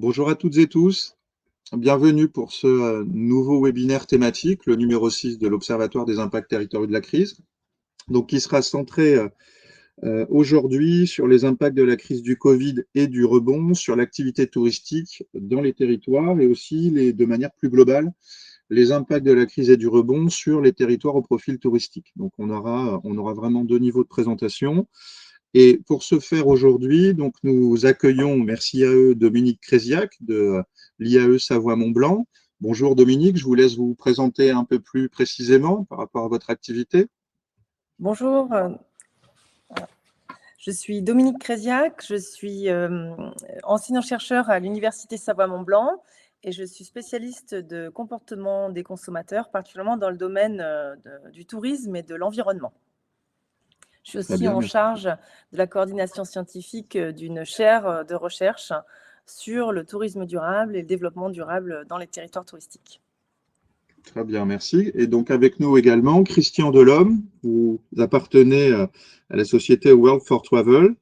Bonjour à toutes et tous, bienvenue pour ce nouveau webinaire thématique, le numéro 6 de l'Observatoire des impacts territoriaux de la crise, donc qui sera centré aujourd'hui sur les impacts de la crise du Covid et du rebond sur l'activité touristique dans les territoires et aussi de manière plus globale, les impacts de la crise et du rebond sur les territoires au profil touristique. Donc on aura vraiment deux niveaux de présentation. Et pour ce faire aujourd'hui, donc nous accueillons, merci à eux, Dominique Créziac de l'IAE Savoie-Mont-Blanc. Bonjour Dominique, je vous laisse vous présenter un peu plus précisément par rapport à votre activité. Bonjour, je suis Dominique Créziac, je suis enseignant-chercheur à l'Université Savoie-Mont-Blanc et je suis spécialiste de comportement des consommateurs, particulièrement dans le domaine du tourisme et de l'environnement. Je suis aussi en charge de la coordination scientifique d'une chaire de recherche sur le tourisme durable et le développement durable dans les territoires touristiques. Très bien, merci. Et donc avec nous également, Christian Delhomme, vous appartenez à la société World for Travel.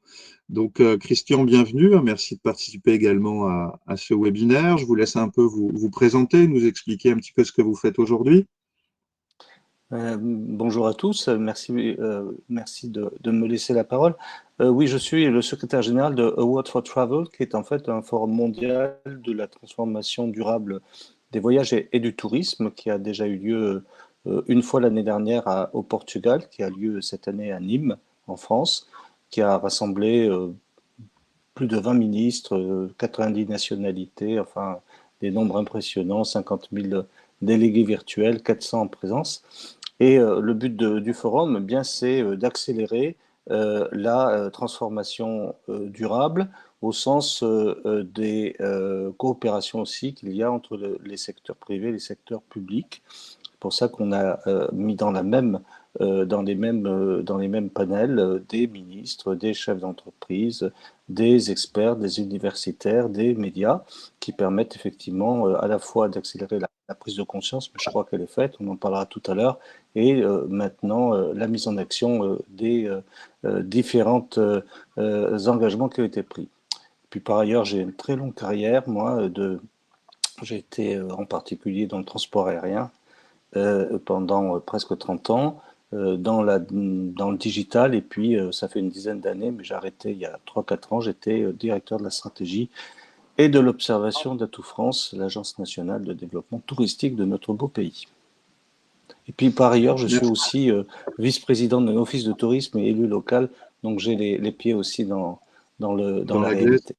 Donc Christian, bienvenue, merci de participer également à ce webinaire. Je vous laisse un peu vous présenter, nous expliquer un petit peu ce que vous faites aujourd'hui. Bonjour à tous, merci de me laisser la parole. Oui, je suis le secrétaire général de Award for Travel, qui est en fait un forum mondial de la transformation durable des voyages et du tourisme, qui a déjà eu lieu une fois l'année dernière au Portugal, qui a lieu cette année à Nîmes, en France, qui a rassemblé plus de 20 ministres, 90 nationalités, enfin des nombres impressionnants, 50 000 délégués virtuels, 400 en présence. Et le but du forum, eh bien, c'est d'accélérer la transformation durable au sens des coopérations aussi qu'il y a entre les secteurs privés et les secteurs publics. C'est pour ça qu'on a mis dans les mêmes panels des ministres, des chefs d'entreprise, des experts, des universitaires, des médias, qui permettent effectivement à la fois d'accélérer la prise de conscience, mais je crois qu'elle est faite, on en parlera tout à l'heure, et maintenant la mise en action des différents engagements qui ont été pris. Puis par ailleurs, j'ai une très longue carrière, moi, j'ai été en particulier dans le transport aérien pendant presque 30 ans, dans le digital, et puis ça fait une dizaine d'années, mais j'ai arrêté il y a 3-4 ans, j'étais directeur de la stratégie et de l'observation d'Atout France, l'agence nationale de développement touristique de notre beau pays. Et puis par ailleurs, je suis aussi vice-président d'un office de tourisme et élu local, donc j'ai les pieds aussi dans la réalité.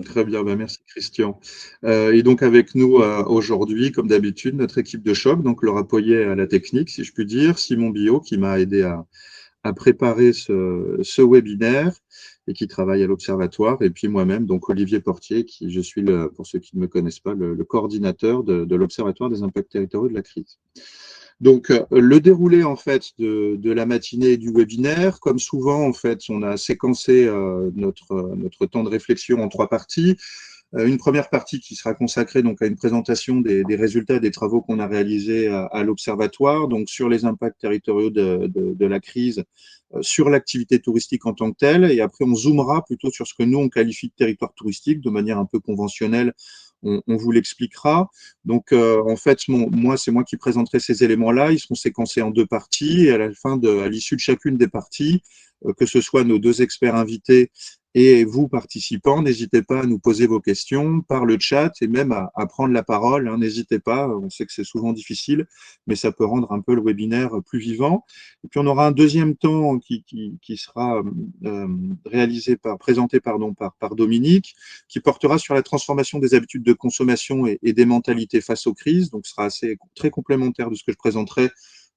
Très bien, merci Christian. Et donc avec nous aujourd'hui, comme d'habitude, notre équipe de choc, donc Laura Poyet à la technique, si je puis dire, Simon Billot qui m'a aidé à préparer ce webinaire et qui travaille à l'Observatoire, et puis moi-même, donc Olivier Portier, qui je suis, pour ceux qui ne me connaissent pas, le coordinateur de l'Observatoire des impacts territoriaux de la crise. Donc, le déroulé en fait de la matinée du webinaire, comme souvent en fait, on a séquencé notre temps de réflexion en trois parties. Une première partie qui sera consacrée donc à une présentation des résultats des travaux qu'on a réalisés à l'Observatoire, donc sur les impacts territoriaux de la crise, sur l'activité touristique en tant que telle, et après on zoomera plutôt sur ce que nous on qualifie de territoire touristique de manière un peu conventionnelle. On vous l'expliquera. Donc, en fait, c'est moi qui présenterai ces éléments-là. Ils seront séquencés en deux parties. Et à l'issue de chacune des parties, que ce soit nos deux experts invités et vous, participants, n'hésitez pas à nous poser vos questions par le chat et même à prendre la parole. Hein, n'hésitez pas. On sait que c'est souvent difficile, mais ça peut rendre un peu le webinaire plus vivant. Et puis, on aura un deuxième temps qui sera présenté par Dominique, qui portera sur la transformation des habitudes de consommation et des mentalités face aux crises. Donc, ce sera très complémentaire de ce que je présenterai,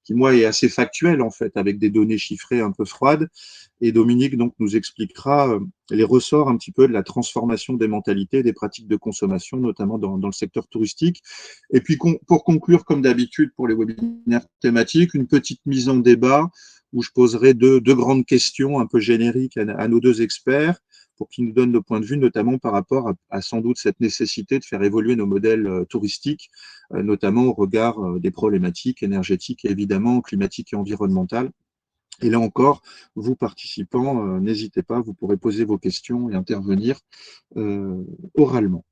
qui, moi, est assez factuel, en fait, avec des données chiffrées un peu froides. Et Dominique, donc, nous expliquera les ressorts un petit peu de la transformation des mentalités et des pratiques de consommation, notamment dans le secteur touristique. Et puis, pour conclure, comme d'habitude, pour les webinaires thématiques, une petite mise en débat où je poserai deux grandes questions un peu génériques à nos deux experts pour qu'ils nous donnent le point de vue, notamment par rapport à sans doute cette nécessité de faire évoluer nos modèles touristiques, notamment au regard des problématiques énergétiques et évidemment climatiques et environnementales. Et là encore, vous participants, n'hésitez pas, vous pourrez poser vos questions et intervenir oralement.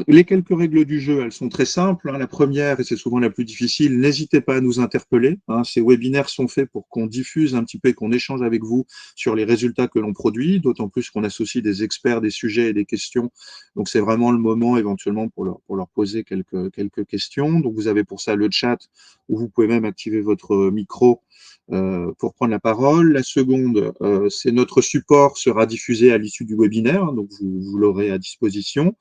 Les quelques règles du jeu, elles sont très simples, hein. La première, et c'est souvent la plus difficile, n'hésitez pas à nous interpeller, hein. Ces webinaires sont faits pour qu'on diffuse un petit peu et qu'on échange avec vous sur les résultats que l'on produit, d'autant plus qu'on associe des experts, des sujets et des questions. Donc c'est vraiment le moment éventuellement pour leur poser quelques questions. Donc vous avez pour ça le chat où vous pouvez même activer votre micro pour prendre la parole. La seconde, c'est notre support sera diffusé à l'issue du webinaire, hein, donc vous l'aurez à disposition.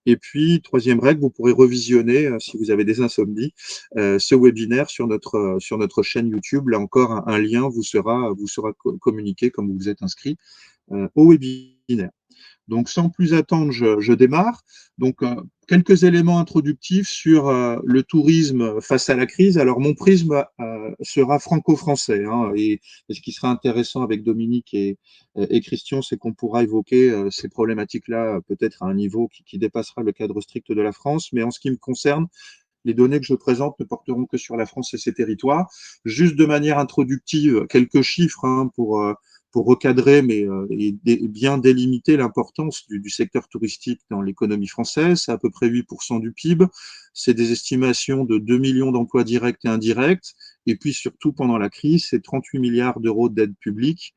Et puis, troisième règle, vous pourrez revisionner, si vous avez des insomnies, ce webinaire sur notre chaîne YouTube. Là encore, un lien vous sera communiqué comme vous vous êtes inscrit au webinaire. Donc, sans plus attendre, je démarre. Donc, quelques éléments introductifs sur le tourisme face à la crise. Alors, mon prisme sera franco-français, hein, et ce qui sera intéressant avec Dominique et Christian, c'est qu'on pourra évoquer ces problématiques-là peut-être à un niveau qui dépassera le cadre strict de la France. Mais en ce qui me concerne, les données que je présente ne porteront que sur la France et ses territoires. Juste de manière introductive, quelques chiffres hein, pour recadrer, mais bien délimiter l'importance du secteur touristique dans l'économie française. C'est à peu près 8% du PIB. C'est des estimations de 2 millions d'emplois directs et indirects. Et puis surtout, pendant la crise, c'est 38 milliards d'euros d'aide publique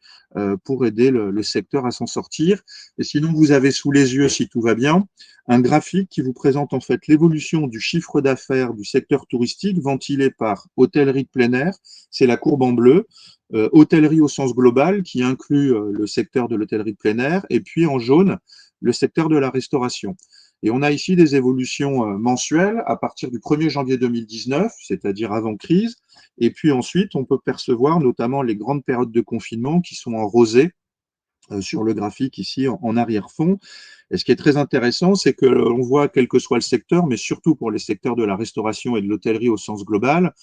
pour aider le secteur à s'en sortir. Et sinon, vous avez sous les yeux, si tout va bien, un graphique qui vous présente en fait l'évolution du chiffre d'affaires du secteur touristique ventilé par hôtellerie de plein air, c'est la courbe en bleu, hôtellerie au sens global qui inclut le secteur de l'hôtellerie de plein air, et puis en jaune, le secteur de la restauration. Et on a ici des évolutions mensuelles à partir du 1er janvier 2019, c'est-à-dire avant crise, et puis ensuite on peut percevoir notamment les grandes périodes de confinement qui sont en rosé sur le graphique ici en arrière-fond. Et ce qui est très intéressant, c'est que l'on voit, quel que soit le secteur, mais surtout pour les secteurs de la restauration et de l'hôtellerie au sens global,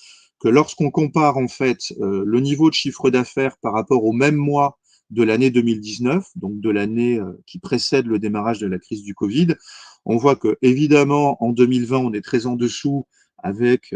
que lorsqu'on compare en fait le niveau de chiffre d'affaires par rapport au même mois de l'année 2019, donc de l'année qui précède le démarrage de la crise du Covid, on voit que évidemment en 2020 on est très en dessous avec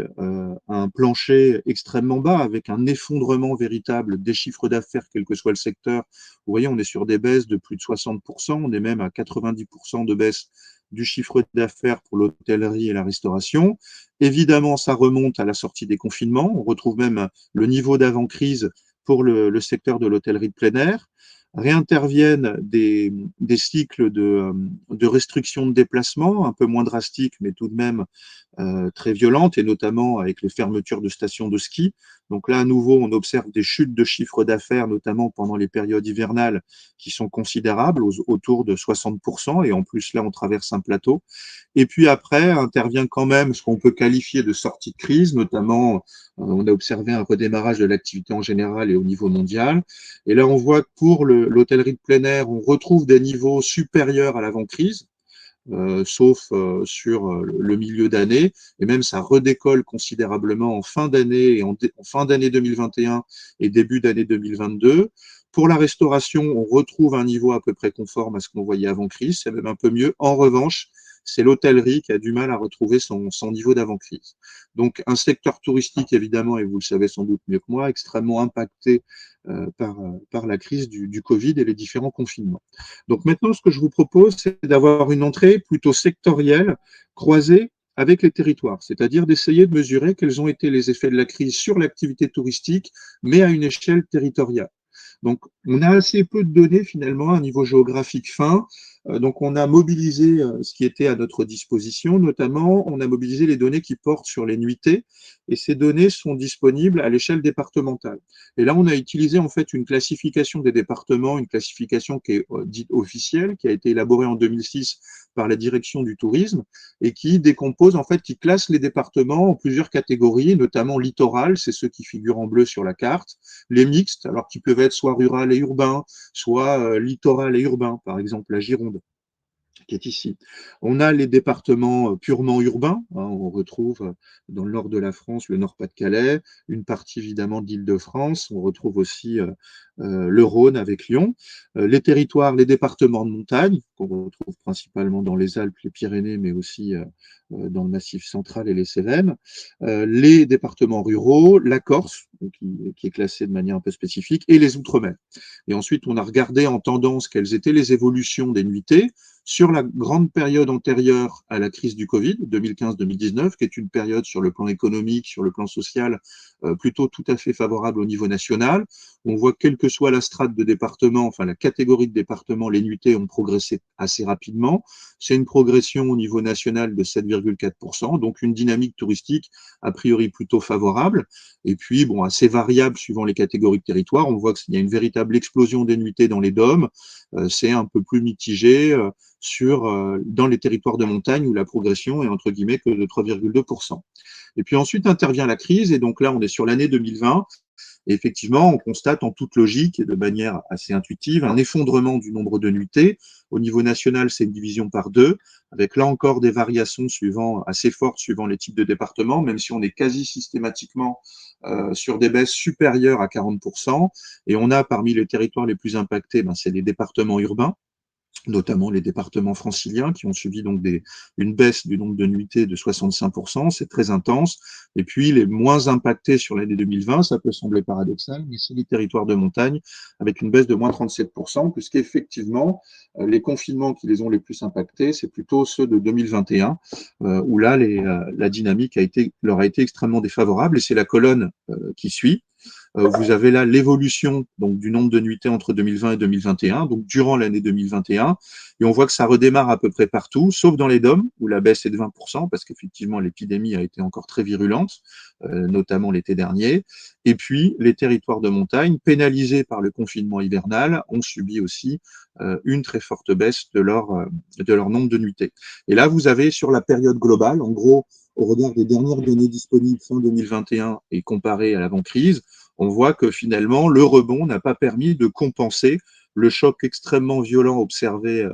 un plancher extrêmement bas, avec un effondrement véritable des chiffres d'affaires, quel que soit le secteur. Vous voyez, on est sur des baisses de plus de 60%, on est même à 90% de baisse du chiffre d'affaires pour l'hôtellerie et la restauration. Évidemment, ça remonte à la sortie des confinements. On retrouve même le niveau d'avant-crise pour le secteur de l'hôtellerie de plein air. Réinterviennent des cycles de restriction de déplacement, un peu moins drastiques, mais tout de même très violentes, et notamment avec les fermetures de stations de ski. Donc là, à nouveau, on observe des chutes de chiffre d'affaires, notamment pendant les périodes hivernales, qui sont considérables, autour de 60%, et en plus, là, on traverse un plateau. Et puis après, intervient quand même ce qu'on peut qualifier de sortie de crise, notamment, on a observé un redémarrage de l'activité en général et au niveau mondial. Et là, on voit que pour l'hôtellerie de plein air, on retrouve des niveaux supérieurs à l'avant-crise, sauf sur le milieu d'année, et même ça redécolle considérablement en fin d'année et en fin d'année 2021 et début d'année 2022. Pour la restauration, on retrouve un niveau à peu près conforme à ce qu'on voyait avant crise, c'est même un peu mieux. En revanche, c'est l'hôtellerie qui a du mal à retrouver son niveau d'avant-crise. Donc, un secteur touristique, évidemment, et vous le savez sans doute mieux que moi, extrêmement impacté par la crise du Covid et les différents confinements. Donc maintenant, ce que je vous propose, c'est d'avoir une entrée plutôt sectorielle, croisée avec les territoires, c'est-à-dire d'essayer de mesurer quels ont été les effets de la crise sur l'activité touristique, mais à une échelle territoriale. Donc, on a assez peu de données finalement à un niveau géographique fin. Donc, on a mobilisé ce qui était à notre disposition, notamment, on a mobilisé les données qui portent sur les nuitées, et ces données sont disponibles à l'échelle départementale. Et là, on a utilisé en fait une classification des départements, une classification qui est dite officielle, qui a été élaborée en 2006 par la direction du tourisme, et qui décompose en fait, qui classe les départements en plusieurs catégories, notamment littoral, c'est ceux qui figurent en bleu sur la carte, les mixtes, alors qui peuvent être soit rural et urbain, soit littoral et urbain, par exemple la Gironde qui est ici. On a les départements purement urbains, hein, on retrouve dans le nord de la France le Nord-Pas-de-Calais, une partie évidemment d'Île-de-France, on retrouve aussi le Rhône avec Lyon, les territoires, les départements de montagne, qu'on retrouve principalement dans les Alpes, les Pyrénées, mais aussi dans le Massif central et les Cévennes, les départements ruraux, la Corse, qui est classée de manière un peu spécifique, et les Outre-mer. Et ensuite, on a regardé en tendance quelles étaient les évolutions des nuitées sur la grande période antérieure à la crise du Covid, 2015-2019, qui est une période sur le plan économique, sur le plan social, plutôt tout à fait favorable au niveau national. On voit que quelle que soit la strate de département, enfin la catégorie de département, les nuitées ont progressé assez rapidement. C'est une progression au niveau national de 7,4%, donc une dynamique touristique a priori plutôt favorable. Et puis, bon, assez variable suivant les catégories de territoire. On voit qu'il y a une véritable explosion des nuitées dans les DOM. C'est un peu plus mitigé dans les territoires de montagne où la progression est entre guillemets que de 3,2%. Et puis ensuite intervient la crise, et donc là on est sur l'année 2020, et effectivement on constate en toute logique et de manière assez intuitive un effondrement du nombre de nuitées. Au niveau national, c'est une division par deux, avec là encore des variations assez fortes suivant les types de départements, même si on est quasi systématiquement sur des baisses supérieures à 40%. Et on a parmi les territoires les plus impactés, c'est les départements urbains, notamment les départements franciliens qui ont subi donc une baisse du nombre de nuitées de 65%, c'est très intense. Et puis les moins impactés sur l'année 2020, ça peut sembler paradoxal, mais c'est les territoires de montagne avec une baisse de moins 37%, puisqu'effectivement, les confinements qui les ont les plus impactés, c'est plutôt ceux de 2021, où là, la dynamique leur a été extrêmement défavorable, et c'est la colonne qui suit. Vous avez là l'évolution donc du nombre de nuitées entre 2020 et 2021, donc durant l'année 2021, et on voit que ça redémarre à peu près partout, sauf dans les DOM, où la baisse est de 20%, parce qu'effectivement l'épidémie a été encore très virulente, notamment l'été dernier. Et puis les territoires de montagne, pénalisés par le confinement hivernal, ont subi aussi une très forte baisse de leur nombre de nuitées. Et là, vous avez sur la période globale, en gros, au regard des dernières données disponibles fin 2021 et comparées à l'avant-crise, on voit que finalement, le rebond n'a pas permis de compenser le choc extrêmement violent observé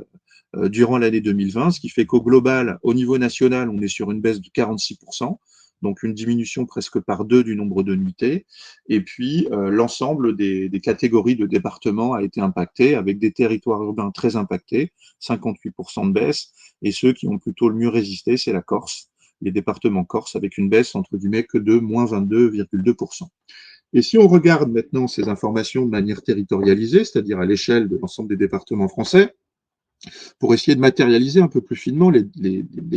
durant l'année 2020, ce qui fait qu'au global, au niveau national, on est sur une baisse de 46%, donc une diminution presque par deux du nombre de nuitées. Et puis, l'ensemble des catégories de départements a été impacté, avec des territoires urbains très impactés, 58% de baisse, et ceux qui ont plutôt le mieux résisté, c'est la Corse, les départements corse, avec une baisse entre guillemets que de moins 22,2%. Et si on regarde maintenant ces informations de manière territorialisée, c'est-à-dire à l'échelle de l'ensemble des départements français, pour essayer de matérialiser un peu plus finement les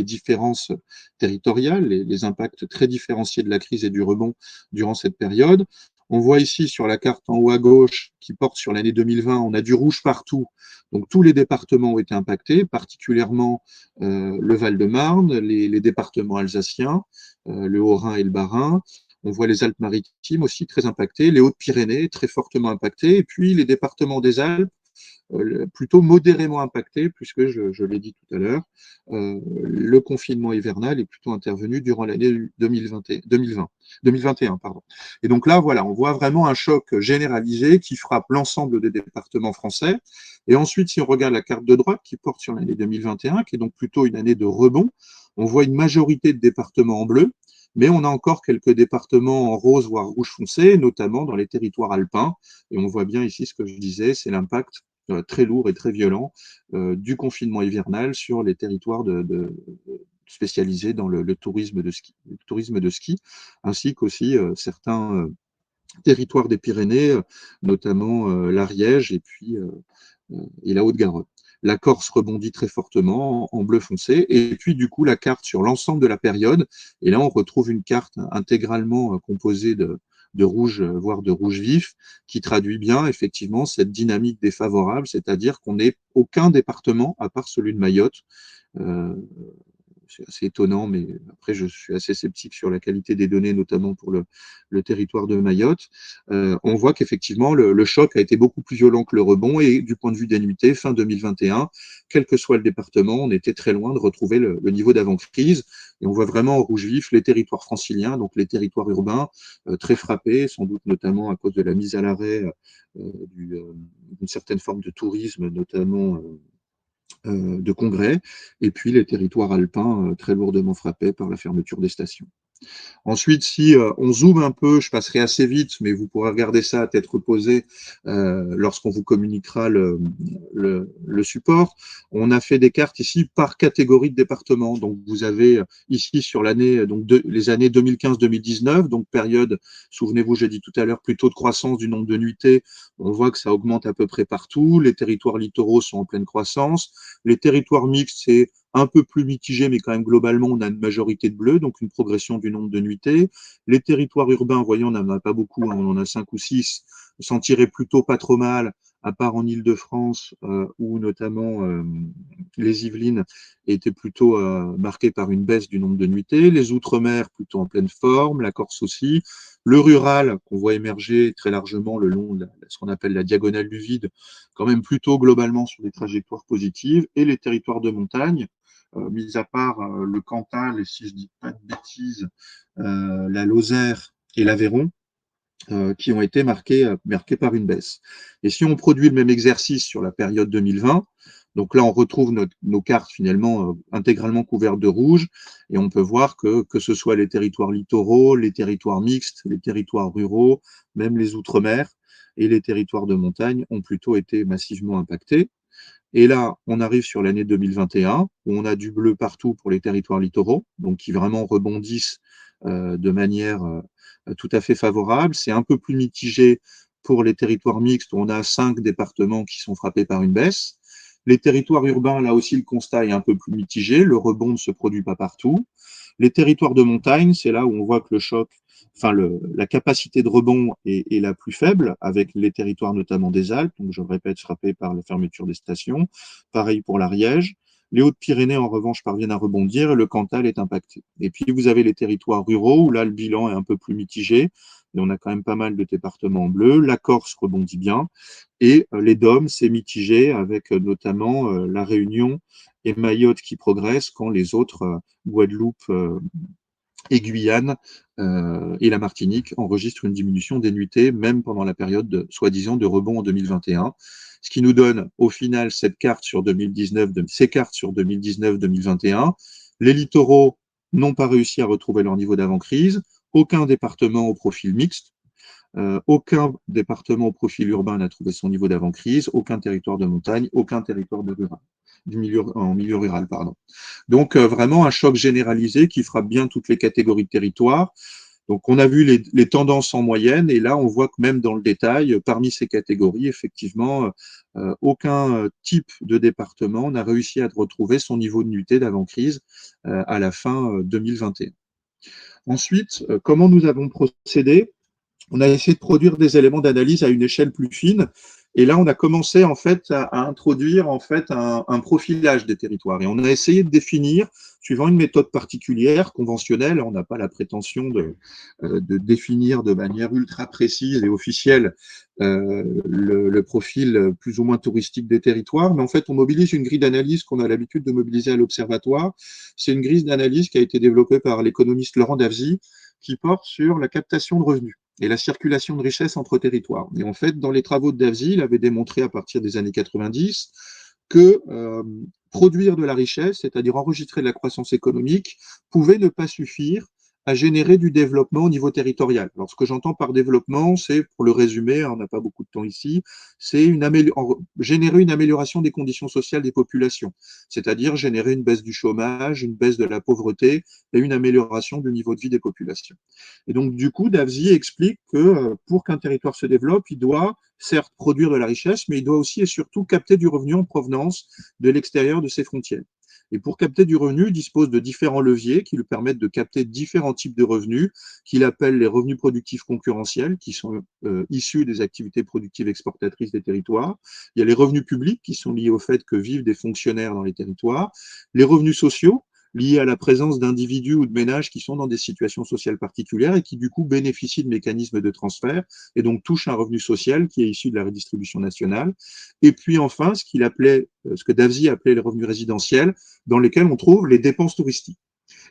différences territoriales, les impacts très différenciés de la crise et du rebond durant cette période, on voit ici sur la carte en haut à gauche qui porte sur l'année 2020, on a du rouge partout. Donc tous les départements ont été impactés, particulièrement le Val-de-Marne, les départements alsaciens, le Haut-Rhin et le Bas-Rhin. On voit les Alpes-Maritimes aussi très impactées, les Hautes-Pyrénées très fortement impactées, et puis les départements des Alpes plutôt modérément impactés, puisque je l'ai dit tout à l'heure, le confinement hivernal est plutôt intervenu durant l'année 2021. Pardon. Et donc là, voilà, on voit vraiment un choc généralisé qui frappe l'ensemble des départements français. Et ensuite, si on regarde la carte de droite qui porte sur l'année 2021, qui est donc plutôt une année de rebond, on voit une majorité de départements en bleu, mais on a encore quelques départements en rose, voire rouge foncé, notamment dans les territoires alpins. Et on voit bien ici ce que je disais, c'est l'impact très lourd et très violent du confinement hivernal sur les territoires spécialisés dans le tourisme de ski, ainsi qu'aussi certains territoires des Pyrénées, notamment l'Ariège et la Haute-Garonne. La Corse rebondit très fortement en bleu foncé, et puis du coup la carte sur l'ensemble de la période, et là on retrouve une carte intégralement composée de rouge, voire de rouge vif, qui traduit bien effectivement cette dynamique défavorable, c'est-à-dire qu'on n'est aucun département, à part celui de Mayotte, euh, c'est assez étonnant, mais après, je suis assez sceptique sur la qualité des données, notamment pour le territoire de Mayotte. On voit qu'effectivement, le choc a été beaucoup plus violent que le rebond, et du point de vue des nuitées, fin 2021, quel que soit le département, on était très loin de retrouver le niveau d'avant-crise. Et on voit vraiment en rouge vif les territoires franciliens, donc les territoires urbains, très frappés, sans doute notamment à cause de la mise à l'arrêt d'une certaine forme de tourisme, notamment de congrès, et puis les territoires alpins très lourdement frappés par la fermeture des stations. Ensuite, si on zoome un peu, je passerai assez vite, mais vous pourrez regarder ça à tête reposée lorsqu'on vous communiquera le support. On a fait des cartes ici par catégorie de département. Donc, vous avez ici sur l'année, donc les années 2015-2019, donc période, souvenez-vous, j'ai dit tout à l'heure, plutôt de croissance du nombre de nuitées. On voit que ça augmente à peu près partout. Les territoires littoraux sont en pleine croissance. Les territoires mixtes, c'est un peu plus mitigé, mais quand même globalement, on a une majorité de bleus, donc une progression du nombre de nuitées. Les territoires urbains, voyons, on n'en a pas beaucoup, hein, on en a 5 ou 6, s'en tirait plutôt pas trop mal, à part en Île-de-France, où notamment les Yvelines étaient plutôt marquées par une baisse du nombre de nuitées. Les Outre-mer, plutôt en pleine forme, la Corse aussi. Le rural, qu'on voit émerger très largement le long de ce qu'on appelle la diagonale du vide, quand même plutôt globalement sur des trajectoires positives. Et les territoires de montagne, mis à part le Cantal, et si je dis pas de bêtises, la Lozère et l'Aveyron, qui ont été marqués par une baisse. Et si on produit le même exercice sur la période 2020, donc là, on retrouve nos cartes finalement intégralement couvertes de rouge, et on peut voir que ce soit les territoires littoraux, les territoires mixtes, les territoires ruraux, même les outre-mer et les territoires de montagne ont plutôt été massivement impactés. Et là, on arrive sur l'année 2021, où on a du bleu partout pour les territoires littoraux, donc qui vraiment rebondissent de manière tout à fait favorable. C'est un peu plus mitigé pour les territoires mixtes, où on a 5 départements qui sont frappés par une baisse. Les territoires urbains, là aussi, le constat est un peu plus mitigé. Le rebond ne se produit pas partout. Les territoires de montagne, c'est là où on voit que le choc, enfin la capacité de rebond est la plus faible, avec les territoires notamment des Alpes, donc je répète, frappés par la fermeture des stations. Pareil pour l'Ariège. Les Hautes-Pyrénées, en revanche, parviennent à rebondir et le Cantal est impacté. Et puis, vous avez les territoires ruraux où là, le bilan est un peu plus mitigé. Et on a quand même pas mal de départements en bleu. La Corse rebondit bien. Et les DOM, c'est mitigé avec notamment la Réunion et Mayotte qui progressent quand les autres, Guadeloupe et Guyane et la Martinique enregistrent une diminution des nuitées, même pendant la période soi-disant de rebond en 2021. Ce qui nous donne au final cette carte sur 2019, ces cartes sur 2019-2021. Les littoraux n'ont pas réussi à retrouver leur niveau d'avant-crise. Aucun département au profil mixte. Aucun département au profil urbain n'a trouvé son niveau d'avant-crise, aucun territoire de montagne, aucun territoire de rural, en milieu rural, pardon. Donc vraiment un choc généralisé qui frappe bien toutes les catégories de territoires. Donc on a vu les tendances en moyenne et là on voit que même dans le détail, parmi ces catégories, effectivement, aucun type de département n'a réussi à retrouver son niveau de nuitée d'avant-crise à la fin 2021. Ensuite, comment nous avons procédé? On a essayé de produire des éléments d'analyse à une échelle plus fine. Et là, on a commencé en fait à introduire en fait un profilage des territoires. Et on a essayé de définir, suivant une méthode particulière, conventionnelle. On n'a pas la prétention de définir de manière ultra précise et officielle le profil plus ou moins touristique des territoires. Mais en fait, on mobilise une grille d'analyse qu'on a l'habitude de mobiliser à l'Observatoire. C'est une grille d'analyse qui a été développée par l'économiste Laurent Davzy, qui porte sur la captation de revenus et la circulation de richesses entre territoires. Et en fait, dans les travaux de Davzy, il avait démontré à partir des années 90 que produire de la richesse, c'est-à-dire enregistrer de la croissance économique, pouvait ne pas suffire à générer du développement au niveau territorial. Alors, ce que j'entends par développement, c'est, pour le résumer, on n'a pas beaucoup de temps ici, c'est générer une amélioration des conditions sociales des populations, c'est-à-dire générer une baisse du chômage, une baisse de la pauvreté et une amélioration du niveau de vie des populations. Et donc, du coup, Davzy explique que pour qu'un territoire se développe, il doit certes produire de la richesse, mais il doit aussi et surtout capter du revenu en provenance de l'extérieur de ses frontières. Et pour capter du revenu, il dispose de différents leviers qui lui permettent de capter différents types de revenus, qu'il appelle les revenus productifs concurrentiels, qui sont issus des activités productives exportatrices des territoires. Il y a les revenus publics, qui sont liés au fait que vivent des fonctionnaires dans les territoires. Les revenus sociaux, liés à la présence d'individus ou de ménages qui sont dans des situations sociales particulières et qui, du coup, bénéficient de mécanismes de transfert et donc touchent un revenu social qui est issu de la redistribution nationale. Et puis, enfin, ce que Davzy appelait les revenus résidentiels, dans lesquels on trouve les dépenses touristiques.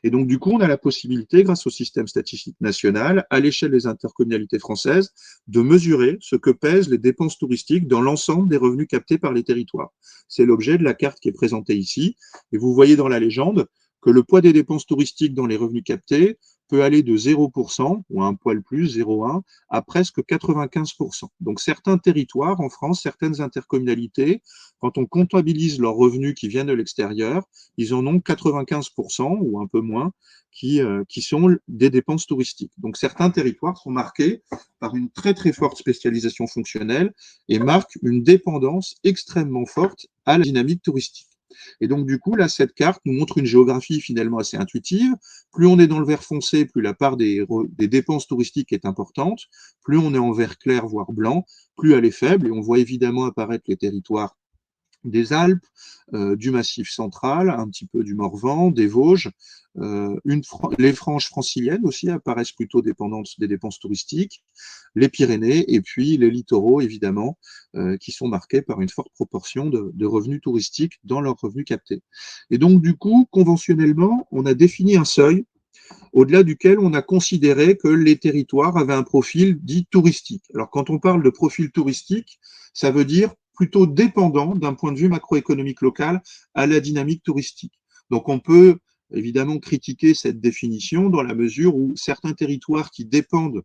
Et donc, du coup, on a la possibilité, grâce au système statistique national, à l'échelle des intercommunalités françaises, de mesurer ce que pèsent les dépenses touristiques dans l'ensemble des revenus captés par les territoires. C'est l'objet de la carte qui est présentée ici. Et vous voyez dans la légende que le poids des dépenses touristiques dans les revenus captés peut aller de 0% ou un poil plus, 0,1, à presque 95%. Donc certains territoires en France, certaines intercommunalités, quand on comptabilise leurs revenus qui viennent de l'extérieur, ils en ont 95% ou un peu moins qui sont des dépenses touristiques. Donc certains territoires sont marqués par une très très forte spécialisation fonctionnelle et marquent une dépendance extrêmement forte à la dynamique touristique. Et donc, du coup, là, cette carte nous montre une géographie finalement assez intuitive. Plus on est dans le vert foncé, plus la part des dépenses touristiques est importante. Plus on est en vert clair, voire blanc, plus elle est faible. Et on voit évidemment apparaître les territoires des Alpes, du Massif central, un petit peu du Morvan, des Vosges. Les franges franciliennes aussi apparaissent plutôt dépendantes des dépenses touristiques, les Pyrénées et puis les littoraux, évidemment, qui sont marqués par une forte proportion de revenus touristiques dans leurs revenus captés. Et donc, du coup, conventionnellement, on a défini un seuil au-delà duquel on a considéré que les territoires avaient un profil dit touristique. Alors, quand on parle de profil touristique, ça veut dire plutôt dépendant d'un point de vue macroéconomique local à la dynamique touristique. Donc, on peut évidemment critiquer cette définition dans la mesure où certains territoires qui dépendent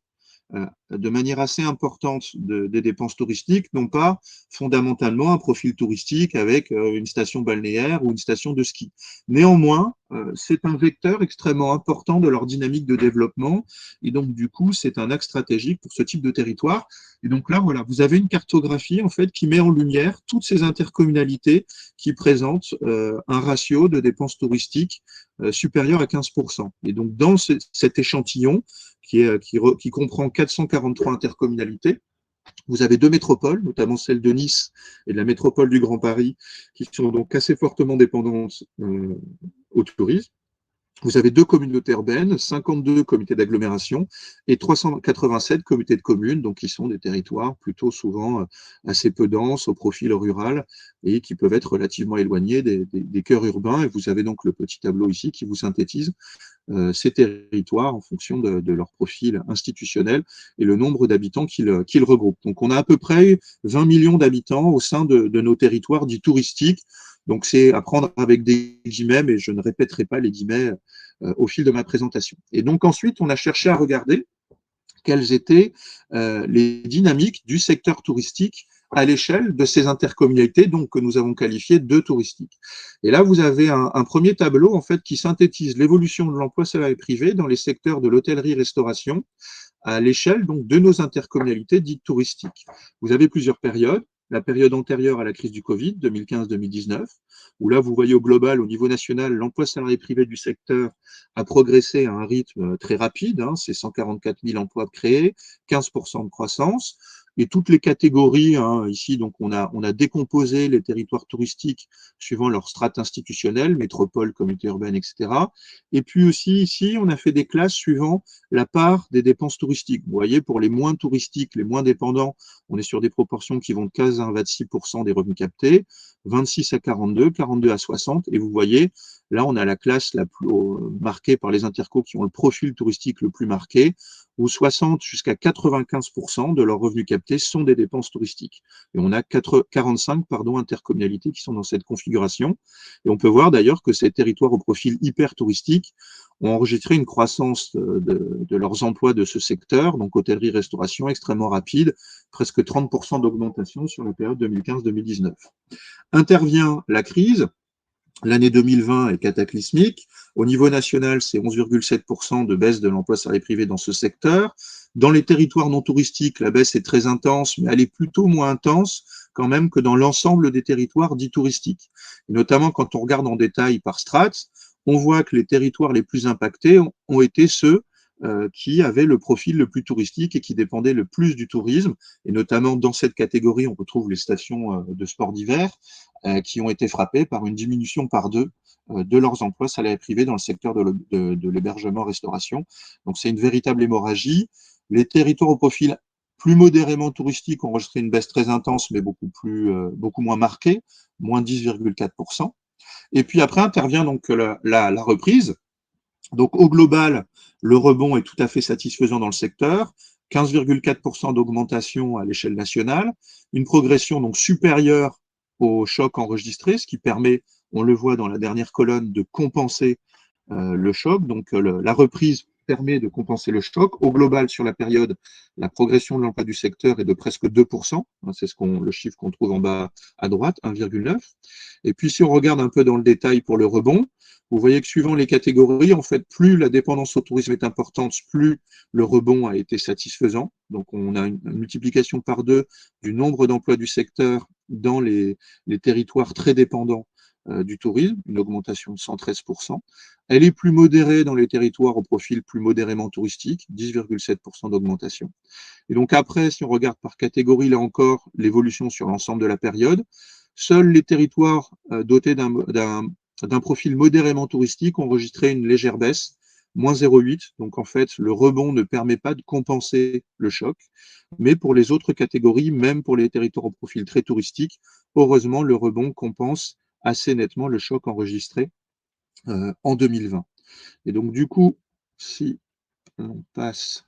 de manière assez importante des dépenses touristiques n'ont pas fondamentalement un profil touristique avec une station balnéaire ou une station de ski. Néanmoins, c'est un vecteur extrêmement important de leur dynamique de développement et donc du coup, c'est un axe stratégique pour ce type de territoire. Et donc là, voilà, vous avez une cartographie en fait qui met en lumière toutes ces intercommunalités qui présentent un ratio de dépenses touristiques supérieur à 15%. Et donc dans cet échantillon, qui comprend 443 intercommunalités. Vous avez deux métropoles, notamment celle de Nice et la métropole du Grand Paris, qui sont donc assez fortement dépendantes au tourisme. Vous avez deux communautés urbaines, 52 comités d'agglomération et 387 comités de communes, donc qui sont des territoires plutôt souvent assez peu denses, au profil rural et qui peuvent être relativement éloignés des cœurs urbains. Et vous avez donc le petit tableau ici qui vous synthétise ces territoires en fonction de leur profil institutionnel et le nombre d'habitants qu'ils regroupent. Donc on a à peu près 20 millions d'habitants au sein de nos territoires dits touristiques. Donc c'est à prendre avec des guillemets, mais je ne répéterai pas les guillemets au fil de ma présentation. Et donc ensuite, on a cherché à regarder quelles étaient les dynamiques du secteur touristique à l'échelle de ces intercommunalités donc, que nous avons qualifiées de touristiques. Et là, vous avez un premier tableau en fait, qui synthétise l'évolution de l'emploi salarié privé dans les secteurs de l'hôtellerie-restauration à l'échelle donc de nos intercommunalités dites touristiques. Vous avez plusieurs périodes. La période antérieure à la crise du Covid, 2015-2019, où là, vous voyez au global, au niveau national, l'emploi salarié privé du secteur a progressé à un rythme très rapide, hein, c'est 144 000 emplois créés, 15% de croissance, et toutes les catégories, hein, ici, donc on a décomposé les territoires touristiques suivant leur strate institutionnelle, métropole, communauté urbaine, etc. Et puis aussi, ici, on a fait des classes suivant la part des dépenses touristiques. Vous voyez, pour les moins touristiques, les moins dépendants, on est sur des proportions qui vont de 15 à 26% des revenus captés, 26 à 42, 42 à 60, et vous voyez, là, on a la classe la plus marquée par les intercos qui ont le profil touristique le plus marqué, où 60 jusqu'à 95% de leurs revenus captés sont des dépenses touristiques. Et on a 45 intercommunalités qui sont dans cette configuration. Et on peut voir d'ailleurs que ces territoires au profil hyper touristique ont enregistré une croissance de leurs emplois de ce secteur, donc hôtellerie-restauration, extrêmement rapide, presque 30% d'augmentation sur la période 2015-2019. Intervient la crise. L'année 2020 est cataclysmique. Au niveau national, c'est 11,7% de baisse de l'emploi salarié privé dans ce secteur. Dans les territoires non touristiques, la baisse est très intense, mais elle est plutôt moins intense quand même que dans l'ensemble des territoires dits touristiques. Et notamment quand on regarde en détail par strates, on voit que les territoires les plus impactés ont été ceux qui avaient le profil le plus touristique et qui dépendaient le plus du tourisme. Et notamment dans cette catégorie, on retrouve les stations de sport d'hiver qui ont été frappées par une diminution par deux de leurs emplois salariés privés dans le secteur de l'hébergement-restauration. Donc c'est une véritable hémorragie. Les territoires au profil plus modérément touristique ont enregistré une baisse très intense, mais beaucoup moins marquée, moins 10,4%. Et puis après intervient donc la reprise. Donc au global, le rebond est tout à fait satisfaisant dans le secteur, 15,4% d'augmentation à l'échelle nationale, une progression donc supérieure au choc enregistré, ce qui permet, on le voit dans la dernière colonne, de compenser le choc. Donc la reprise permet de compenser le choc. Au global, sur la période, la progression de l'emploi du secteur est de presque 2%. C'est le chiffre qu'on trouve en bas à droite, 1,9. Et puis, si on regarde un peu dans le détail pour le rebond, vous voyez que suivant les catégories, en fait, plus la dépendance au tourisme est importante, plus le rebond a été satisfaisant. Donc, on a une multiplication par 2 du nombre d'emplois du secteur dans les territoires très dépendants du tourisme, une augmentation de 113%. Elle est plus modérée dans les territoires au profil plus modérément touristique, 10,7% d'augmentation. Et donc après, si on regarde par catégorie, là encore, l'évolution sur l'ensemble de la période, seuls les territoires dotés d'un profil modérément touristique ont enregistré une légère baisse, moins 0,8. Donc en fait, le rebond ne permet pas de compenser le choc. Mais pour les autres catégories, même pour les territoires au profil très touristique, heureusement, le rebond compense assez nettement le choc enregistré en 2020. Et donc, du coup, si on passe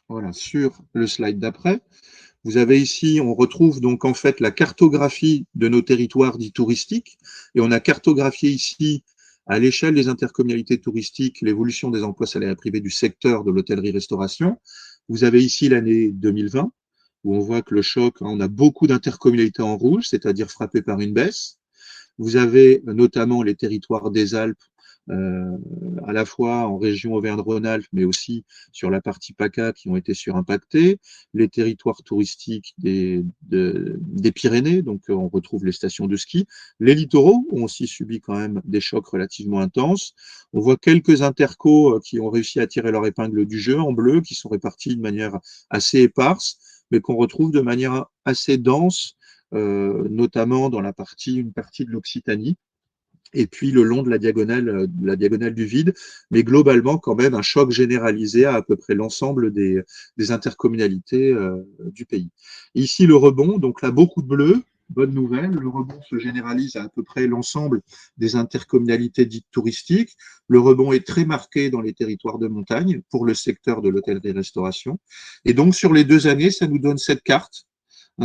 voilà, sur le slide d'après, vous avez ici, on retrouve donc en fait la cartographie de nos territoires dits touristiques, et on a cartographié ici, à l'échelle des intercommunalités touristiques, l'évolution des emplois salariés privés du secteur de l'hôtellerie-restauration. Vous avez ici l'année 2020, où on voit que le choc, on a beaucoup d'intercommunalités en rouge, c'est-à-dire frappées par une baisse. Vous avez notamment les territoires des Alpes, à la fois en région Auvergne-Rhône-Alpes, mais aussi sur la partie PACA qui ont été surimpactés, les territoires touristiques des Pyrénées, donc on retrouve les stations de ski. Les littoraux ont aussi subi quand même des chocs relativement intenses. On voit quelques intercos qui ont réussi à tirer leur épingle du jeu en bleu, qui sont répartis de manière assez éparse, mais qu'on retrouve de manière assez dense, notamment dans une partie de l'Occitanie, et puis le long de la diagonale du vide, mais globalement quand même un choc généralisé à peu près l'ensemble des intercommunalités du pays. Ici le rebond, donc là beaucoup de bleu, bonne nouvelle, le rebond se généralise à peu près l'ensemble des intercommunalités dites touristiques. Le rebond est très marqué dans les territoires de montagne pour le secteur de l'hôtellerie-restauration. Et donc sur les 2 années, ça nous donne cette carte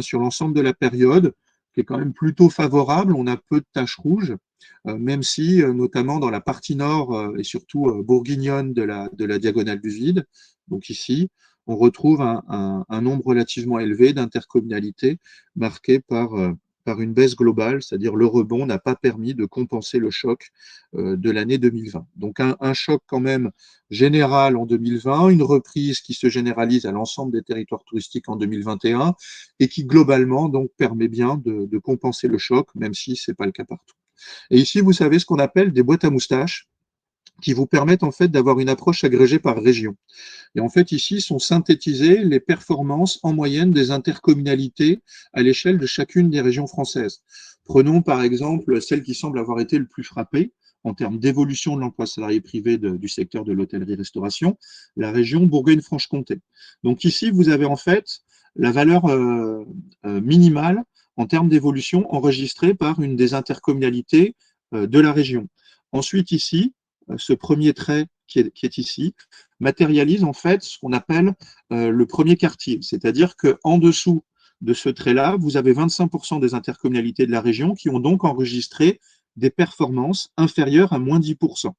sur l'ensemble de la période, qui est quand même plutôt favorable. On a peu de taches rouges, même si, notamment dans la partie nord et surtout bourguignonne de la diagonale du vide, donc ici, on retrouve un nombre relativement élevé d'intercommunalités marquées par une baisse globale, c'est-à-dire le rebond n'a pas permis de compenser le choc de l'année 2020. Donc un choc quand même général en 2020, une reprise qui se généralise à l'ensemble des territoires touristiques en 2021 et qui globalement donc permet bien de compenser le choc, même si ce n'est pas le cas partout. Et ici, vous savez ce qu'on appelle des boîtes à moustaches qui vous permettent en fait d'avoir une approche agrégée par région. Et en fait, ici sont synthétisées les performances en moyenne des intercommunalités à l'échelle de chacune des régions françaises. Prenons par exemple celle qui semble avoir été le plus frappée en termes d'évolution de l'emploi salarié privé du secteur de l'hôtellerie-restauration, la région Bourgogne-Franche-Comté. Donc ici, vous avez en fait la valeur minimale en termes d'évolution enregistrée par une des intercommunalités de la région. Ensuite, ici, ce premier trait qui est ici, matérialise en fait ce qu'on appelle le premier quartile, c'est-à-dire qu'en dessous de ce trait-là, vous avez 25% des intercommunalités de la région qui ont donc enregistré des performances inférieures à moins 10%.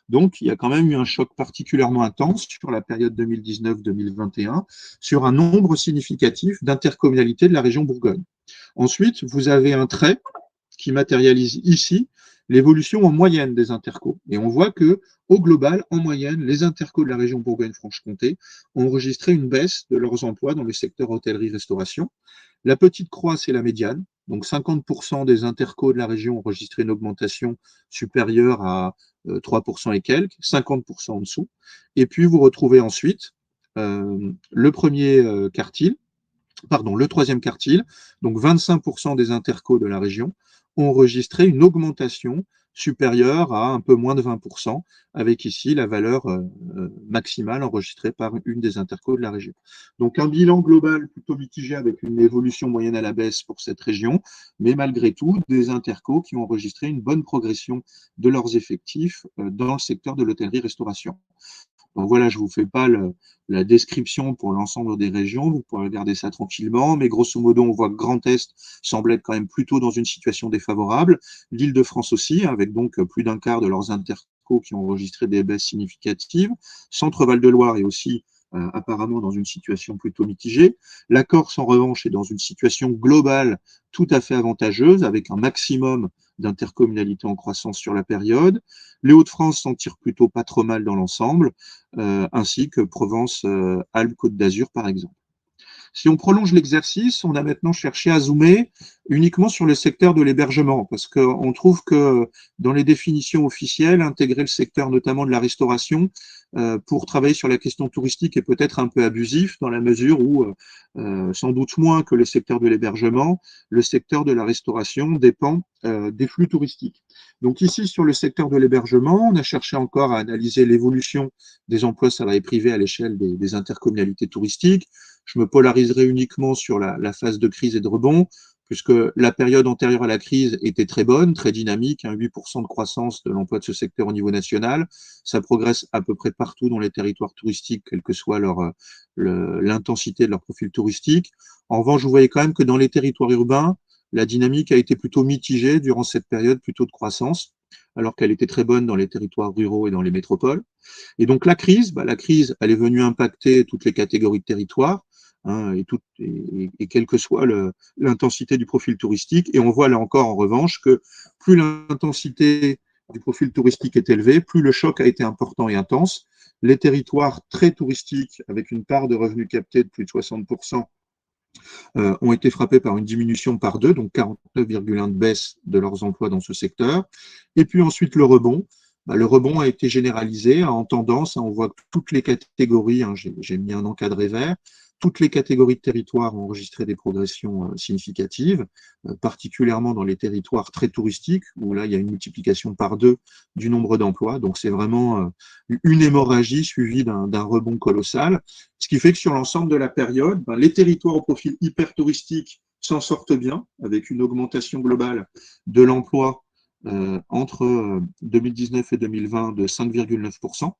Donc, il y a quand même eu un choc particulièrement intense sur la période 2019-2021 sur un nombre significatif d'intercommunalités de la région Bourgogne. Ensuite, vous avez un trait qui matérialise ici l'évolution en moyenne des intercos. Et on voit que, au global, en moyenne, les intercos de la région Bourgogne-Franche-Comté ont enregistré une baisse de leurs emplois dans le secteur hôtellerie-restauration. La petite croix, c'est la médiane. Donc 50% des intercos de la région ont enregistré une augmentation supérieure à 3% et quelques, 50% en dessous. Et puis, vous retrouvez ensuite le troisième quartile, donc 25% des intercos de la région ont enregistré une augmentation supérieure à un peu moins de 20%, avec ici la valeur maximale enregistrée par une des intercos de la région. Donc un bilan global plutôt mitigé avec une évolution moyenne à la baisse pour cette région, mais malgré tout des intercos qui ont enregistré une bonne progression de leurs effectifs dans le secteur de l'hôtellerie-restauration. Donc voilà, je ne vous fais pas la description pour l'ensemble des régions, vous pourrez regarder ça tranquillement, mais grosso modo, on voit que Grand Est semble être quand même plutôt dans une situation défavorable, l'Île-de-France aussi, avec donc plus d'un quart de leurs intercos intercos qui ont enregistré des baisses significatives. Centre-Val de Loire est aussi apparemment dans une situation plutôt mitigée. La Corse, en revanche, est dans une situation globale tout à fait avantageuse, avec un maximum d'intercommunalités en croissance sur la période. Les Hauts-de-France s'en tirent plutôt pas trop mal dans l'ensemble, ainsi que Provence, Alpes, Côte d'Azur, par exemple. Si on prolonge l'exercice, on a maintenant cherché à zoomer uniquement sur le secteur de l'hébergement, parce qu'on trouve que dans les définitions officielles, intégrer le secteur notamment de la restauration pour travailler sur la question touristique est peut-être un peu abusif, dans la mesure où, sans doute moins que le secteur de l'hébergement, le secteur de la restauration dépend des flux touristiques. Donc ici, sur le secteur de l'hébergement, on a cherché encore à analyser l'évolution des emplois salariés privés à l'échelle des intercommunalités touristiques. Je me polariserai uniquement sur la phase de crise et de rebond, puisque la période antérieure à la crise était très bonne, très dynamique, 8% de croissance de l'emploi de ce secteur au niveau national. Ça progresse à peu près partout dans les territoires touristiques, quelle que soit l'intensité de leur profil touristique. En revanche, vous voyez quand même que dans les territoires urbains, la dynamique a été plutôt mitigée durant cette période plutôt de croissance, alors qu'elle était très bonne dans les territoires ruraux et dans les métropoles. Et donc la crise, elle est venue impacter toutes les catégories de territoires, hein, et quelle que soit l'intensité du profil touristique. Et on voit là encore en revanche que plus l'intensité du profil touristique est élevée, plus le choc a été important et intense. Les territoires très touristiques, avec une part de revenus captés de plus de 60%, ont été frappés par une diminution par 2, donc 49,1 de baisse de leurs emplois dans ce secteur. Et puis ensuite le rebond. Le rebond a été généralisé en tendance. On voit que toutes les catégories, j'ai mis un encadré vert, toutes les catégories de territoires ont enregistré des progressions significatives, particulièrement dans les territoires très touristiques, où là, il y a une multiplication par 2 du nombre d'emplois. Donc, c'est vraiment une hémorragie suivie d'un rebond colossal. Ce qui fait que sur l'ensemble de la période, les territoires au profil hyper touristique s'en sortent bien, avec une augmentation globale de l'emploi entre 2019 et 2020 de 5,9%.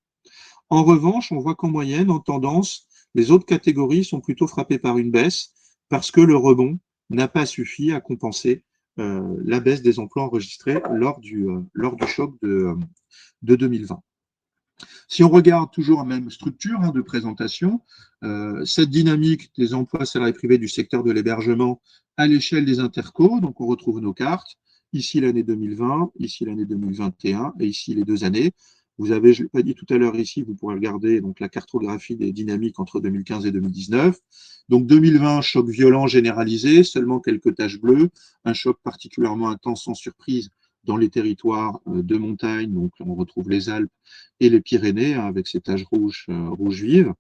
En revanche, on voit qu'en moyenne, en tendance, les autres catégories sont plutôt frappées par une baisse parce que le rebond n'a pas suffi à compenser la baisse des emplois enregistrés lors du choc de 2020. Si on regarde toujours la même structure de présentation, cette dynamique des emplois salariés privés du secteur de l'hébergement à l'échelle des intercos, donc on retrouve nos cartes, ici l'année 2020, ici l'année 2021 et ici les 2 années. Vous avez, je ne l'ai pas dit tout à l'heure ici, vous pourrez regarder donc la cartographie des dynamiques entre 2015 et 2019. Donc 2020, choc violent généralisé, seulement quelques taches bleues, un choc particulièrement intense sans surprise dans les territoires de montagne, donc on retrouve les Alpes et les Pyrénées avec ces taches rouges vives.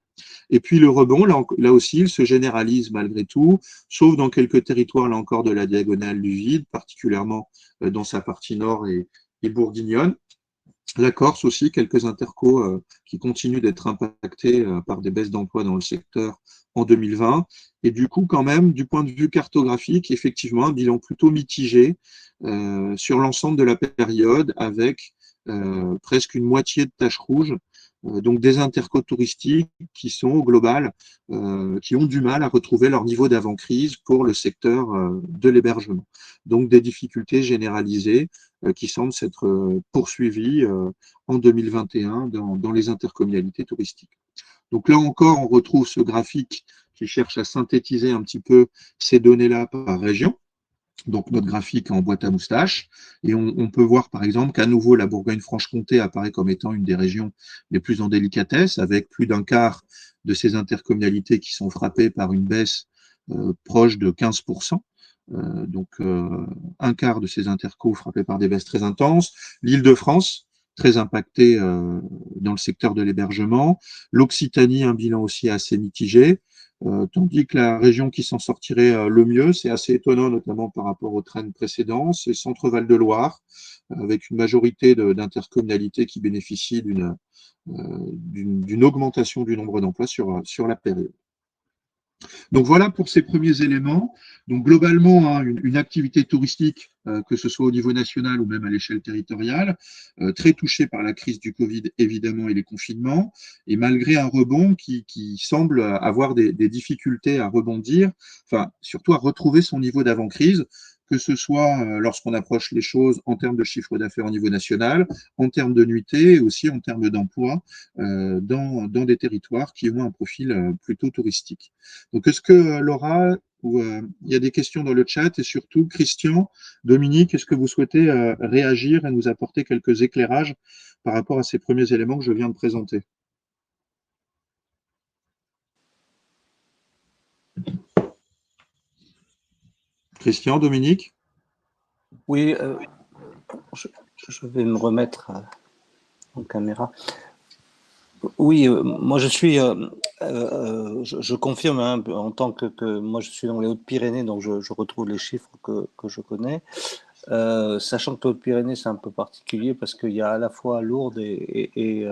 Et puis le rebond, là aussi, il se généralise malgré tout, sauf dans quelques territoires, là encore, de la diagonale du vide, particulièrement dans sa partie nord et bourguignonne. La Corse aussi, quelques intercos qui continuent d'être impactés par des baisses d'emploi dans le secteur en 2020. Et du coup, quand même, du point de vue cartographique, effectivement, un bilan plutôt mitigé sur l'ensemble de la période, avec presque une moitié de taches rouges, donc des intercos touristiques qui sont au global, qui ont du mal à retrouver leur niveau d'avant-crise pour le secteur de l'hébergement. Donc des difficultés généralisées qui semblent s'être poursuivies en 2021 dans les intercommunalités touristiques. Donc là encore, on retrouve ce graphique qui cherche à synthétiser un petit peu ces données-là par région. Donc notre graphique en boîte à moustache, et on peut voir par exemple qu'à nouveau la Bourgogne-Franche-Comté apparaît comme étant une des régions les plus en délicatesse, avec plus d'un quart de ces intercommunalités qui sont frappées par une baisse proche de 15%. Donc un quart de ces intercos frappés par des baisses très intenses. L'Île-de-France, très impactée dans le secteur de l'hébergement. L'Occitanie, un bilan aussi assez mitigé. Tandis que la région qui s'en sortirait le mieux, c'est assez étonnant, notamment par rapport aux trends précédents, c'est Centre-Val de Loire, avec une majorité d'intercommunalités qui bénéficient d'une augmentation du nombre d'emplois sur la période. Donc voilà pour ces premiers éléments. Donc globalement, une activité touristique, que ce soit au niveau national ou même à l'échelle territoriale, très touchée par la crise du Covid évidemment et les confinements, et malgré un rebond qui semble avoir des difficultés à rebondir, enfin surtout à retrouver son niveau d'avant-crise, que ce soit lorsqu'on approche les choses en termes de chiffre d'affaires au niveau national, en termes de nuitées et aussi en termes d'emploi dans des territoires qui ont un profil plutôt touristique. Donc, est-ce que Laura, il y a des questions dans le chat et surtout, Christian, Dominique, est-ce que vous souhaitez réagir et nous apporter quelques éclairages par rapport à ces premiers éléments que je viens de présenter? Christian, Dominique? Oui, je vais me remettre en caméra. Oui, moi je confirme hein, en tant que moi je suis dans les Hautes-Pyrénées, donc je retrouve les chiffres que je connais. Sachant que les Hautes-Pyrénées c'est un peu particulier parce qu'il y a à la fois Lourdes et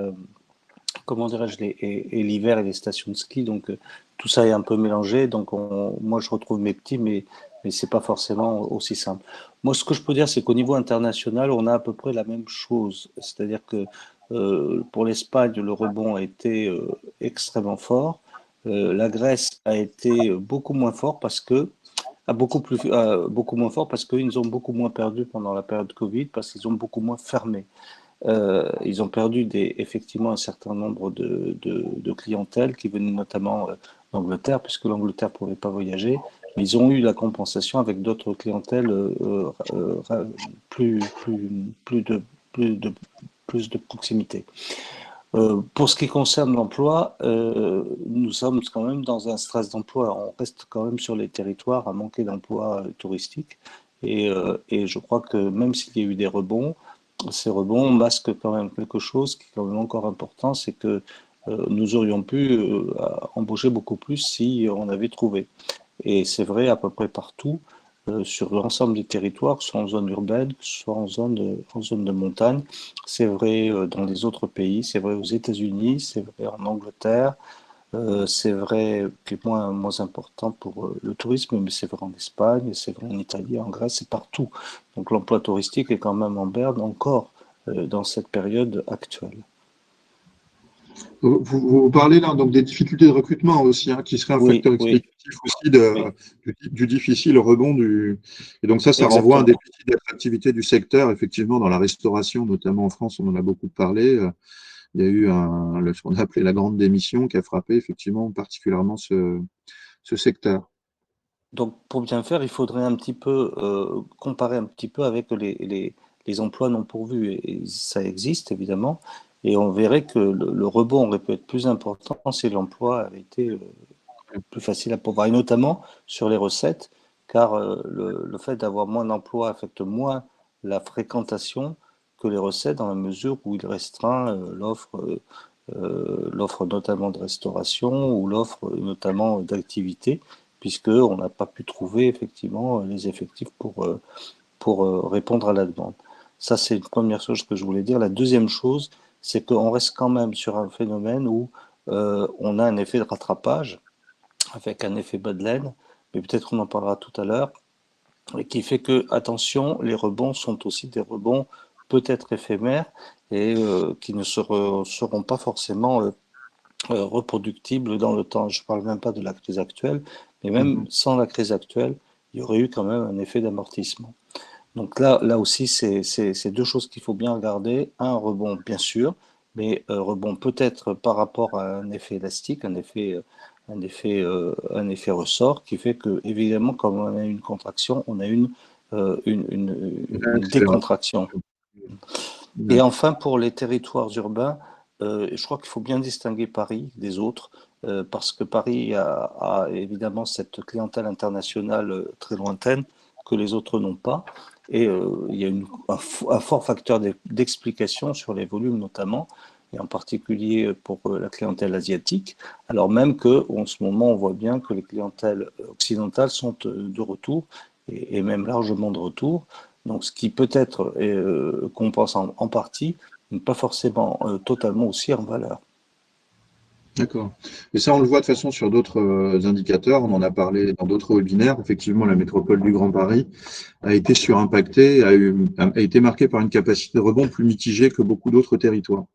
comment dirais-je, et l'hiver et les stations de ski, donc tout ça est un peu mélangé. Donc moi je retrouve mes petits, mais c'est pas forcément aussi simple. Moi, ce que je peux dire, c'est qu'au niveau international, on a à peu près la même chose. C'est-à-dire que pour l'Espagne, le rebond a été extrêmement fort. La Grèce a été beaucoup moins fort parce que beaucoup moins fort parce qu'ils ont beaucoup moins perdu pendant la période Covid parce qu'ils ont beaucoup moins fermé. Ils ont perdu effectivement un certain nombre de clientèles qui venaient notamment d'Angleterre, puisque l'Angleterre ne pouvait pas voyager, mais ils ont eu la compensation avec d'autres clientèles plus, plus, plus, de, plus, de, plus de proximité. Pour ce qui concerne l'emploi, nous sommes quand même dans un stress d'emploi. On reste quand même sur les territoires à manquer d'emplois touristiques. Et je crois que même s'il y a eu des rebonds, ces rebonds masquent quand même quelque chose qui est quand même encore important, c'est que nous aurions pu embaucher beaucoup plus si on avait trouvé. Et c'est vrai à peu près partout, sur l'ensemble des territoires, soit en zone urbaine, soit en zone de montagne. C'est vrai dans les autres pays, c'est vrai aux États-Unis, c'est vrai en Angleterre, c'est vrai que moins important pour le tourisme, mais c'est vrai en Espagne, c'est vrai en Italie, en Grèce, c'est partout. Donc l'emploi touristique est quand même en berne encore dans cette période actuelle. Vous parlez là donc des difficultés de recrutement aussi, hein, qui serait un Oui, facteur oui, explicatif aussi oui, du difficile rebond du. Et donc ça renvoie à un exactement. déficit d'attractivité du secteur, effectivement, dans la restauration, notamment en France, on en a beaucoup parlé. Il y a eu ce qu'on a appelé la grande démission qui a frappé effectivement particulièrement ce secteur. Donc pour bien faire, il faudrait un petit peu comparer un petit peu avec les emplois non pourvus. Et ça existe évidemment. Et on verrait que le rebond aurait pu être plus important si l'emploi avait été plus facile à pourvoir, et notamment sur les recettes, car le fait d'avoir moins d'emplois affecte moins la fréquentation que les recettes dans la mesure où il restreint l'offre notamment de restauration ou l'offre notamment d'activité, puisqu'on n'a pas pu trouver effectivement les effectifs pour répondre à la demande. Ça, c'est une première chose que je voulais dire. La deuxième chose, c'est qu'on reste quand même sur un phénomène où on a un effet de rattrapage avec un effet bas de laine, mais peut-être on en parlera tout à l'heure, et qui fait que, attention, les rebonds sont aussi des rebonds peut-être éphémères et qui ne seront pas forcément reproductibles dans le temps. Je ne parle même pas de la crise actuelle, mais même sans la crise actuelle, il y aurait eu quand même un effet d'amortissement. Donc là aussi, c'est deux choses qu'il faut bien regarder. Un rebond, bien sûr, mais rebond peut-être par rapport à un effet élastique, un effet ressort qui fait que, évidemment, quand on a une contraction, on a une décontraction. Et enfin, pour les territoires urbains, je crois qu'il faut bien distinguer Paris des autres, parce que Paris a évidemment cette clientèle internationale très lointaine que les autres n'ont pas. Et il y a un fort facteur d'explication sur les volumes notamment, et en particulier pour la clientèle asiatique, alors même qu'en ce moment, on voit bien que les clientèles occidentales sont de retour, et même largement de retour. Donc, ce qui peut-être compense en partie, mais pas forcément totalement aussi en valeur. D'accord. Et ça, on le voit de toute façon sur d'autres indicateurs. On en a parlé dans d'autres webinaires. Effectivement, la métropole du Grand Paris a été surimpactée, a été marquée par une capacité de rebond plus mitigée que beaucoup d'autres territoires.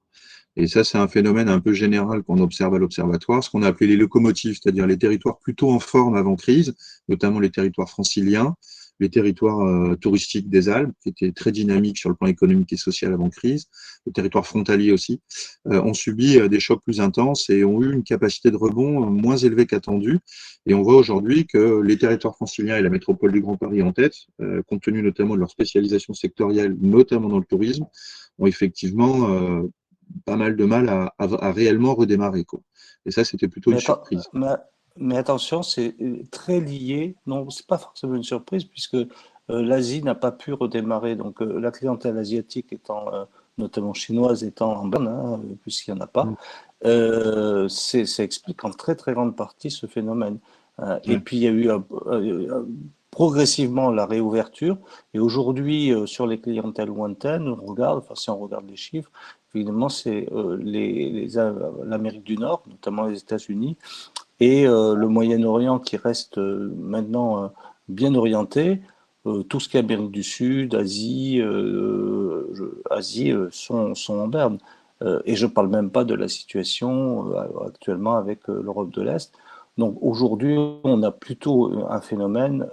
Et ça, c'est un phénomène un peu général qu'on observe à l'Observatoire, ce qu'on a appelé les locomotives, c'est-à-dire les territoires plutôt en forme avant crise, notamment les territoires franciliens, les territoires touristiques des Alpes, qui étaient très dynamiques sur le plan économique et social avant crise, les territoires frontaliers aussi, ont subi des chocs plus intenses et ont eu une capacité de rebond moins élevée qu'attendue. Et on voit aujourd'hui que les territoires franciliens et la métropole du Grand Paris en tête, compte tenu notamment de leur spécialisation sectorielle, notamment dans le tourisme, ont effectivement pas mal de mal à réellement redémarrer, quoi. Et ça, c'était plutôt une surprise. Mais attention, c'est très lié. Non, c'est pas forcément une surprise puisque l'Asie n'a pas pu redémarrer. Donc la clientèle asiatique étant notamment chinoise étant en berne, hein, puisqu'il n'y en a pas, ça explique en très très grande partie ce phénomène. Et puis il y a eu progressivement la réouverture. Et aujourd'hui, sur les clientèles lointaines, on regarde, enfin si on regarde les chiffres, évidemment c'est l'Amérique du Nord, notamment les États-Unis, et le Moyen-Orient qui reste maintenant bien orienté. Tout ce qui est Amérique du Sud, Asie, sont en berne. Et je ne parle même pas de la situation actuellement avec l'Europe de l'Est. Donc aujourd'hui, on a plutôt un phénomène,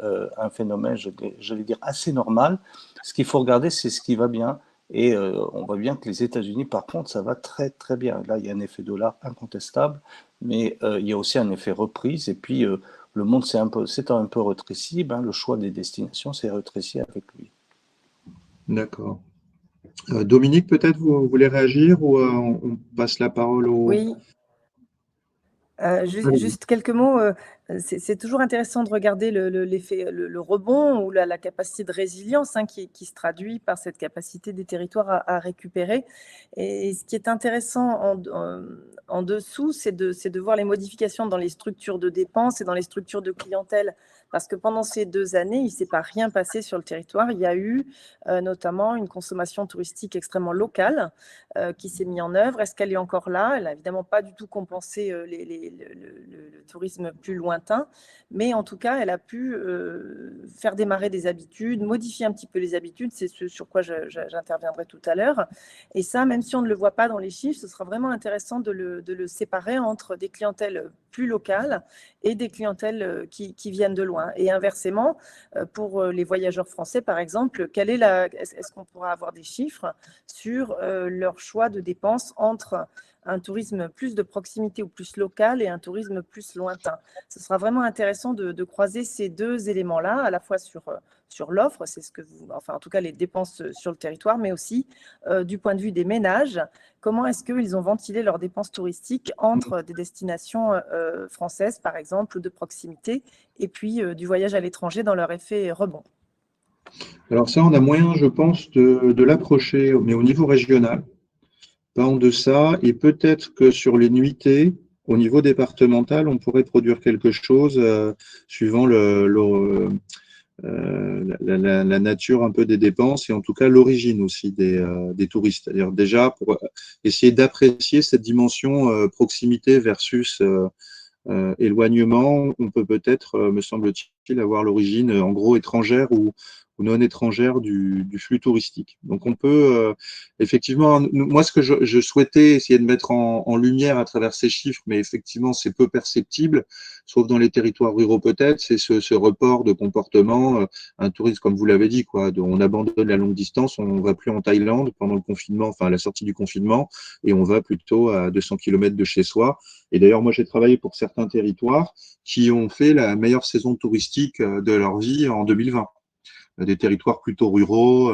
j'allais dire, assez normal. Ce qu'il faut regarder, c'est ce qui va bien. Et on voit bien que les États-Unis, par contre, ça va très très bien. Là, il y a un effet dollar incontestable, mais il y a aussi un effet reprise. Et puis, le monde s'est un peu rétréci. Ben, le choix des destinations s'est rétréci avec lui. D'accord. Dominique, peut-être vous voulez réagir ou on passe la parole au… Oui. Juste quelques mots. C'est toujours intéressant de regarder l'effet, le rebond ou la capacité de résilience, hein, qui se traduit par cette capacité des territoires à récupérer. Et ce qui est intéressant en dessous, c'est de voir les modifications dans les structures de dépenses et dans les structures de clientèle. Parce que pendant ces 2 années, il ne s'est pas rien passé sur le territoire. Il y a eu notamment une consommation touristique extrêmement locale qui s'est mise en œuvre. Est-ce qu'elle est encore là? Elle n'a évidemment pas du tout compensé le tourisme plus lointain, mais en tout cas, elle a pu faire démarrer des habitudes, modifier un petit peu les habitudes. C'est ce sur quoi j'interviendrai tout à l'heure. Et ça, même si on ne le voit pas dans les chiffres, ce sera vraiment intéressant de le séparer entre des clientèles plus locales et des clientèles qui viennent de loin. Et inversement, pour les voyageurs français, par exemple, est-ce qu'on pourra avoir des chiffres sur leur choix de dépenses entre un tourisme plus de proximité ou plus local et un tourisme plus lointain? Ce sera vraiment intéressant de croiser ces 2 éléments-là, à la fois sur l'offre, c'est ce que enfin en tout cas les dépenses sur le territoire, mais aussi du point de vue des ménages. Comment est-ce qu'ils ont ventilé leurs dépenses touristiques entre des destinations françaises, par exemple, ou de proximité, et puis du voyage à l'étranger dans leur effet rebond? Alors ça, on a moyen, je pense, de l'approcher, mais au niveau régional, pas en deçà, et peut-être que sur les nuitées, au niveau départemental, on pourrait produire quelque chose suivant la nature un peu des dépenses et en tout cas l'origine aussi des touristes. C'est-à-dire déjà pour essayer d'apprécier cette dimension proximité versus éloignement, on peut peut-être, me semble-t-il, avoir l'origine en gros étrangère ou non étrangère du flux touristique. Donc on peut effectivement, moi ce que je souhaitais essayer de mettre en lumière à travers ces chiffres, mais effectivement c'est peu perceptible, sauf dans les territoires ruraux peut-être, c'est ce report de comportement, un tourisme comme vous l'avez dit, quoi, on abandonne la longue distance, on ne va plus en Thaïlande pendant le confinement, enfin à la sortie du confinement, et on va plutôt à 200 km de chez soi. Et d'ailleurs, moi j'ai travaillé pour certains territoires qui ont fait la meilleure saison touristique de leur vie en 2020. Des territoires plutôt ruraux,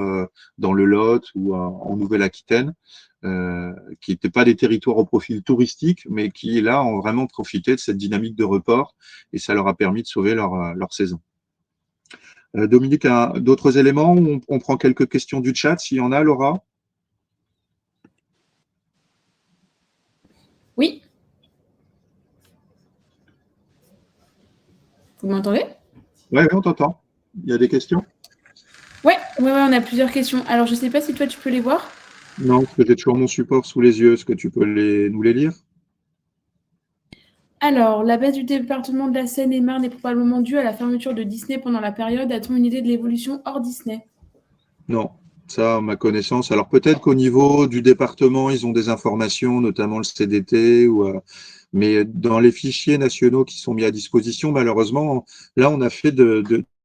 dans le Lot ou en Nouvelle-Aquitaine, qui n'étaient pas des territoires au profil touristique, mais qui, là, ont vraiment profité de cette dynamique de report et ça leur a permis de sauver leur saison. Dominique, d'autres éléments? On prend quelques questions du chat, s'il y en a, Laura? Oui. Vous m'entendez? Oui, on t'entend. Il y a des questions? Ouais, on a plusieurs questions. Alors, je ne sais pas si toi, tu peux les voir. Non, parce que j'ai toujours mon support sous les yeux. Est-ce que tu peux nous les lire? Alors, la baisse du département de la Seine-et-Marne est probablement due à la fermeture de Disney pendant la période. A-t-on une idée de l'évolution hors Disney? Non, ça, à ma connaissance. Alors peut-être qu'au niveau du département, ils ont des informations, notamment le CDT, mais dans les fichiers nationaux qui sont mis à disposition, malheureusement, là, on a fait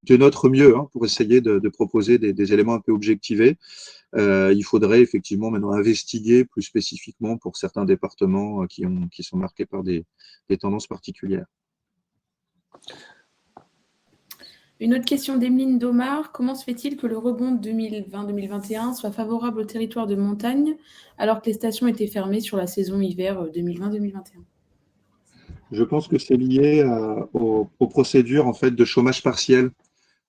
de notre mieux pour essayer de proposer des éléments un peu objectivés. Il faudrait effectivement maintenant investiguer plus spécifiquement pour certains départements qui sont marqués par des tendances particulières. Une autre question d'Emeline Domar. Comment se fait-il que le rebond 2020-2021 soit favorable aux territoires de montagne alors que les stations étaient fermées sur la saison hiver 2020-2021 ? Je pense que c'est lié aux procédures en fait de chômage partiel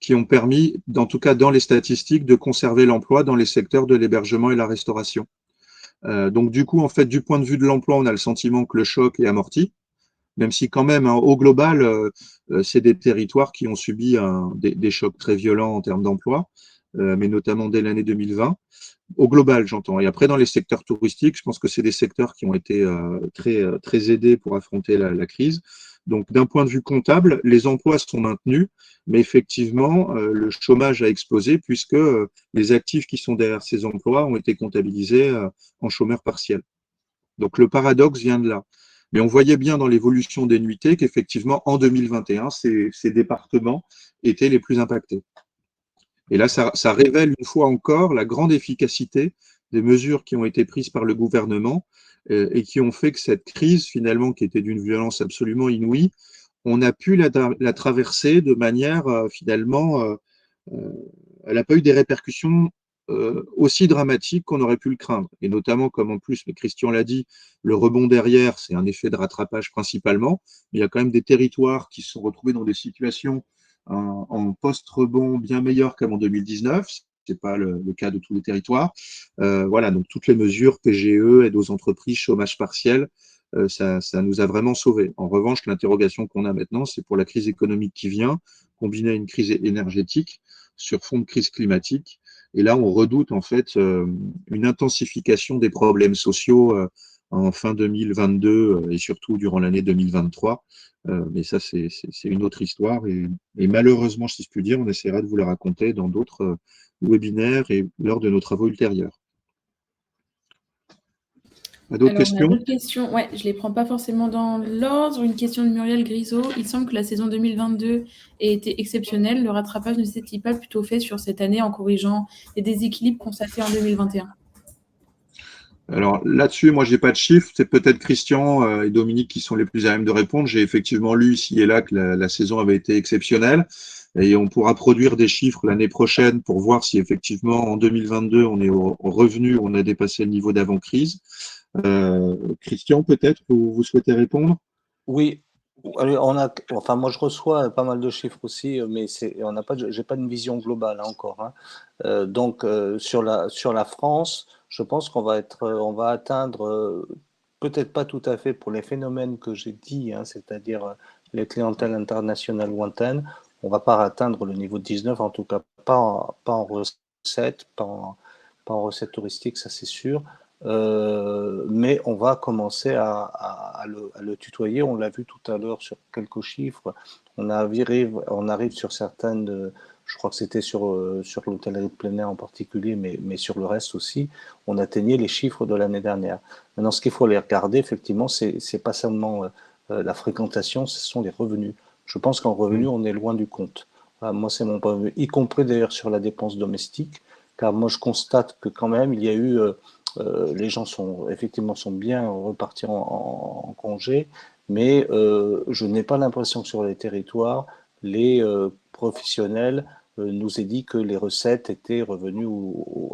qui ont permis, en tout cas dans les statistiques, de conserver l'emploi dans les secteurs de l'hébergement et la restauration. Donc du coup, en fait, du point de vue de l'emploi, on a le sentiment que le choc est amorti, même si quand même, au global, c'est des territoires qui ont subi des chocs très violents en termes d'emploi, mais notamment dès l'année 2020. Au global, j'entends. Et après, dans les secteurs touristiques, je pense que c'est des secteurs qui ont été très aidés pour affronter la crise. Donc, d'un point de vue comptable, les emplois sont maintenus, mais effectivement, le chômage a explosé puisque les actifs qui sont derrière ces emplois ont été comptabilisés en chômeurs partiels. Donc, le paradoxe vient de là. Mais on voyait bien dans l'évolution des nuitées qu'effectivement, en 2021, ces départements étaient les plus impactés. Et là, ça révèle une fois encore la grande efficacité des mesures qui ont été prises par le gouvernement et qui ont fait que cette crise, finalement, qui était d'une violence absolument inouïe, on a pu la traverser de manière, finalement, elle n'a pas eu des répercussions aussi dramatiques qu'on aurait pu le craindre. Et notamment, comme en plus, mais Christian l'a dit, le rebond derrière, c'est un effet de rattrapage principalement. Mais il y a quand même des territoires qui se sont retrouvés dans des situations en post-rebond bien meilleur qu'avant 2019. Ce n'est pas le cas de tous les territoires. Voilà, donc toutes les mesures, PGE, aide aux entreprises, chômage partiel, ça nous a vraiment sauvés. En revanche, l'interrogation qu'on a maintenant, c'est pour la crise économique qui vient, combinée à une crise énergétique sur fond de crise climatique. Et là, on redoute en fait une intensification des problèmes sociaux en fin 2022 et surtout durant l'année 2023. Mais ça, c'est une autre histoire. Et malheureusement, si je puis dire, on essaiera de vous la raconter dans d'autres webinaires et lors de nos travaux ultérieurs. D'autres questions ? D'autres questions. Ouais, je ne les prends pas forcément dans l'ordre. Une question de Muriel Grisot. Il semble que la saison 2022 ait été exceptionnelle. Le rattrapage ne s'est-il pas plutôt fait sur cette année en corrigeant les déséquilibres constatés en 2021 ? Alors là-dessus, moi, je n'ai pas de chiffres. C'est peut-être Christian et Dominique qui sont les plus à même de répondre. J'ai effectivement lu ici et là que la saison avait été exceptionnelle. Et on pourra produire des chiffres l'année prochaine pour voir si effectivement en 2022, on est au revenu, on a dépassé le niveau d'avant-crise. Christian, peut-être, vous souhaitez répondre ? Oui, enfin moi je reçois pas mal de chiffres aussi, mais j'ai pas une vision globale encore. Donc sur la France, je pense on va atteindre peut-être pas tout à fait pour les phénomènes que j'ai dit, c'est-à-dire les clientèles internationales lointaines, on va pas atteindre le niveau de 19, en tout cas pas en recettes, pas en recettes touristiques, ça c'est sûr. Mais on va commencer à le tutoyer. On l'a vu tout à l'heure sur quelques chiffres. On arrive sur certaines, je crois que c'était sur l'hôtellerie de plein air en particulier, mais sur le reste aussi, on atteignait les chiffres de l'année dernière. Maintenant, ce qu'il faut les regarder, effectivement, c'est pas seulement la fréquentation, ce sont les revenus. Je pense qu'en revenus, on est loin du compte. Voilà, moi, c'est mon point de vue, y compris d'ailleurs sur la dépense domestique, car moi, je constate que quand même, il y a eu les gens sont bien repartis en congé, mais je n'ai pas l'impression que sur les territoires, les professionnels nous aient dit que les recettes étaient revenues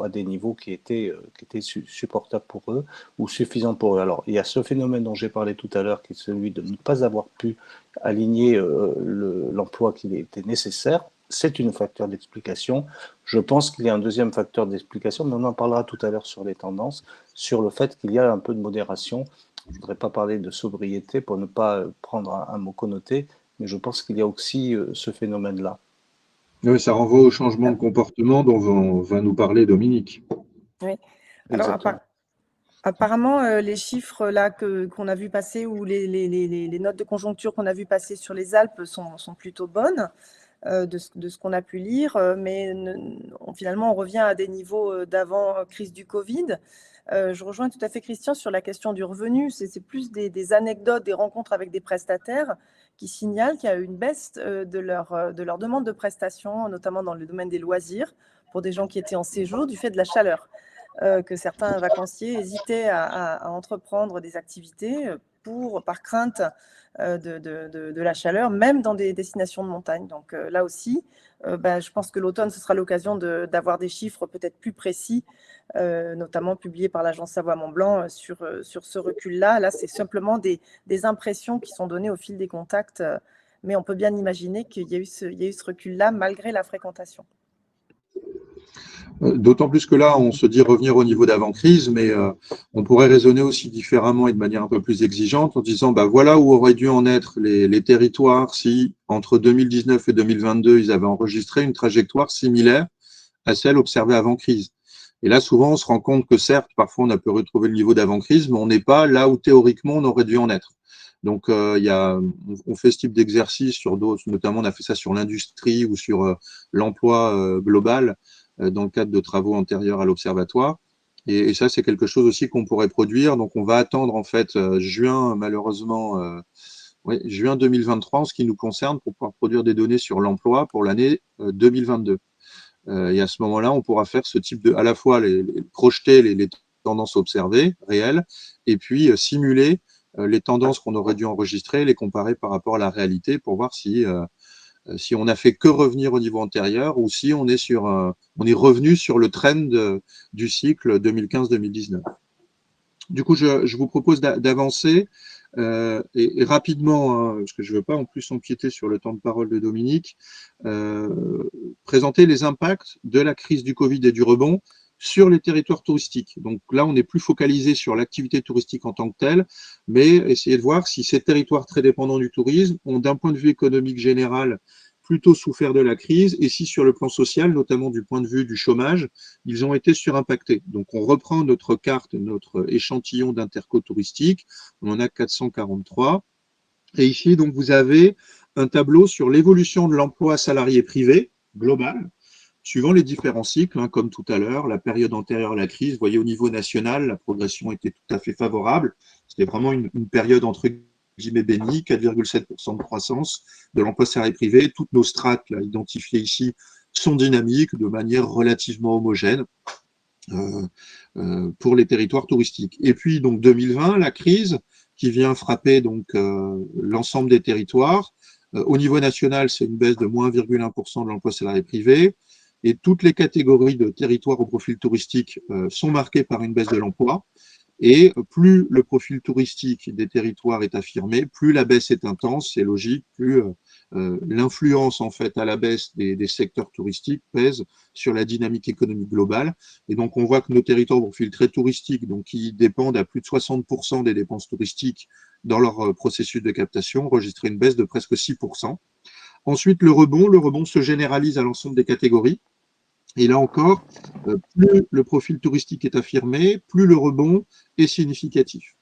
à des niveaux qui étaient supportables pour eux ou suffisants pour eux. Alors, il y a ce phénomène dont j'ai parlé tout à l'heure, qui est celui de ne pas avoir pu aligner l'emploi qui était nécessaire. C'est une facteur d'explication. Je pense qu'il y a un deuxième facteur d'explication, mais on en parlera tout à l'heure sur les tendances, sur le fait qu'il y a un peu de modération. Je ne voudrais pas parler de sobriété pour ne pas prendre un mot connoté, mais je pense qu'il y a aussi ce phénomène-là. Oui, ça renvoie au changement de comportement dont va nous parler Dominique. Oui. Alors, apparemment, les chiffres là qu'on a vu passer ou les notes de conjoncture qu'on a vu passer sur les Alpes sont plutôt bonnes. De ce qu'on a pu lire, mais finalement, on revient à des niveaux d'avant crise du Covid. Je rejoins tout à fait Christian sur la question du revenu. C'est plus des anecdotes, des rencontres avec des prestataires qui signalent qu'il y a eu une baisse de leur demande de prestations, notamment dans le domaine des loisirs, pour des gens qui étaient en séjour du fait de la chaleur, que certains vacanciers hésitaient à entreprendre des activités par crainte de la chaleur, même dans des destinations de montagne. Donc là aussi, je pense que l'automne, ce sera l'occasion d'avoir des chiffres peut-être plus précis, notamment publiés par l'agence Savoie-Mont-Blanc sur ce recul-là. Là, c'est simplement des impressions qui sont données au fil des contacts, mais on peut bien imaginer qu'il y a eu ce recul-là malgré la fréquentation. D'autant plus que là, on se dit revenir au niveau d'avant-crise, mais on pourrait raisonner aussi différemment et de manière un peu plus exigeante en disant voilà où auraient dû en être les territoires si, entre 2019 et 2022, ils avaient enregistré une trajectoire similaire à celle observée avant crise. Et là, souvent, on se rend compte que certes, parfois, on a pu retrouver le niveau d'avant-crise, mais on n'est pas là où théoriquement on aurait dû en être. Donc, on fait ce type d'exercice sur d'autres, notamment on a fait ça sur l'industrie ou sur l'emploi global dans le cadre de travaux antérieurs à l'observatoire. Et ça, c'est quelque chose aussi qu'on pourrait produire. Donc, on va attendre en fait juin, malheureusement, juin 2023 en ce qui nous concerne pour pouvoir produire des données sur l'emploi pour l'année 2022. Et à ce moment-là, on pourra faire ce type à la fois projeter les tendances observées, réelles, et puis simuler les tendances qu'on aurait dû enregistrer, les comparer par rapport à la réalité pour voir si on n'a fait que revenir au niveau antérieur ou si on est revenu sur le trend du cycle 2015-2019. Du coup, je vous propose d'avancer et rapidement, parce que je ne veux pas en plus empiéter sur le temps de parole de Dominique, présenter les impacts de la crise du Covid et du rebond sur les territoires touristiques. Donc là, on n'est plus focalisé sur l'activité touristique en tant que telle, mais essayer de voir si ces territoires très dépendants du tourisme ont, d'un point de vue économique général, plutôt souffert de la crise, et si sur le plan social, notamment du point de vue du chômage, ils ont été surimpactés. Donc on reprend notre carte, notre échantillon d'interco touristique, on en a 443, et ici, donc, vous avez un tableau sur l'évolution de l'emploi salarié privé global, suivant les différents cycles, comme tout à l'heure, la période antérieure à la crise. Vous voyez, au niveau national, la progression était tout à fait favorable. C'était vraiment une période entre guillemets bénie, 4,7% de croissance de l'emploi salarié privé. Toutes nos strates là, identifiées ici sont dynamiques de manière relativement homogène pour les territoires touristiques. Et puis, donc, 2020, la crise qui vient frapper donc l'ensemble des territoires. Au niveau national, c'est une baisse de moins 1,1% de l'emploi salarié privé. Et toutes les catégories de territoires au profil touristique sont marquées par une baisse de l'emploi. Et plus le profil touristique des territoires est affirmé, plus la baisse est intense, c'est logique, plus l'influence en fait à la baisse des secteurs touristiques pèse sur la dynamique économique globale. Et donc on voit que nos territoires au profil très touristique, donc qui dépendent à plus de 60% des dépenses touristiques dans leur processus de captation, enregistrent une baisse de presque 6%. Ensuite, le rebond se généralise à l'ensemble des catégories. Et là encore, plus le profil touristique est affirmé, plus le rebond est significatif.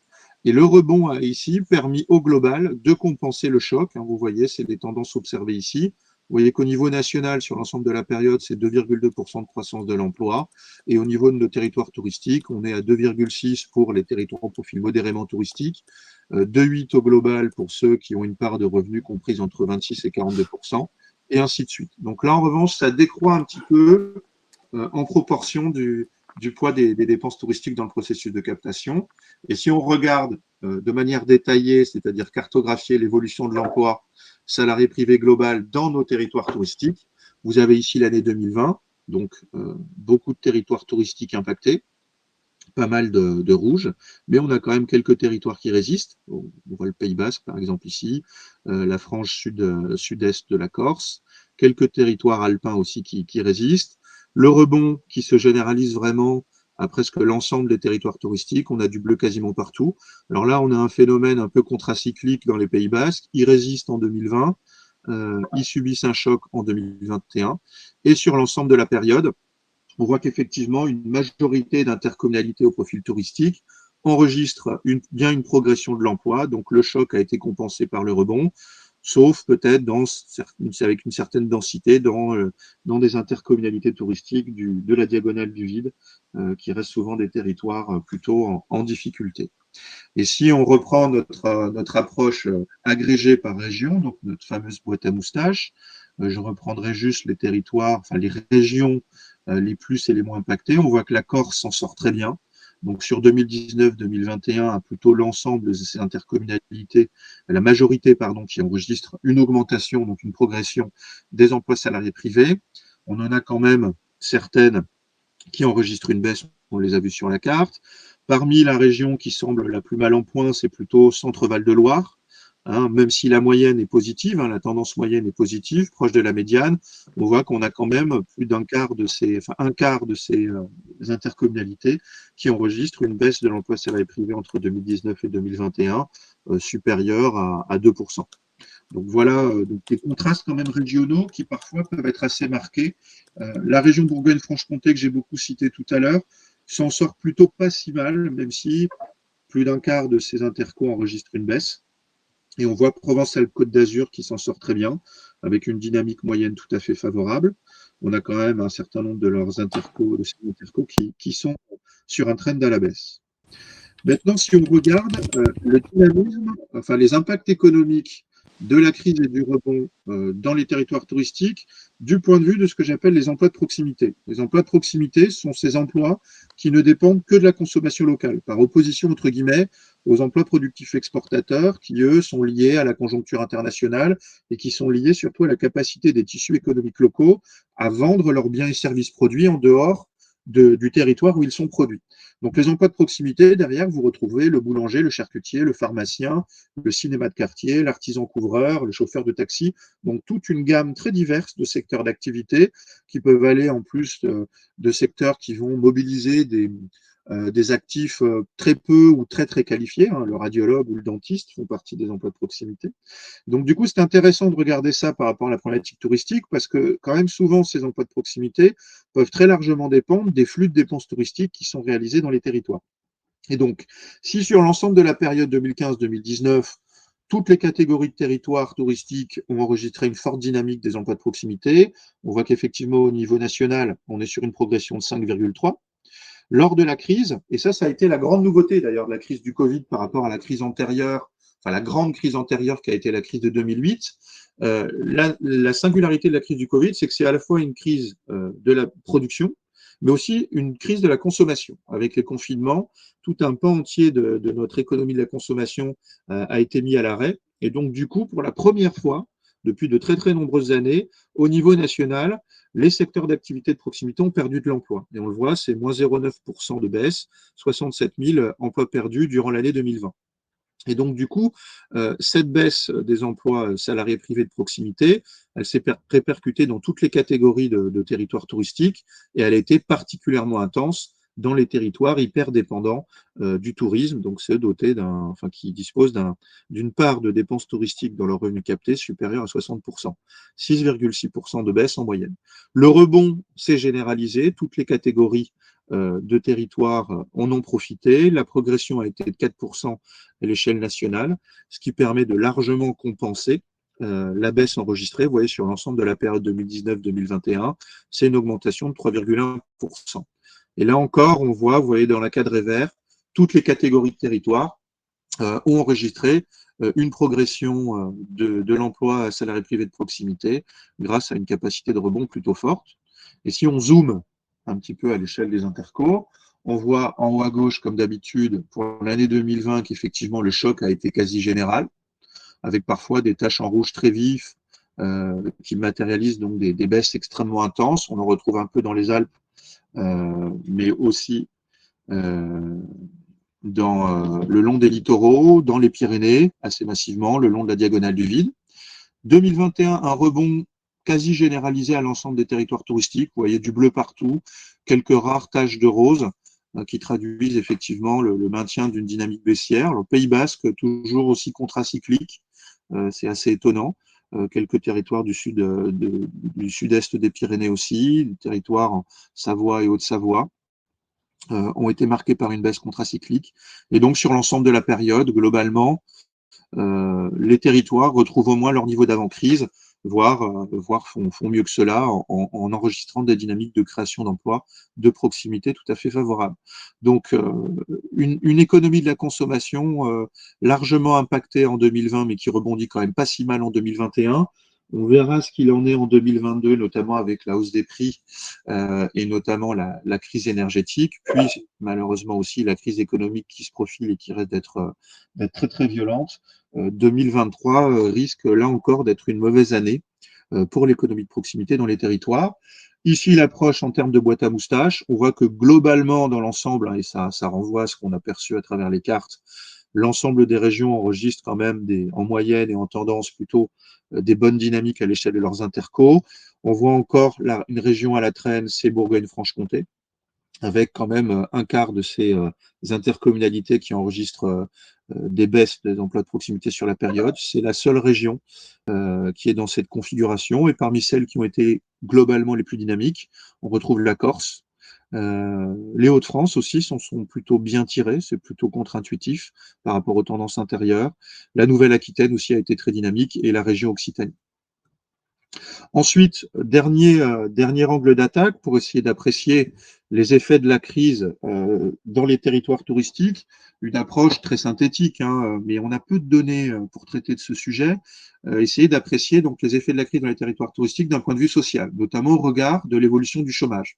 Et le rebond a ici permis au global de compenser le choc. Vous voyez, c'est des tendances observées ici. Vous voyez qu'au niveau national, sur l'ensemble de la période, c'est 2,2% de croissance de l'emploi. Et au niveau de nos territoires touristiques, on est à 2,6% pour les territoires au profil modérément touristique, 2,8% au global pour ceux qui ont une part de revenus comprise entre 26 et 42%. Et ainsi de suite. Donc là, en revanche, ça décroît un petit peu en proportion du poids des dépenses touristiques dans le processus de captation. Et si on regarde de manière détaillée, c'est-à-dire cartographier l'évolution de l'emploi salarié privé global dans nos territoires touristiques, vous avez ici l'année 2020, donc beaucoup de territoires touristiques impactés, pas mal de rouge, mais on a quand même quelques territoires qui résistent. On voit le Pays Basque, par exemple, ici, la frange sud-est de la Corse, quelques territoires alpins aussi qui résistent. Le rebond qui se généralise vraiment à presque l'ensemble des territoires touristiques. On a du bleu quasiment partout. Alors là, on a un phénomène un peu contracyclique dans les Pays Basques. Ils résistent en 2020, ils subissent un choc en 2021. Et sur l'ensemble de la période, on voit qu'effectivement, une majorité d'intercommunalités au profil touristique enregistre bien une progression de l'emploi. Donc, le choc a été compensé par le rebond, sauf peut-être avec une certaine densité dans des intercommunalités touristiques de la diagonale du vide, qui restent souvent des territoires plutôt en difficulté. Et si on reprend notre approche agrégée par région, donc notre fameuse boîte à moustaches, je reprendrai juste les territoires, enfin les régions les plus et les moins impactées. On voit que la Corse s'en sort très bien. Donc sur 2019-2021, plutôt l'ensemble de ces intercommunalités, la majorité, pardon, qui enregistre une augmentation, donc une progression des emplois salariés privés. On en a quand même certaines qui enregistrent une baisse, on les a vues sur la carte. Parmi la région qui semble la plus mal en point, c'est plutôt Centre-Val de Loire. Hein, même si la moyenne est positive, hein, la tendance moyenne est positive, proche de la médiane, on voit qu'on a quand même plus d'un quart de ces, enfin un quart de ces intercommunalités qui enregistrent une baisse de l'emploi salarié privé entre 2019 et 2021 supérieure à 2%. Donc voilà, donc des contrastes quand même régionaux qui parfois peuvent être assez marqués. La région Bourgogne-Franche-Comté que j'ai beaucoup citée tout à l'heure s'en sort plutôt pas si mal, même si plus d'un quart de ces intercos enregistrent une baisse. Et on voit Provence-Alpes-Côte d'Azur qui s'en sort très bien, avec une dynamique moyenne tout à fait favorable. On a quand même un certain nombre de leurs intercos, de ces intercos qui sont sur un trend à la baisse. Maintenant, si on regarde le dynamisme, enfin les impacts économiques de la crise et du rebond dans les territoires touristiques, du point de vue de ce que j'appelle les emplois de proximité. Les emplois de proximité sont ces emplois qui ne dépendent que de la consommation locale, par opposition, entre guillemets, aux emplois productifs exportateurs, qui, eux, sont liés à la conjoncture internationale et qui sont liés surtout à la capacité des tissus économiques locaux à vendre leurs biens et services produits en dehors du territoire où ils sont produits. Donc les emplois de proximité, derrière, vous retrouvez le boulanger, le charcutier, le pharmacien, le cinéma de quartier, l'artisan couvreur, le chauffeur de taxi, donc toute une gamme très diverse de secteurs d'activité qui peuvent aller en plus de secteurs qui vont mobiliser des actifs très peu ou très très qualifiés, hein, le radiologue ou le dentiste font partie des emplois de proximité. Donc, du coup, c'est intéressant de regarder ça par rapport à la problématique touristique parce que, quand même, souvent, ces emplois de proximité peuvent très largement dépendre des flux de dépenses touristiques qui sont réalisés dans les territoires. Et donc, si sur l'ensemble de la période 2015-2019, toutes les catégories de territoires touristiques ont enregistré une forte dynamique des emplois de proximité, on voit qu'effectivement, au niveau national, on est sur une progression de 5,3. Lors de la crise, et ça a été la grande nouveauté d'ailleurs de la crise du Covid par rapport à la crise antérieure, enfin la grande crise antérieure qui a été la crise de 2008, la singularité de la crise du Covid, c'est que c'est à la fois une crise de la production, mais aussi une crise de la consommation. Avec les confinements, tout un pan entier de notre économie de la consommation a été mis à l'arrêt. Et donc, du coup, pour la première fois, depuis de très très nombreuses années, au niveau national, les secteurs d'activité de proximité ont perdu de l'emploi. Et on le voit, c'est moins 0,9% de baisse, 67 000 emplois perdus durant l'année 2020. Et donc, du coup, cette baisse des emplois salariés privés de proximité, elle s'est répercutée dans toutes les catégories de territoires touristiques et elle a été particulièrement intense dans les territoires hyper dépendants du tourisme, donc ceux dotés qui disposent d'une part de dépenses touristiques dans leur revenu capté supérieure à 60%, 6,6% de baisse en moyenne. Le rebond s'est généralisé, toutes les catégories de territoires en ont profité. La progression a été de 4% à l'échelle nationale, ce qui permet de largement compenser la baisse enregistrée. Vous voyez, sur l'ensemble de la période 2019-2021, c'est une augmentation de 3,1%. Et là encore, on voit, vous voyez, dans la cadre vert, toutes les catégories de territoires ont enregistré une progression de l'emploi salarié privé de proximité grâce à une capacité de rebond plutôt forte. Et si on zoome un petit peu à l'échelle des intercos, on voit en haut à gauche, comme d'habitude, pour l'année 2020, qu'effectivement le choc a été quasi général, avec parfois des taches en rouge très vifs qui matérialisent donc des baisses extrêmement intenses. On en retrouve un peu dans les Alpes, mais aussi le long des littoraux, dans les Pyrénées, assez massivement, le long de la diagonale du vide. 2021, un rebond quasi généralisé à l'ensemble des territoires touristiques. Vous voyez du bleu partout, quelques rares taches de rose qui traduisent effectivement le maintien d'une dynamique baissière. Le Pays Basque, toujours aussi contracyclique, c'est assez étonnant. Quelques territoires du sud-est des Pyrénées aussi, des territoires en Savoie et Haute-Savoie ont été marqués par une baisse contracyclique. Et donc, sur l'ensemble de la période, globalement, les territoires retrouvent au moins leur niveau d'avant-crise, voire font mieux que cela en enregistrant des dynamiques de création d'emplois de proximité tout à fait favorables. Donc, une économie de la consommation largement impactée en 2020, mais qui rebondit quand même pas si mal en 2021. On verra ce qu'il en est en 2022, notamment avec la hausse des prix et notamment la crise énergétique, puis malheureusement aussi la crise économique qui se profile et qui reste d'être très très violente. 2023 risque là encore d'être une mauvaise année pour l'économie de proximité dans les territoires. Ici, l'approche en termes de boîte à moustaches, on voit que globalement dans l'ensemble, et ça renvoie à ce qu'on a perçu à travers les cartes, l'ensemble des régions enregistrent quand même en moyenne et en tendance plutôt des bonnes dynamiques à l'échelle de leurs intercos. On voit encore une région à la traîne, c'est Bourgogne-Franche-Comté, avec quand même un quart de ces intercommunalités qui enregistrent des baisses des emplois de proximité sur la période. C'est la seule région qui est dans cette configuration. Et parmi celles qui ont été globalement les plus dynamiques, on retrouve la Corse. Les Hauts-de-France aussi sont plutôt bien tirés, c'est plutôt contre-intuitif par rapport aux tendances intérieures. La Nouvelle-Aquitaine aussi a été très dynamique et la région Occitanie. Ensuite, dernier angle d'attaque pour essayer d'apprécier les effets de la crise dans les territoires touristiques, une approche très synthétique, hein, mais on a peu de données pour traiter de ce sujet, essayer d'apprécier donc les effets de la crise dans les territoires touristiques d'un point de vue social, notamment au regard de l'évolution du chômage.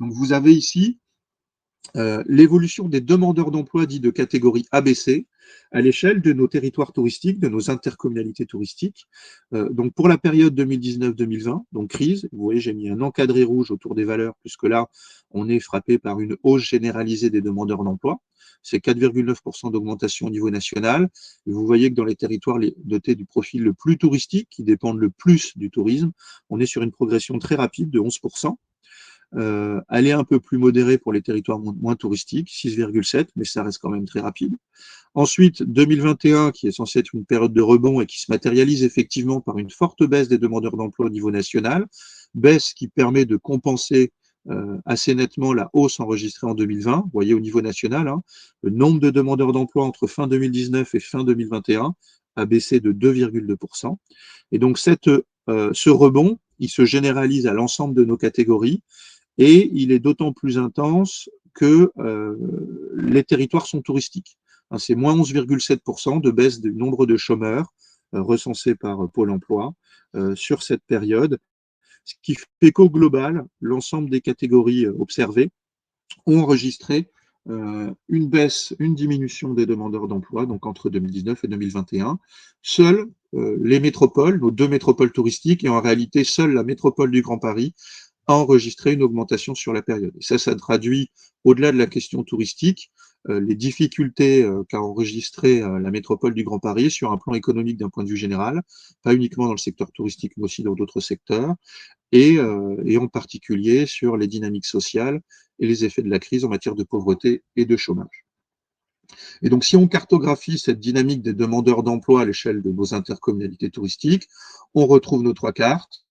Donc vous avez ici l'évolution des demandeurs d'emploi dits de catégorie ABC à l'échelle de nos territoires touristiques, de nos intercommunalités touristiques. Donc pour la période 2019-2020, donc crise, vous voyez, j'ai mis un encadré rouge autour des valeurs, puisque là, on est frappé par une hausse généralisée des demandeurs d'emploi. C'est 4,9% d'augmentation au niveau national. Et vous voyez que dans les territoires dotés du profil le plus touristique, qui dépendent le plus du tourisme, on est sur une progression très rapide de 11%. Elle est un peu plus modérée pour les territoires moins touristiques, 6,7, mais ça reste quand même très rapide. Ensuite, 2021, qui est censé être une période de rebond et qui se matérialise effectivement par une forte baisse des demandeurs d'emploi au niveau national, baisse qui permet de compenser assez nettement la hausse enregistrée en 2020. Vous voyez au niveau national, hein, le nombre de demandeurs d'emploi entre fin 2019 et fin 2021 a baissé de 2,2%. Et donc ce rebond, il se généralise à l'ensemble de nos catégories. Et il est d'autant plus intense que les territoires sont touristiques. Hein, c'est moins 11,7% de baisse du nombre de chômeurs recensés par Pôle emploi sur cette période, ce qui fait qu'au global, l'ensemble des catégories observées ont enregistré une baisse, une diminution des demandeurs d'emploi, donc entre 2019 et 2021. Seules les métropoles, nos deux métropoles touristiques, et en réalité seule la métropole du Grand Paris, a enregistré une augmentation sur la période. Et ça traduit, au-delà de la question touristique, les difficultés qu'a enregistré la métropole du Grand Paris sur un plan économique d'un point de vue général, pas uniquement dans le secteur touristique, mais aussi dans d'autres secteurs, et en particulier sur les dynamiques sociales et les effets de la crise en matière de pauvreté et de chômage. Et donc, si on cartographie cette dynamique des demandeurs d'emploi à l'échelle de nos intercommunalités touristiques, on retrouve nos trois cartes.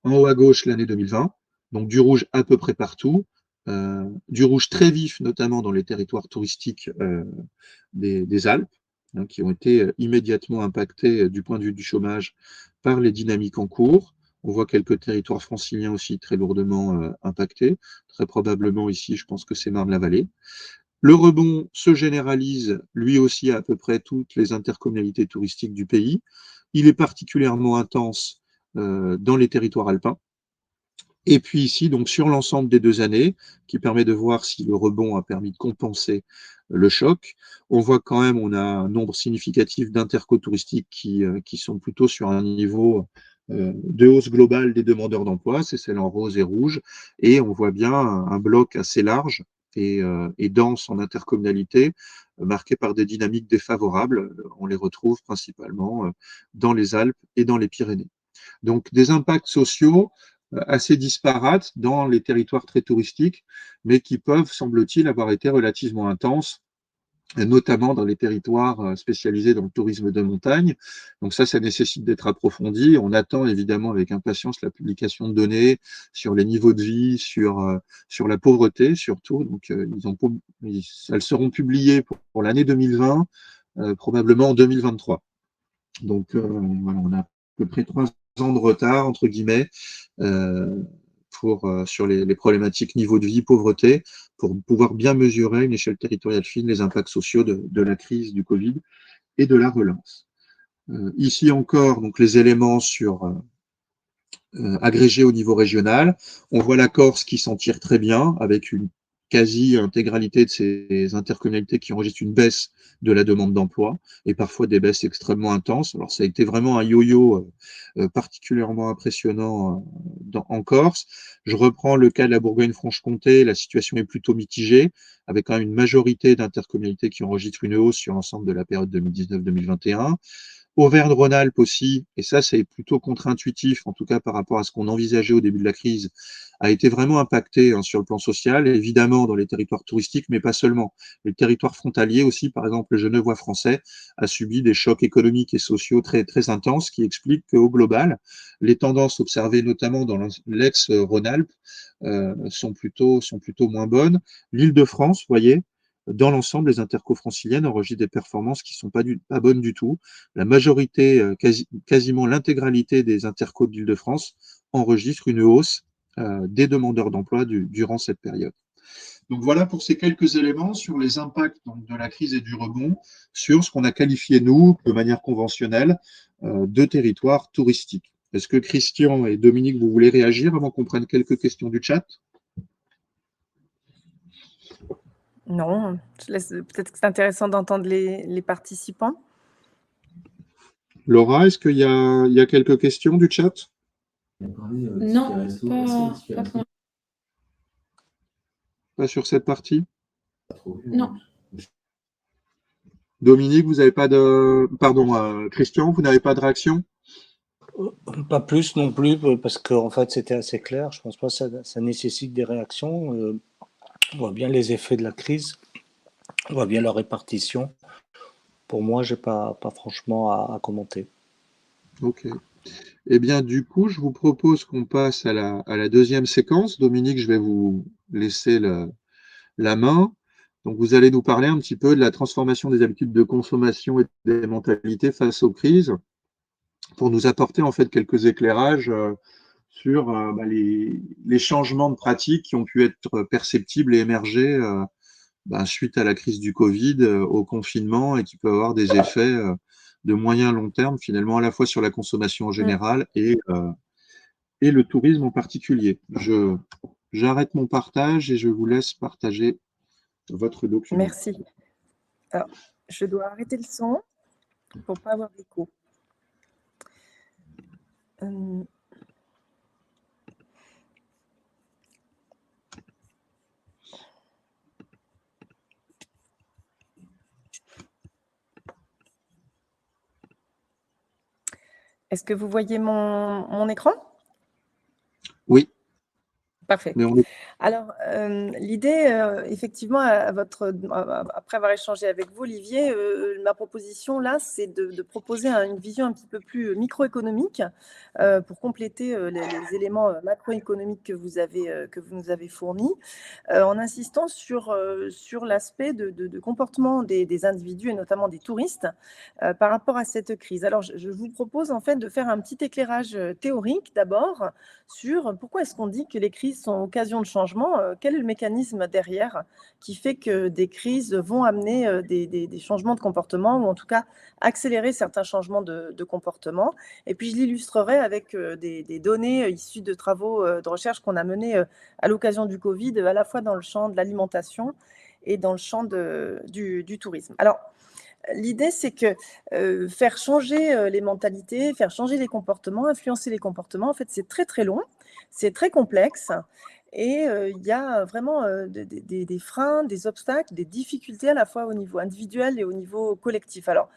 En haut à gauche, l'année 2020, donc du rouge à peu près partout, du rouge très vif, notamment dans les territoires touristiques des Alpes, hein, qui ont été immédiatement impactés du point de vue du chômage par les dynamiques en cours. On voit quelques territoires franciliens aussi très lourdement impactés. Très probablement ici, je pense que c'est Marne-la-Vallée. Le rebond se généralise lui aussi à peu près toutes les intercommunalités touristiques du pays. Il est particulièrement intense dans les territoires alpins. Et puis ici, donc sur l'ensemble des 2 années, qui permet de voir si le rebond a permis de compenser le choc, on voit quand même, on a un nombre significatif d'interco touristiques qui sont plutôt sur un niveau de hausse globale des demandeurs d'emploi, c'est celle en rose et rouge, et on voit bien un bloc assez large et dense en intercommunalité, marqué par des dynamiques défavorables. On les retrouve principalement dans les Alpes et dans les Pyrénées. Donc des impacts sociaux assez disparates dans les territoires très touristiques, mais qui peuvent, semble-t-il, avoir été relativement intenses, notamment dans les territoires spécialisés dans le tourisme de montagne. Donc ça nécessite d'être approfondi. On attend évidemment avec impatience la publication de données sur les niveaux de vie, sur la pauvreté surtout. Donc elles seront publiées pour l'année 2020, probablement en 2023. Donc voilà, on a à peu près 3 ans de retard, entre guillemets, sur les problématiques niveau de vie, pauvreté, pour pouvoir bien mesurer à une échelle territoriale fine les impacts sociaux de la crise du Covid et de la relance. Ici encore, donc les éléments agrégés au niveau régional. On voit la Corse qui s'en tire très bien, avec une quasi-intégralité de ces intercommunalités qui enregistrent une baisse de la demande d'emploi, et parfois des baisses extrêmement intenses. Alors ça a été vraiment un yo-yo particulièrement impressionnant en Corse. Je reprends le cas de la Bourgogne-Franche-Comté, la situation est plutôt mitigée, avec quand même une majorité d'intercommunalités qui enregistrent une hausse sur l'ensemble de la période 2019-2021. Auvergne-Rhône-Alpes aussi, et ça c'est plutôt contre-intuitif, en tout cas par rapport à ce qu'on envisageait au début de la crise, a été vraiment impacté sur le plan social, évidemment dans les territoires touristiques, mais pas seulement. Les territoires frontaliers aussi, par exemple le Genevois français, a subi des chocs économiques et sociaux très, très intenses qui expliquent qu'au global, les tendances observées notamment dans l'ex-Rhône-Alpes sont plutôt moins bonnes. L'Île-de-France, vous voyez, dans l'ensemble, les interco franciliennes enregistrent des performances qui ne sont pas bonnes du tout. La majorité, quasiment l'intégralité des intercos de l'Île-de-France enregistrent une hausse des demandeurs d'emploi durant cette période. Donc voilà pour ces quelques éléments sur les impacts de la crise et du rebond sur ce qu'on a qualifié, nous, de manière conventionnelle, de territoire touristique. Est-ce que Christian et Dominique, vous voulez réagir avant qu'on prenne quelques questions du chat ? Non, peut-être que c'est intéressant d'entendre les participants. Laura, est-ce qu'il y a quelques questions du chat ? Non, pas Pas sur cette partie ? Non. Dominique, vous n'avez pas de... Pardon, Christian, vous n'avez pas de réaction ? Pas plus non plus, parce qu'en fait, c'était assez clair. Je pense pas que ça nécessite des réactions. On voit bien les effets de la crise. On voit bien leur répartition. Pour moi, je n'ai pas franchement à commenter. Ok. Eh bien, du coup, je vous propose qu'on passe à la deuxième séquence. Dominique, je vais vous laisser la main. Donc, vous allez nous parler un petit peu de la transformation des habitudes de consommation et des mentalités face aux crises, pour nous apporter en fait quelques éclairages sur les changements de pratiques qui ont pu être perceptibles et émerger suite à la crise du Covid, au confinement, et qui peuvent avoir des effets de moyen long terme, finalement, à la fois sur la consommation en général et le tourisme en particulier. J'arrête mon partage et je vous laisse partager votre document. Merci. Alors, je dois arrêter le son pour ne pas avoir d'écho. Est-ce que vous voyez mon écran ? Oui. Parfait. Alors, l'idée, effectivement, après avoir échangé avec vous, Olivier, ma proposition là, c'est de proposer une vision un petit peu plus microéconomique pour compléter les éléments macroéconomiques que vous nous avez fournis, en insistant sur l'aspect de comportement des individus et notamment des touristes par rapport à cette crise. Alors, je vous propose en fait de faire un petit éclairage théorique d'abord sur pourquoi est-ce qu'on dit que les crises sont occasion de changement, quel est le mécanisme derrière qui fait que des crises vont amener des changements de comportement ou en tout cas accélérer certains changements de comportement. Et puis je l'illustrerai avec des données issues de travaux de recherche qu'on a menés à l'occasion du Covid, à la fois dans le champ de l'alimentation et dans le champ du tourisme. Alors, l'idée, c'est que faire changer les mentalités, faire changer les comportements, influencer les comportements, en fait, c'est très, très long, c'est très complexe et il y a vraiment des freins, des obstacles, des difficultés à la fois au niveau individuel et au niveau collectif. Alors,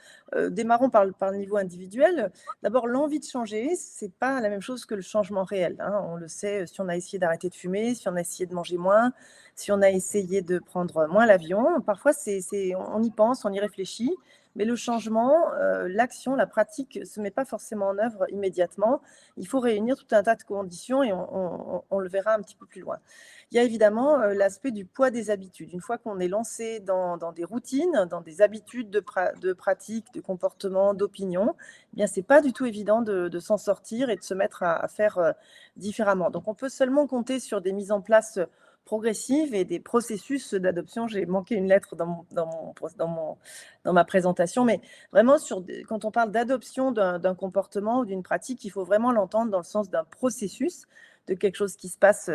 démarrons par le niveau individuel. D'abord, l'envie de changer, c'est pas la même chose que le changement réel, hein. On le sait, si on a essayé d'arrêter de fumer, si on a essayé de manger moins, si on a essayé de prendre moins l'avion, parfois on y pense, on y réfléchit, Mais le changement, l'action, la pratique ne se met pas forcément en œuvre immédiatement. Il faut réunir tout un tas de conditions et on le verra un petit peu plus loin. Il y a évidemment l'aspect du poids des habitudes. Une fois qu'on est lancé dans des routines, dans des habitudes de pratique, de comportement, d'opinion, eh bien, ce n'est pas du tout évident de s'en sortir et de se mettre à faire différemment. Donc, on peut seulement compter sur des mises en place progressives et des processus d'adoption. J'ai manqué une lettre dans ma présentation, mais vraiment, quand on parle d'adoption d'un comportement ou d'une pratique, il faut vraiment l'entendre dans le sens d'un processus, de quelque chose qui se passe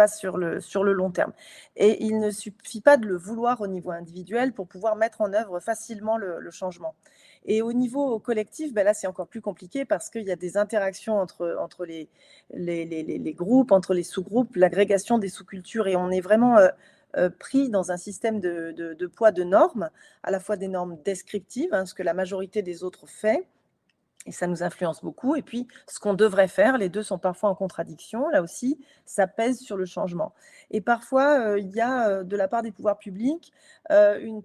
sur le long terme. Et il ne suffit pas de le vouloir au niveau individuel pour pouvoir mettre en œuvre facilement le changement. Et au niveau collectif, là, c'est encore plus compliqué parce qu'il y a des interactions entre les groupes, entre les sous-groupes, l'agrégation des sous-cultures, et on est vraiment pris dans un système de poids de normes, à la fois des normes descriptives, ce que la majorité des autres fait, et ça nous influence beaucoup. Et puis, ce qu'on devrait faire, les deux sont parfois en contradiction. Là aussi, ça pèse sur le changement. Et parfois, il y a, de la part des pouvoirs publics, un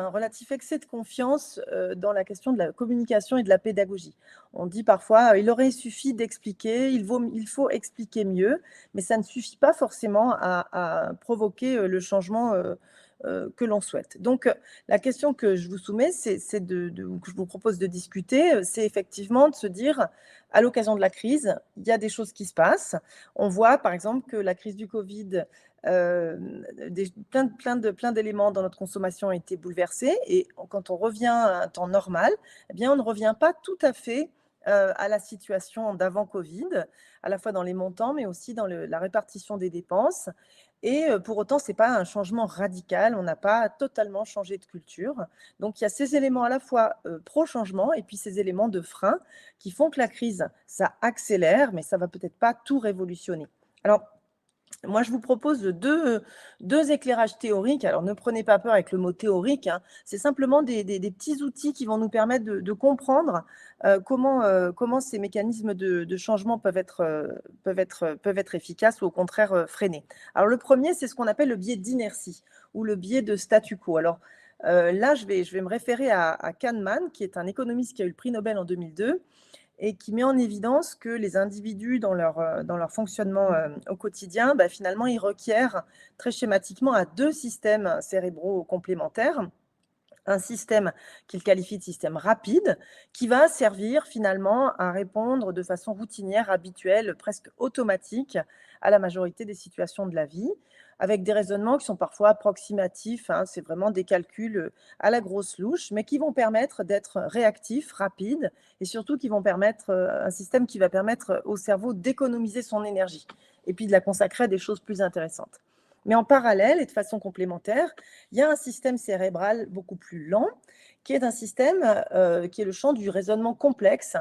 relatif excès de confiance dans la question de la communication et de la pédagogie. On dit parfois, il aurait suffi d'expliquer, il faut expliquer mieux, mais ça ne suffit pas forcément à provoquer le changement que l'on souhaite. Donc, la question que je vous soumets, que je vous propose de discuter, c'est effectivement de se dire, à l'occasion de la crise, il y a des choses qui se passent. On voit, par exemple, que la crise du Covid, plein d'éléments dans notre consommation ont été bouleversés. Et quand on revient à un temps normal, eh bien, on ne revient pas tout à fait à la situation d'avant Covid, à la fois dans les montants, mais aussi dans la répartition des dépenses. Et pour autant, ce n'est pas un changement radical, on n'a pas totalement changé de culture. Donc, il y a ces éléments à la fois pro-changement et puis ces éléments de frein qui font que la crise, ça accélère, mais ça ne va peut-être pas tout révolutionner. Alors, moi, je vous propose deux éclairages théoriques. Alors, ne prenez pas peur avec le mot théorique. C'est simplement des petits outils qui vont nous permettre de comprendre comment ces mécanismes de changement peuvent être efficaces ou au contraire freinés. Alors, le premier, c'est ce qu'on appelle le biais d'inertie ou le biais de statu quo. Alors, là, je vais me référer à Kahneman, qui est un économiste qui a eu le prix Nobel en 2002, et qui met en évidence que les individus, dans leur fonctionnement au quotidien, finalement, ils requièrent très schématiquement à deux systèmes cérébraux complémentaires. Un système qu'il qualifie de système rapide, qui va servir finalement à répondre de façon routinière, habituelle, presque automatique à la majorité des situations de la vie, avec des raisonnements qui sont parfois approximatifs, c'est vraiment des calculs à la grosse louche, mais qui vont permettre d'être réactifs, rapides, et surtout qui vont permettre, un système qui va permettre au cerveau d'économiser son énergie, et puis de la consacrer à des choses plus intéressantes. Mais en parallèle et de façon complémentaire, il y a un système cérébral beaucoup plus lent, qui est un système qui est le champ du raisonnement complexe,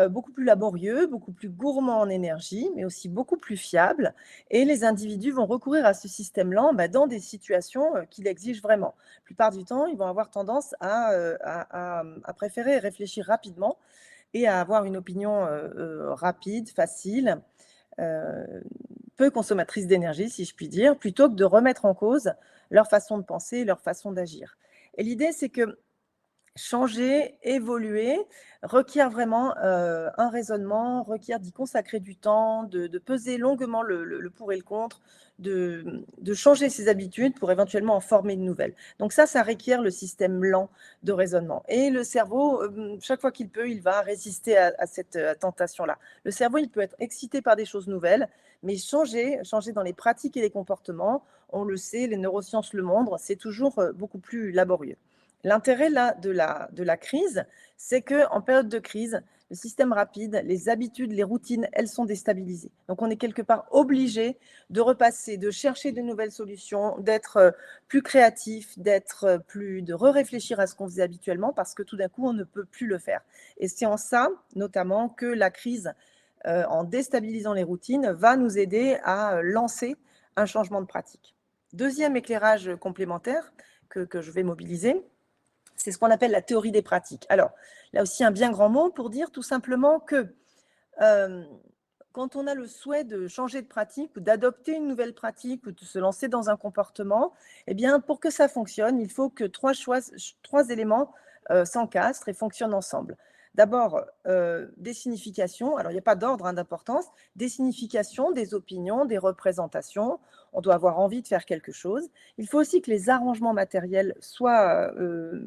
beaucoup plus laborieux, beaucoup plus gourmand en énergie, mais aussi beaucoup plus fiable. Et les individus vont recourir à ce système lent dans des situations qui l'exigent vraiment. La plupart du temps, ils vont avoir tendance à préférer réfléchir rapidement et à avoir une opinion rapide, facile, peu consommatrice d'énergie, si je puis dire, plutôt que de remettre en cause leur façon de penser, leur façon d'agir. Et l'idée, c'est que changer, évoluer, requiert vraiment un raisonnement, requiert d'y consacrer du temps, de peser longuement le pour et le contre, de changer ses habitudes pour éventuellement en former de nouvelles. Donc ça requiert le système lent de raisonnement. Et le cerveau, chaque fois qu'il peut, il va résister à cette tentation-là. Le cerveau, il peut être excité par des choses nouvelles, mais changer dans les pratiques et les comportements, on le sait, les neurosciences le montrent, c'est toujours beaucoup plus laborieux. L'intérêt là de la crise, c'est qu'en période de crise, le système rapide, les habitudes, les routines, elles sont déstabilisées. Donc, on est quelque part obligé de repasser, de chercher de nouvelles solutions, d'être plus créatif, de réfléchir à ce qu'on faisait habituellement, parce que tout d'un coup, on ne peut plus le faire. Et c'est en ça, notamment, que la crise, en déstabilisant les routines, va nous aider à lancer un changement de pratique. Deuxième éclairage complémentaire que je vais mobiliser, c'est ce qu'on appelle la théorie des pratiques. Alors, là aussi, un bien grand mot pour dire tout simplement que quand on a le souhait de changer de pratique ou d'adopter une nouvelle pratique ou de se lancer dans un comportement, eh bien, pour que ça fonctionne, il faut que trois éléments s'encastrent et fonctionnent ensemble. D'abord, des significations. Alors, il n'y a pas d'ordre d'importance. Des significations, des opinions, des représentations. On doit avoir envie de faire quelque chose. Il faut aussi que les arrangements matériels soient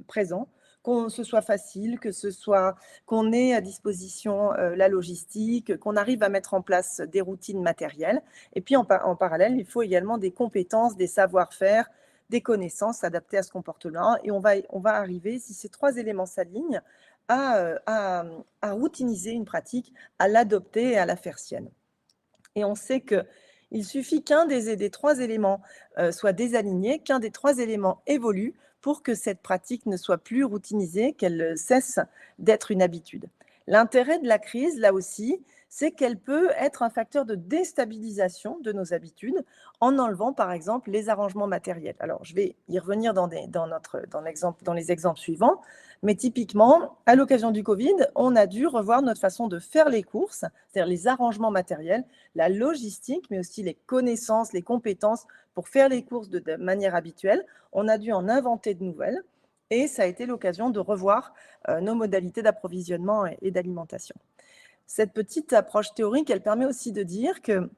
présents, que ce soit facile, qu'on ait à disposition la logistique, qu'on arrive à mettre en place des routines matérielles. Et puis, en parallèle, il faut également des compétences, des savoir-faire, des connaissances adaptées à ce comportement. Et on va arriver, si ces trois éléments s'alignent, à routiniser une pratique, à l'adopter et à la faire sienne. Et on sait qu'il suffit qu'un des trois éléments soit désaligné, qu'un des trois éléments évolue pour que cette pratique ne soit plus routinisée, qu'elle cesse d'être une habitude. L'intérêt de la crise, là aussi, c'est qu'elle peut être un facteur de déstabilisation de nos habitudes en enlevant, par exemple, les arrangements matériels. Alors, je vais y revenir dans les exemples suivants, mais typiquement, à l'occasion du Covid, on a dû revoir notre façon de faire les courses, c'est-à-dire les arrangements matériels, la logistique, mais aussi les connaissances, les compétences pour faire les courses de manière habituelle. On a dû en inventer de nouvelles et ça a été l'occasion de revoir nos modalités d'approvisionnement et d'alimentation. Cette petite approche théorique, elle permet aussi de dire que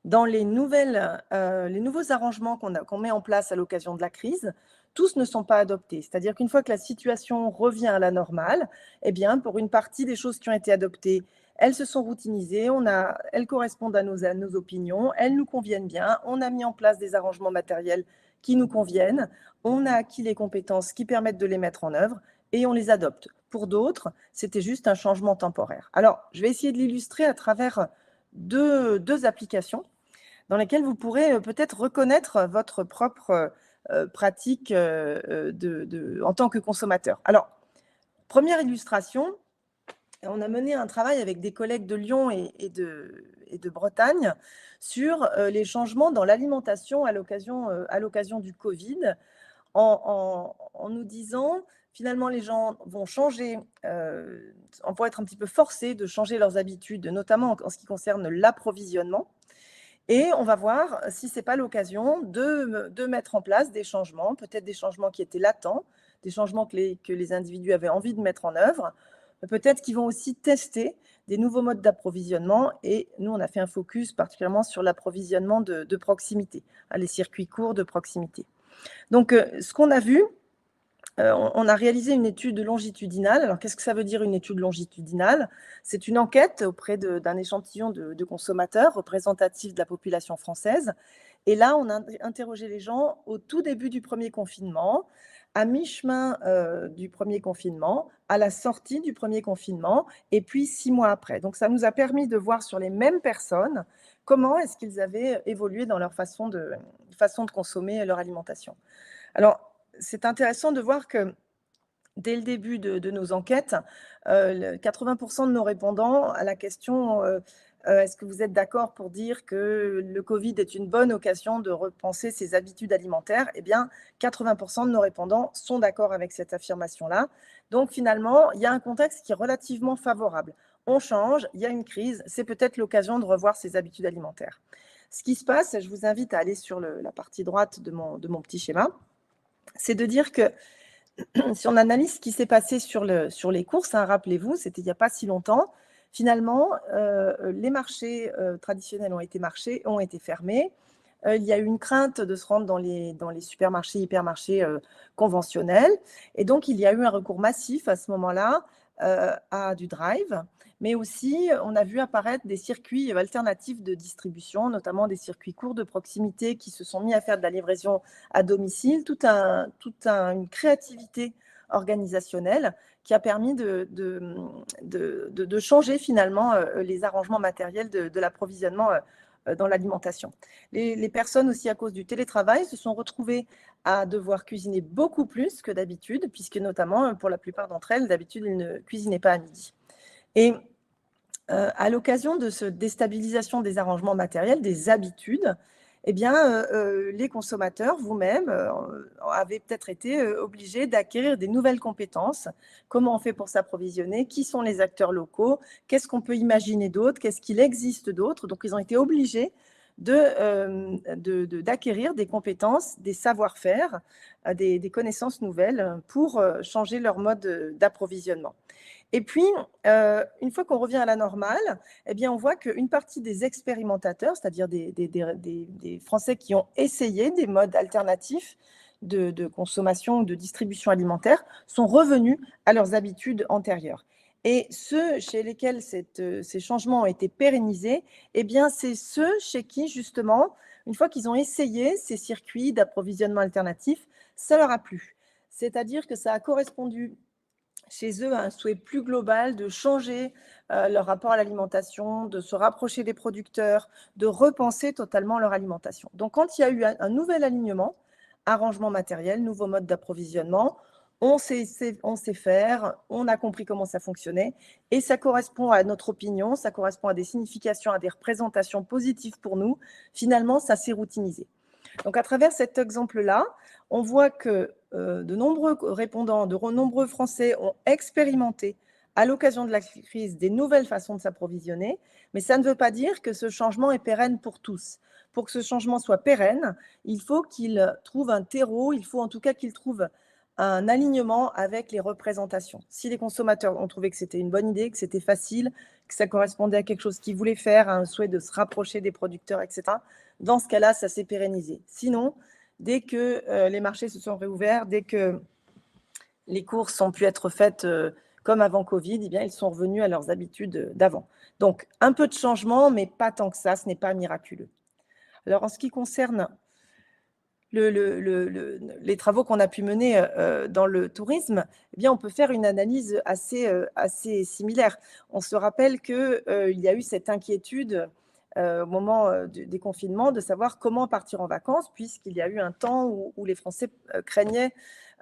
dans les nouveaux arrangements qu'on met en place à l'occasion de la crise, tous ne sont pas adoptés. C'est-à-dire qu'une fois que la situation revient à la normale, eh bien, pour une partie des choses qui ont été adoptées, elles se sont routinisées, elles correspondent à nos opinions, elles nous conviennent bien, on a mis en place des arrangements matériels qui nous conviennent, on a acquis les compétences qui permettent de les mettre en œuvre et on les adopte. Pour d'autres, c'était juste un changement temporaire. Alors, je vais essayer de l'illustrer à travers deux applications dans lesquelles vous pourrez peut-être reconnaître votre propre pratique en tant que consommateur. Alors, première illustration, on a mené un travail avec des collègues de Lyon et de Bretagne sur les changements dans l'alimentation à l'occasion du Covid, en nous disant, finalement, les gens vont changer, on pourrait être un petit peu forcés de changer leurs habitudes, notamment en ce qui concerne l'approvisionnement. Et on va voir si ce n'est pas l'occasion de mettre en place des changements, peut-être des changements qui étaient latents, des changements que les individus avaient envie de mettre en œuvre, peut-être qu'ils vont aussi tester des nouveaux modes d'approvisionnement. Et nous, on a fait un focus particulièrement sur l'approvisionnement de proximité, les circuits courts de proximité. Donc, ce qu'on a vu, on a réalisé une étude longitudinale. Alors, qu'est-ce que ça veut dire une étude longitudinale? C'est une enquête auprès d'un échantillon de consommateurs représentatifs de la population française. Et là, on a interrogé les gens au tout début du premier confinement, à mi-chemin du premier confinement, à la sortie du premier confinement, et puis 6 mois après. Donc, ça nous a permis de voir sur les mêmes personnes comment est-ce qu'ils avaient évolué dans leur façon de consommer leur alimentation. Alors, c'est intéressant de voir que dès le début de nos enquêtes, 80% de nos répondants à la question est-ce que vous êtes d'accord pour dire que le Covid est une bonne occasion de repenser ses habitudes alimentaires? Eh bien, 80% de nos répondants sont d'accord avec cette affirmation-là. Donc, finalement, il y a un contexte qui est relativement favorable. On change, il y a une crise, c'est peut-être l'occasion de revoir ses habitudes alimentaires. Ce qui se passe, je vous invite à aller sur la partie droite de mon petit schéma, c'est de dire que si on analyse ce qui s'est passé sur les courses, rappelez-vous, c'était il n'y a pas si longtemps, finalement, les marchés traditionnels ont été fermés. Il y a eu une crainte de se rendre dans les supermarchés, hypermarchés conventionnels. Et donc, il y a eu un recours massif à ce moment-là à du drive. Mais aussi, on a vu apparaître des circuits alternatifs de distribution, notamment des circuits courts de proximité qui se sont mis à faire de la livraison à domicile, toute une créativité organisationnelle qui a permis de changer finalement les arrangements matériels de l'approvisionnement dans l'alimentation. Les personnes aussi, à cause du télétravail, se sont retrouvées à devoir cuisiner beaucoup plus que d'habitude, puisque notamment, pour la plupart d'entre elles, d'habitude, elles ne cuisinaient pas à midi. Et à l'occasion de cette déstabilisation des arrangements matériels, des habitudes, eh bien, les consommateurs, vous-même, avez peut-être été obligés d'acquérir des nouvelles compétences. Comment on fait pour s'approvisionner? Qui sont les acteurs locaux? Qu'est-ce qu'on peut imaginer d'autre? Qu'est-ce qu'il existe d'autre? Donc, ils ont été obligés d'acquérir des compétences, des savoir-faire, des connaissances nouvelles pour changer leur mode d'approvisionnement. Et puis, une fois qu'on revient à la normale, eh bien, on voit qu'une partie des expérimentateurs, c'est-à-dire des Français qui ont essayé des modes alternatifs de consommation ou de distribution alimentaire, sont revenus à leurs habitudes antérieures. Et ceux chez lesquels ces changements ont été pérennisés, eh bien, c'est ceux chez qui, justement, une fois qu'ils ont essayé ces circuits d'approvisionnement alternatifs, ça leur a plu. C'est-à-dire que ça a correspondu chez eux à un souhait plus global de changer leur rapport à l'alimentation, de se rapprocher des producteurs, de repenser totalement leur alimentation. Donc, quand il y a eu un nouvel alignement, arrangement matériel, nouveau mode d'approvisionnement, on sait faire, on a compris comment ça fonctionnait et ça correspond à notre opinion, ça correspond à des significations, à des représentations positives pour nous. Finalement, ça s'est routinisé. Donc, à travers cet exemple-là, on voit que de nombreux répondants, de nombreux Français ont expérimenté à l'occasion de la crise des nouvelles façons de s'approvisionner, mais ça ne veut pas dire que ce changement est pérenne pour tous. Pour que ce changement soit pérenne, il faut qu'il trouve un terreau, il faut en tout cas qu'il trouve un alignement avec les représentations. Si les consommateurs ont trouvé que c'était une bonne idée, que c'était facile, que ça correspondait à quelque chose qu'ils voulaient faire, à un souhait de se rapprocher des producteurs, etc., dans ce cas-là, ça s'est pérennisé. Sinon, dès que les marchés se sont réouverts, dès que les courses ont pu être faites comme avant Covid, eh bien, ils sont revenus à leurs habitudes d'avant. Donc, un peu de changement, mais pas tant que ça, ce n'est pas miraculeux. Alors, en ce qui concerne les travaux qu'on a pu mener dans le tourisme, eh bien, on peut faire une analyse assez similaire. On se rappelle qu'il y a eu cette inquiétude au moment des confinements de savoir comment partir en vacances, puisqu'il y a eu un temps où les Français craignaient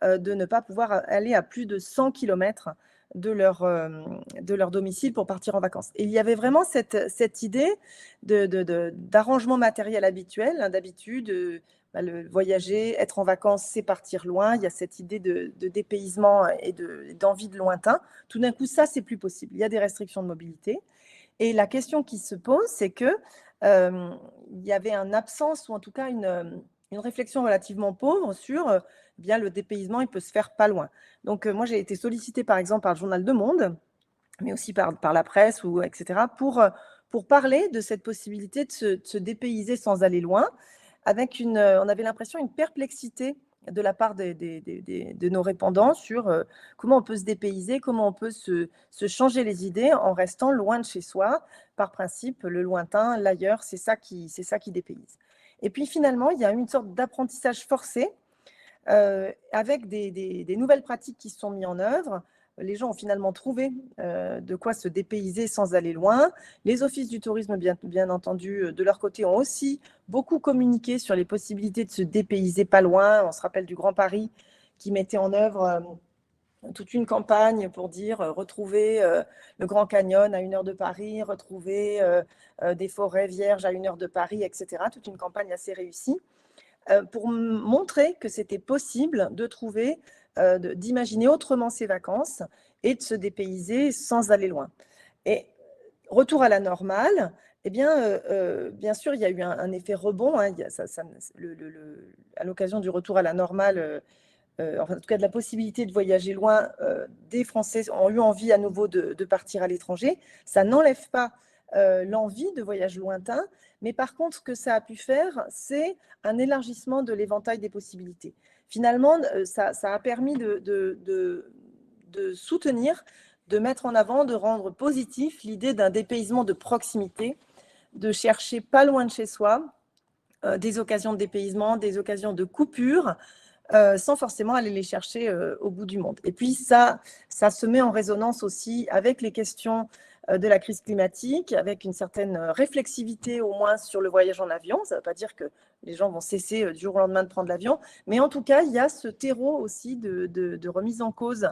de ne pas pouvoir aller à plus de 100 km de leur domicile pour partir en vacances. Et il y avait vraiment cette idée d'arrangement matériel habituel, hein, d'habitude, le voyager, être en vacances, c'est partir loin. Il y a cette idée de dépaysement et d'envie de lointain. Tout d'un coup, ça, c'est plus possible. Il y a des restrictions de mobilité. Et la question qui se pose, c'est que il y avait une absence, ou en tout cas une réflexion relativement pauvre sur bien le dépaysement, il peut se faire pas loin. Donc, moi, j'ai été sollicitée, par exemple, par le journal Le Monde, mais aussi par la presse, etc., pour parler de cette possibilité de se dépayser sans aller loin, avec on avait l'impression, une perplexité de la part de nos répondants sur comment on peut se dépayser, comment on peut se changer les idées en restant loin de chez soi. Par principe, le lointain, l'ailleurs, c'est ça qui dépayse. Et puis finalement, il y a une sorte d'apprentissage forcé avec des nouvelles pratiques qui se sont mises en œuvre. Les gens ont finalement trouvé de quoi se dépayser sans aller loin. Les offices du tourisme, bien entendu, de leur côté, ont aussi beaucoup communiqué sur les possibilités de se dépayser pas loin. On se rappelle du Grand Paris qui mettait en œuvre toute une campagne pour dire retrouver le Grand Canyon à 1 heure de Paris, retrouver des forêts vierges à 1 heure de Paris, etc. Toute une campagne assez réussie pour montrer que c'était possible de trouver d'imaginer autrement ses vacances et de se dépayser sans aller loin. Et retour à la normale, eh bien, bien sûr, il y a eu un effet rebond. Hein, à l'occasion du retour à la normale, en tout cas de la possibilité de voyager loin, des Français ont eu envie à nouveau de partir à l'étranger. Ça n'enlève pas l'envie de voyage lointain, mais par contre, ce que ça a pu faire, c'est un élargissement de l'éventail des possibilités. Finalement, ça a permis de soutenir, de mettre en avant, de rendre positif l'idée d'un dépaysement de proximité, de chercher pas loin de chez soi des occasions de dépaysement, des occasions de coupure, sans forcément aller les chercher au bout du monde. Et puis ça se met en résonance aussi avec les questions de la crise climatique, avec une certaine réflexivité au moins sur le voyage en avion. Ça ne veut pas dire que les gens vont cesser du jour au lendemain de prendre l'avion, mais en tout cas, il y a ce terreau aussi de remise en cause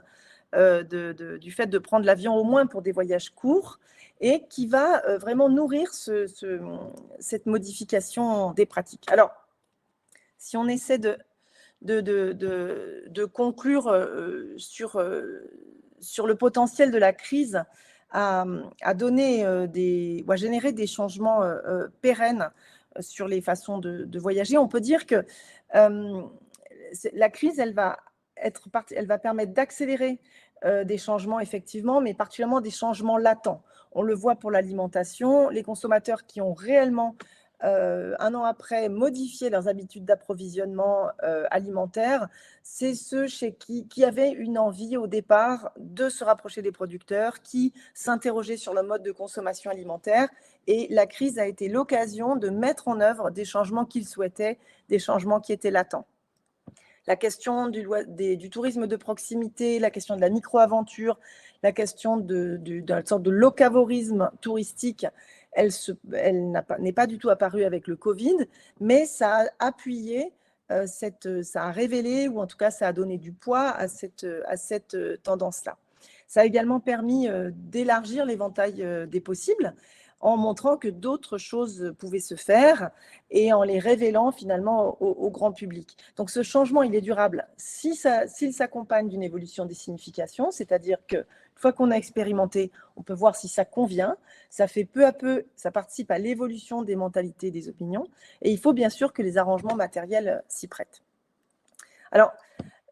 du fait de prendre l'avion au moins pour des voyages courts, et qui va vraiment nourrir cette modification des pratiques. Alors, si on essaie de conclure sur le potentiel de la crise à donner ou à générer des changements pérennes sur les façons de voyager, on peut dire que la crise, elle va permettre d'accélérer des changements, effectivement, mais particulièrement des changements latents. On le voit pour l'alimentation, les consommateurs qui ont réellement, un an après, modifié leurs habitudes d'approvisionnement alimentaire, c'est ceux qui avaient une envie au départ de se rapprocher des producteurs, qui s'interrogeaient sur le mode de consommation alimentaire, et la crise a été l'occasion de mettre en œuvre des changements qu'ils souhaitaient, des changements qui étaient latents. La question du tourisme de proximité, la question de la micro-aventure, la question d'une sorte de locavorisme touristique, elle n'est pas du tout apparue avec le Covid, mais ça a appuyé, ça a révélé, ou en tout cas ça a donné du poids à cette tendance-là. Ça a également permis d'élargir l'éventail des possibles, en montrant que d'autres choses pouvaient se faire et en les révélant finalement au grand public. Donc ce changement, il est durable s'il s'accompagne d'une évolution des significations, c'est-à-dire qu'une fois qu'on a expérimenté, on peut voir si ça convient, ça fait peu à peu, ça participe à l'évolution des mentalités, des opinions, et il faut bien sûr que les arrangements matériels s'y prêtent. Alors,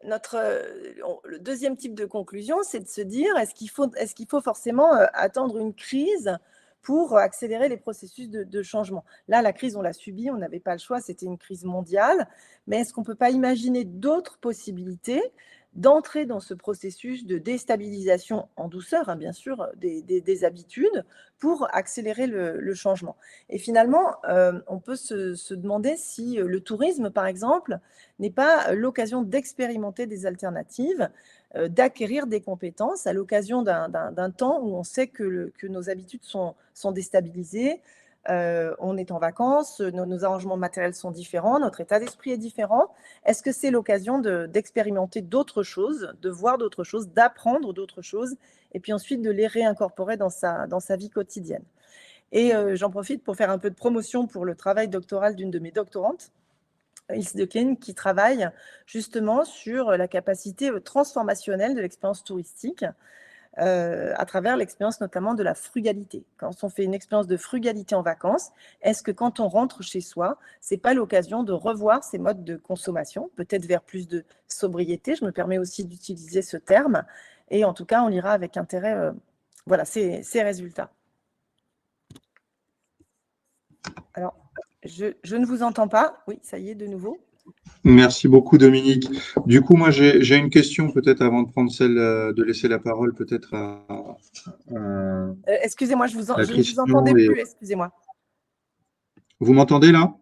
le deuxième type de conclusion, c'est de se dire, est-ce qu'il faut forcément attendre une crise pour accélérer les processus de changement? Là, la crise, on l'a subie, on n'avait pas le choix, c'était une crise mondiale, mais est-ce qu'on ne peut pas imaginer d'autres possibilités d'entrer dans ce processus de déstabilisation en douceur, hein, bien sûr, des habitudes, pour accélérer le changement? Et finalement, on peut se demander si le tourisme, par exemple, n'est pas l'occasion d'expérimenter des alternatives, d'acquérir des compétences à l'occasion d'un temps où on sait que nos habitudes sont déstabilisées, on est en vacances, nos arrangements matériels sont différents, notre état d'esprit est différent. Est-ce que c'est l'occasion d'expérimenter d'autres choses, de voir d'autres choses, d'apprendre d'autres choses, et puis ensuite de les réincorporer dans sa vie quotidienne? Et j'en profite pour faire un peu de promotion pour le travail doctoral d'une de mes doctorantes, Ilse Dequesne, qui travaille justement sur la capacité transformationnelle de l'expérience touristique à travers l'expérience notamment de la frugalité. Quand on fait une expérience de frugalité en vacances, est-ce que quand on rentre chez soi, ce n'est pas l'occasion de revoir ses modes de consommation, peut-être vers plus de sobriété? Je me permets aussi d'utiliser ce terme, et en tout cas, on lira avec intérêt ces résultats. Alors, je ne vous entends pas. Oui, ça y est, de nouveau. Merci beaucoup, Dominique. Du coup, moi, j'ai une question, peut-être avant de prendre celle de laisser la parole, peut-être à excusez-moi, je ne vous Christian entendais plus, excusez-moi. Vous m'entendez là?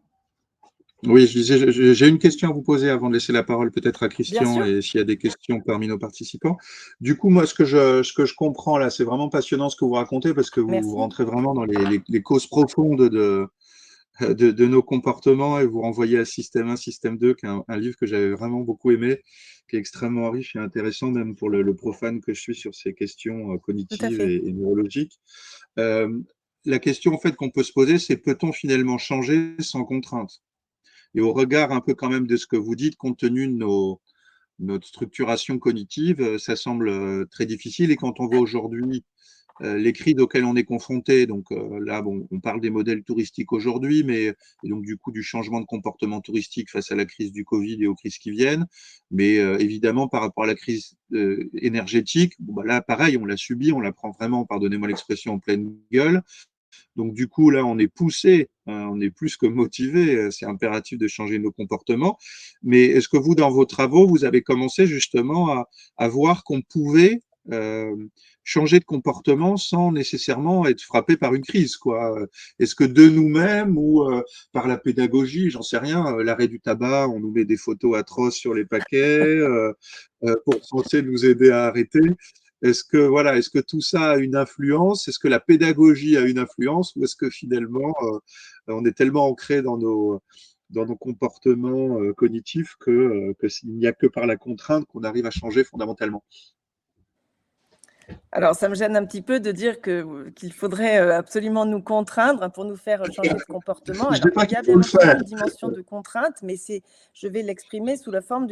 Oui, je disais, j'ai une question à vous poser avant de laisser la parole peut-être à Christian et s'il y a des questions parmi nos participants. Du coup, moi, ce que je comprends là, c'est vraiment passionnant ce que vous racontez, parce que vous rentrez vraiment dans les causes profondes de nos comportements, et vous renvoyez à Système 1, Système 2, qui est un livre que j'avais vraiment beaucoup aimé, qui est extrêmement riche et intéressant, même pour le profane que je suis sur ces questions cognitives et neurologiques. La question en fait qu'on peut se poser, c'est peut-on finalement changer sans contrainte? Et au regard un peu quand même de ce que vous dites, compte tenu de notre structuration cognitive, ça semble très difficile. Et quand on voit aujourd'hui les crises auxquelles on est confronté, donc là, bon, on parle des modèles touristiques aujourd'hui, mais et donc du coup du changement de comportement touristique face à la crise du Covid et aux crises qui viennent, mais évidemment par rapport à la crise énergétique, bon, bah là pareil, on l'a subi, on la prend vraiment, pardonnez-moi l'expression, en pleine gueule. Donc du coup là, on est poussé, on est plus que motivé, c'est impératif de changer nos comportements. Mais est-ce que vous, dans vos travaux, vous avez commencé justement à voir qu'on pouvait changer de comportement sans nécessairement être frappé par une crise, quoi? Est-ce que de nous-mêmes ou par la pédagogie, j'en sais rien, l'arrêt du tabac, on nous met des photos atroces sur les paquets pour censé nous aider à arrêter. Est-ce que tout ça a une influence? Est-ce que la pédagogie a une influence? Ou est-ce que finalement, on est tellement ancré dans nos comportements cognitifs qu'il n'y a que par la contrainte qu'on arrive à changer fondamentalement? Alors, ça me gêne un petit peu de dire qu'il faudrait absolument nous contraindre pour nous faire changer de comportement. Je Alors, dis pas il y a qu'il faut bien le faire. entendu une dimension de contrainte, mais je vais l'exprimer sous la forme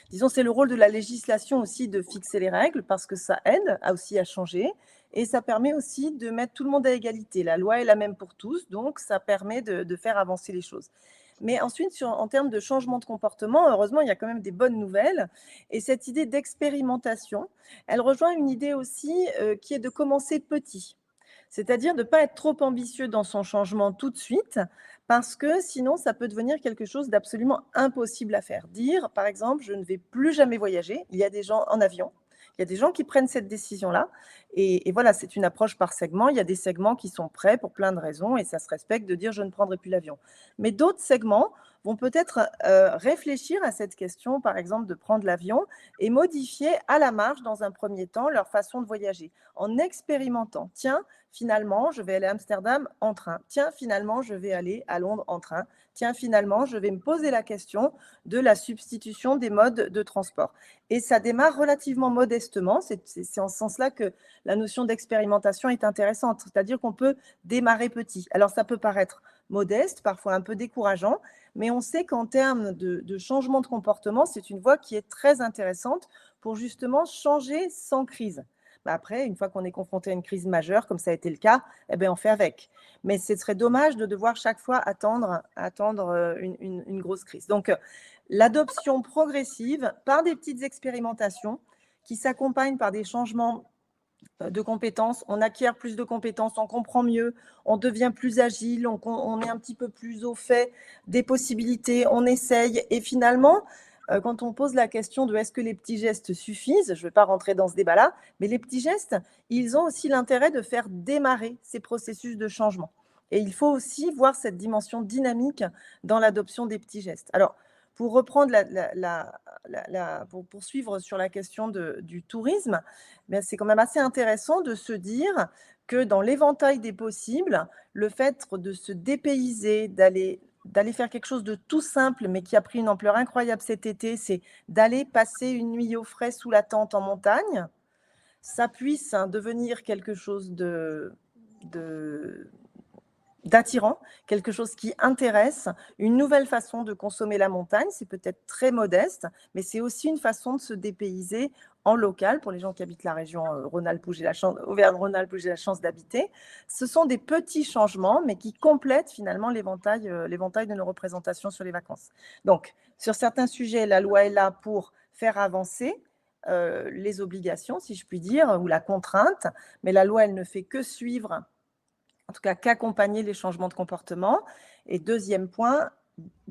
disons, c'est le rôle de la législation aussi de fixer les règles parce que ça aide aussi à changer et ça permet aussi de mettre tout le monde à égalité. La loi est la même pour tous, donc ça permet de faire avancer les choses. Mais ensuite, en termes de changement de comportement, heureusement, il y a quand même des bonnes nouvelles. Et cette idée d'expérimentation, elle rejoint une idée aussi qui est de commencer petit. C'est-à-dire de ne pas être trop ambitieux dans son changement tout de suite, parce que sinon, ça peut devenir quelque chose d'absolument impossible à faire. Dire, par exemple, je ne vais plus jamais voyager. Il y a des gens en avion. Il y a des gens qui prennent cette décision-là. Et voilà, c'est une approche par segment. Il y a des segments qui sont prêts pour plein de raisons et ça se respecte de dire je ne prendrai plus l'avion. Mais d'autres segments vont peut-être réfléchir à cette question, par exemple, de prendre l'avion et modifier à la marge, dans un premier temps, leur façon de voyager en expérimentant. Tiens, finalement, je vais aller à Amsterdam en train. Tiens, finalement, je vais aller à Londres en train. Tiens, finalement, je vais me poser la question de la substitution des modes de transport. Et ça démarre relativement modestement. C'est en ce sens-là que la notion d'expérimentation est intéressante, c'est-à-dire qu'on peut démarrer petit. Alors, ça peut paraître modeste, parfois un peu décourageant, mais on sait qu'en termes de changement de comportement, c'est une voie qui est très intéressante pour justement changer sans crise. Après, une fois qu'on est confronté à une crise majeure, comme ça a été le cas, eh bien, on fait avec. Mais ce serait dommage de devoir chaque fois attendre une grosse crise. Donc, l'adoption progressive par des petites expérimentations qui s'accompagnent par des changements de compétences, on acquiert plus de compétences, on comprend mieux, on devient plus agile, on est un petit peu plus au fait des possibilités, on essaye et finalement, quand on pose la question de est-ce que les petits gestes suffisent, je ne vais pas rentrer dans ce débat-là, mais les petits gestes, ils ont aussi l'intérêt de faire démarrer ces processus de changement. Et il faut aussi voir cette dimension dynamique dans l'adoption des petits gestes. Alors, pour reprendre pour poursuivre sur la question du tourisme, c'est quand même assez intéressant de se dire que dans l'éventail des possibles, le fait de se dépayser, d'aller faire quelque chose de tout simple, mais qui a pris une ampleur incroyable cet été, c'est d'aller passer une nuit au frais sous la tente en montagne, ça puisse devenir quelque chose d'attirant, quelque chose qui intéresse, une nouvelle façon de consommer la montagne. C'est peut-être très modeste, mais c'est aussi une façon de se dépayser en local pour les gens qui habitent la région Auvergne-Rhône-Alpes où j'ai la chance d'habiter. Ce sont des petits changements, mais qui complètent finalement l'éventail de nos représentations sur les vacances. Donc, sur certains sujets, la loi est là pour faire avancer les obligations, si je puis dire, ou la contrainte, mais la loi, elle ne fait que suivre, en tout cas qu'accompagner les changements de comportement. Et deuxième point,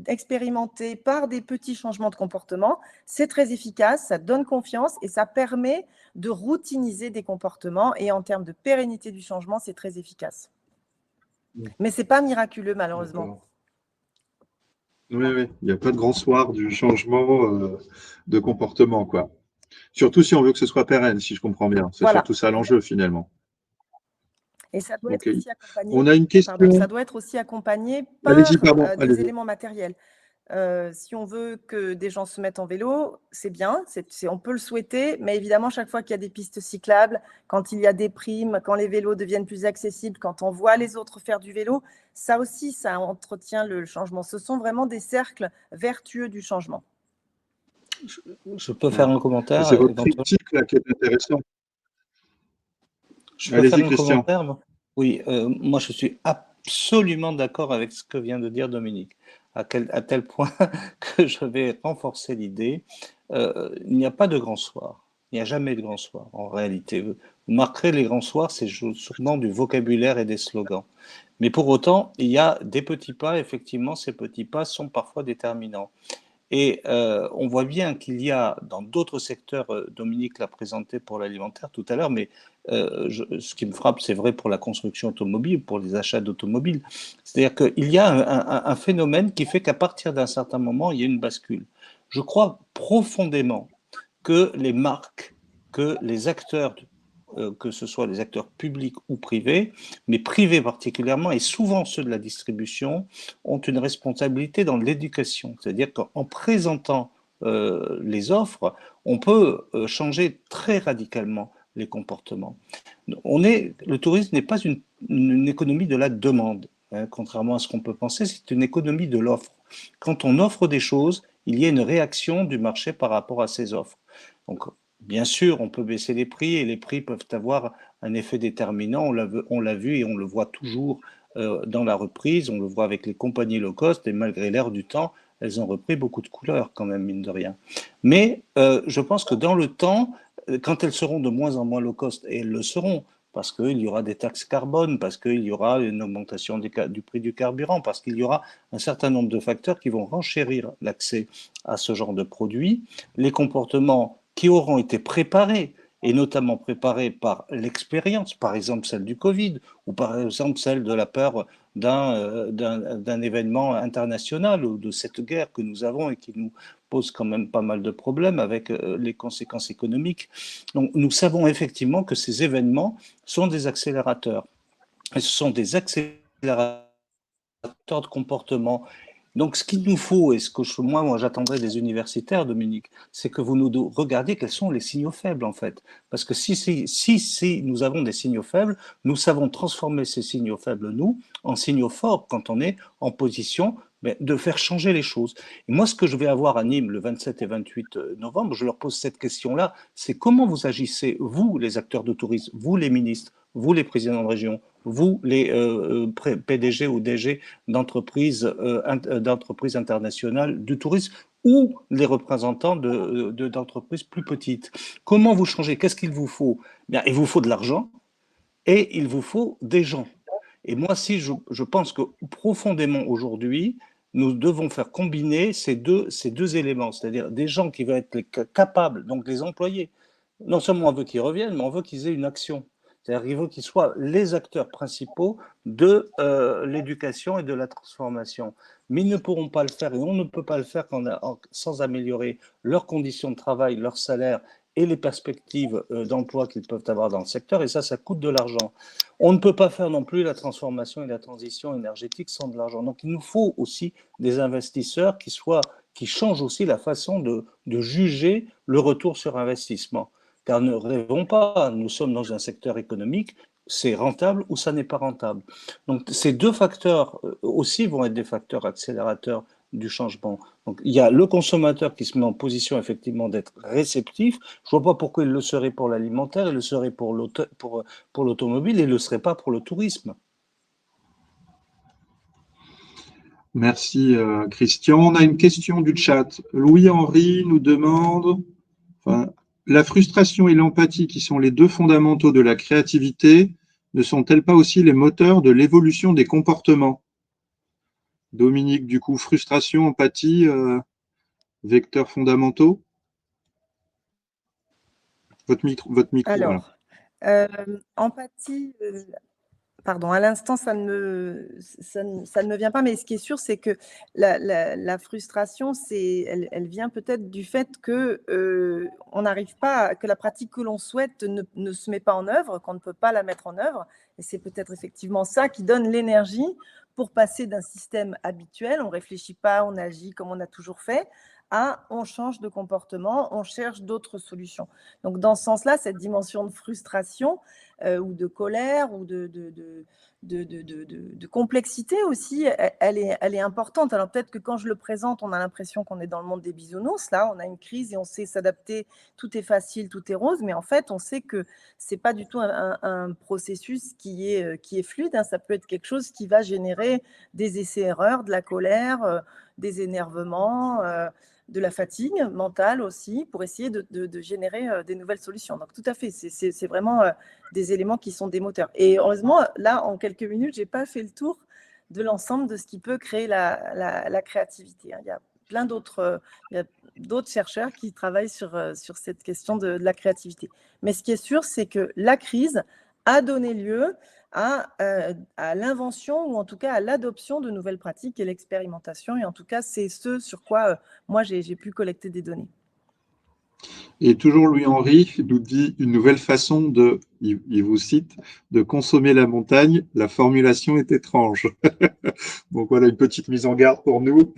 expérimenter par des petits changements de comportement, c'est très efficace, ça donne confiance et ça permet de routiniser des comportements. Et en termes de pérennité du changement, c'est très efficace. Mais ce n'est pas miraculeux, malheureusement. Oui, oui, il n'y a pas de grand soir du changement de comportement, quoi. Surtout si on veut que ce soit pérenne, si je comprends bien. C'est surtout ça l'enjeu, finalement. Et ça doit être aussi accompagné. On a une question. Ça doit être aussi accompagné par des éléments matériels. Si on veut que des gens se mettent en vélo, c'est bien, on peut le souhaiter, mais évidemment, chaque fois qu'il y a des pistes cyclables, quand il y a des primes, quand les vélos deviennent plus accessibles, quand on voit les autres faire du vélo, ça aussi, ça entretient le changement. Ce sont vraiment des cercles vertueux du changement. Je peux faire un commentaire. C'est votre critique là qui est intéressant. Je peux faire un commentaire. Oui, moi je suis absolument d'accord avec ce que vient de dire Dominique, à tel point que je vais renforcer l'idée. Il n'y a pas de grand soir. Il n'y a jamais de grand soir, en réalité. Vous marquerez les grands soirs, c'est souvent du vocabulaire et des slogans. Mais pour autant, il y a des petits pas, effectivement, ces petits pas sont parfois déterminants. Et on voit bien qu'il y a dans d'autres secteurs, Dominique l'a présenté pour l'alimentaire tout à l'heure, mais ce qui me frappe, c'est vrai pour la construction automobile, pour les achats d'automobiles. C'est-à-dire qu'il y a un phénomène qui fait qu'à partir d'un certain moment, il y a une bascule. Je crois profondément que les marques, que les acteurs, que ce soit les acteurs publics ou privés, mais privés particulièrement, et souvent ceux de la distribution, ont une responsabilité dans l'éducation. C'est-à-dire qu'en présentant les offres, on peut changer très radicalement les comportements. Le tourisme n'est pas une économie de la demande, hein, contrairement à ce qu'on peut penser, c'est une économie de l'offre. Quand on offre des choses, il y a une réaction du marché par rapport à ces offres. Donc, bien sûr, on peut baisser les prix et les prix peuvent avoir un effet déterminant. On l'a vu et on le voit toujours dans la reprise. On le voit avec les compagnies low cost et malgré l'air du temps, elles ont repris beaucoup de couleurs quand même, mine de rien. Mais je pense que dans le temps, quand elles seront de moins en moins low cost, et elles le seront, parce qu'il y aura des taxes carbone, parce qu'il y aura une augmentation du prix du carburant, parce qu'il y aura un certain nombre de facteurs qui vont renchérir l'accès à ce genre de produits, les comportements qui auront été préparés, et notamment préparés par l'expérience, par exemple celle du Covid, ou par exemple celle de la peur d'un événement international, ou de cette guerre que nous avons et qui nous pose quand même pas mal de problèmes avec les conséquences économiques. Donc nous savons effectivement que ces événements sont des accélérateurs. Et ce sont des accélérateurs de comportement. Donc, ce qu'il nous faut, et ce que moi j'attendrai des universitaires, Dominique, c'est que vous nous regardiez quels sont les signaux faibles, en fait. Parce que si nous avons des signaux faibles, nous savons transformer ces signaux faibles, nous, en signaux forts quand on est en position de faire changer les choses. Et moi, ce que je vais avoir à Nîmes le 27 et 28 novembre, je leur pose cette question-là, c'est comment vous agissez, vous, les acteurs de tourisme, vous, les ministres, vous, les présidents de région, vous, les PDG ou DG d'entreprises internationales du tourisme ou les représentants d'entreprises plus petites. Comment vous changez? Qu'est-ce qu'il vous faut? Bien, il vous faut de l'argent et il vous faut des gens. Et moi, je pense que profondément aujourd'hui, nous devons faire combiner ces deux éléments, c'est-à-dire des gens qui vont être capables, donc les employés. Non seulement on veut qu'ils reviennent, mais on veut qu'ils aient une action. C'est-à-dire qu'il faut qu'ils soient les acteurs principaux de l'éducation et de la transformation. Mais ils ne pourront pas le faire et on ne peut pas le faire sans améliorer leurs conditions de travail, leur salaire et les perspectives d'emploi qu'ils peuvent avoir dans le secteur. Et ça coûte de l'argent. On ne peut pas faire non plus la transformation et la transition énergétique sans de l'argent. Donc il nous faut aussi des investisseurs qui changent aussi la façon de juger le retour sur investissement. Car ne rêvons pas, nous sommes dans un secteur économique, c'est rentable ou ça n'est pas rentable. Donc ces deux facteurs aussi vont être des facteurs accélérateurs du changement. Donc il y a le consommateur qui se met en position effectivement d'être réceptif. Je ne vois pas pourquoi il le serait pour l'alimentaire, il le serait pour l'automobile et il ne le serait pas pour le tourisme. Merci Christian. On a une question du chat. Louis-Henri nous demande, la frustration et l'empathie, qui sont les deux fondamentaux de la créativité, ne sont-elles pas aussi les moteurs de l'évolution des comportements? Dominique, du coup, frustration, empathie, vecteurs fondamentaux? Votre micro. Alors, empathie, pardon, à l'instant, ça ne me vient pas, mais ce qui est sûr, c'est que la frustration, elle vient peut-être du fait que on n'arrive pas, que la pratique que l'on souhaite ne se met pas en œuvre, qu'on ne peut pas la mettre en œuvre. Et c'est peut-être effectivement ça qui donne l'énergie pour passer d'un système habituel, on ne réfléchit pas, on agit comme on a toujours fait, à on change de comportement, on cherche d'autres solutions. Donc, dans ce sens-là, cette dimension de frustration ou de colère ou de complexité aussi, elle est importante. Alors, peut-être que quand je le présente, on a l'impression qu'on est dans le monde des bisounours. Là, on a une crise et on sait s'adapter. Tout est facile, tout est rose. Mais en fait, on sait que ce n'est pas du tout un processus qui est fluide. Hein. Ça peut être quelque chose qui va générer des essais-erreurs, de la colère, des énervements, de la fatigue mentale aussi, pour essayer de générer des nouvelles solutions. Donc, tout à fait, c'est vraiment des éléments qui sont des moteurs. Et heureusement, là, en quelques minutes, je n'ai pas fait le tour de l'ensemble de ce qui peut créer la créativité. Il y a plein d'autres chercheurs qui travaillent sur cette question de la créativité. Mais ce qui est sûr, c'est que la crise a donné lieu à l'invention ou en tout cas à l'adoption de nouvelles pratiques et l'expérimentation. Et en tout cas, c'est ce sur quoi moi, j'ai pu collecter des données. Et toujours Louis-Henri nous dit une nouvelle façon il vous cite, de consommer la montagne. La formulation est étrange. Donc voilà une petite mise en garde pour nous.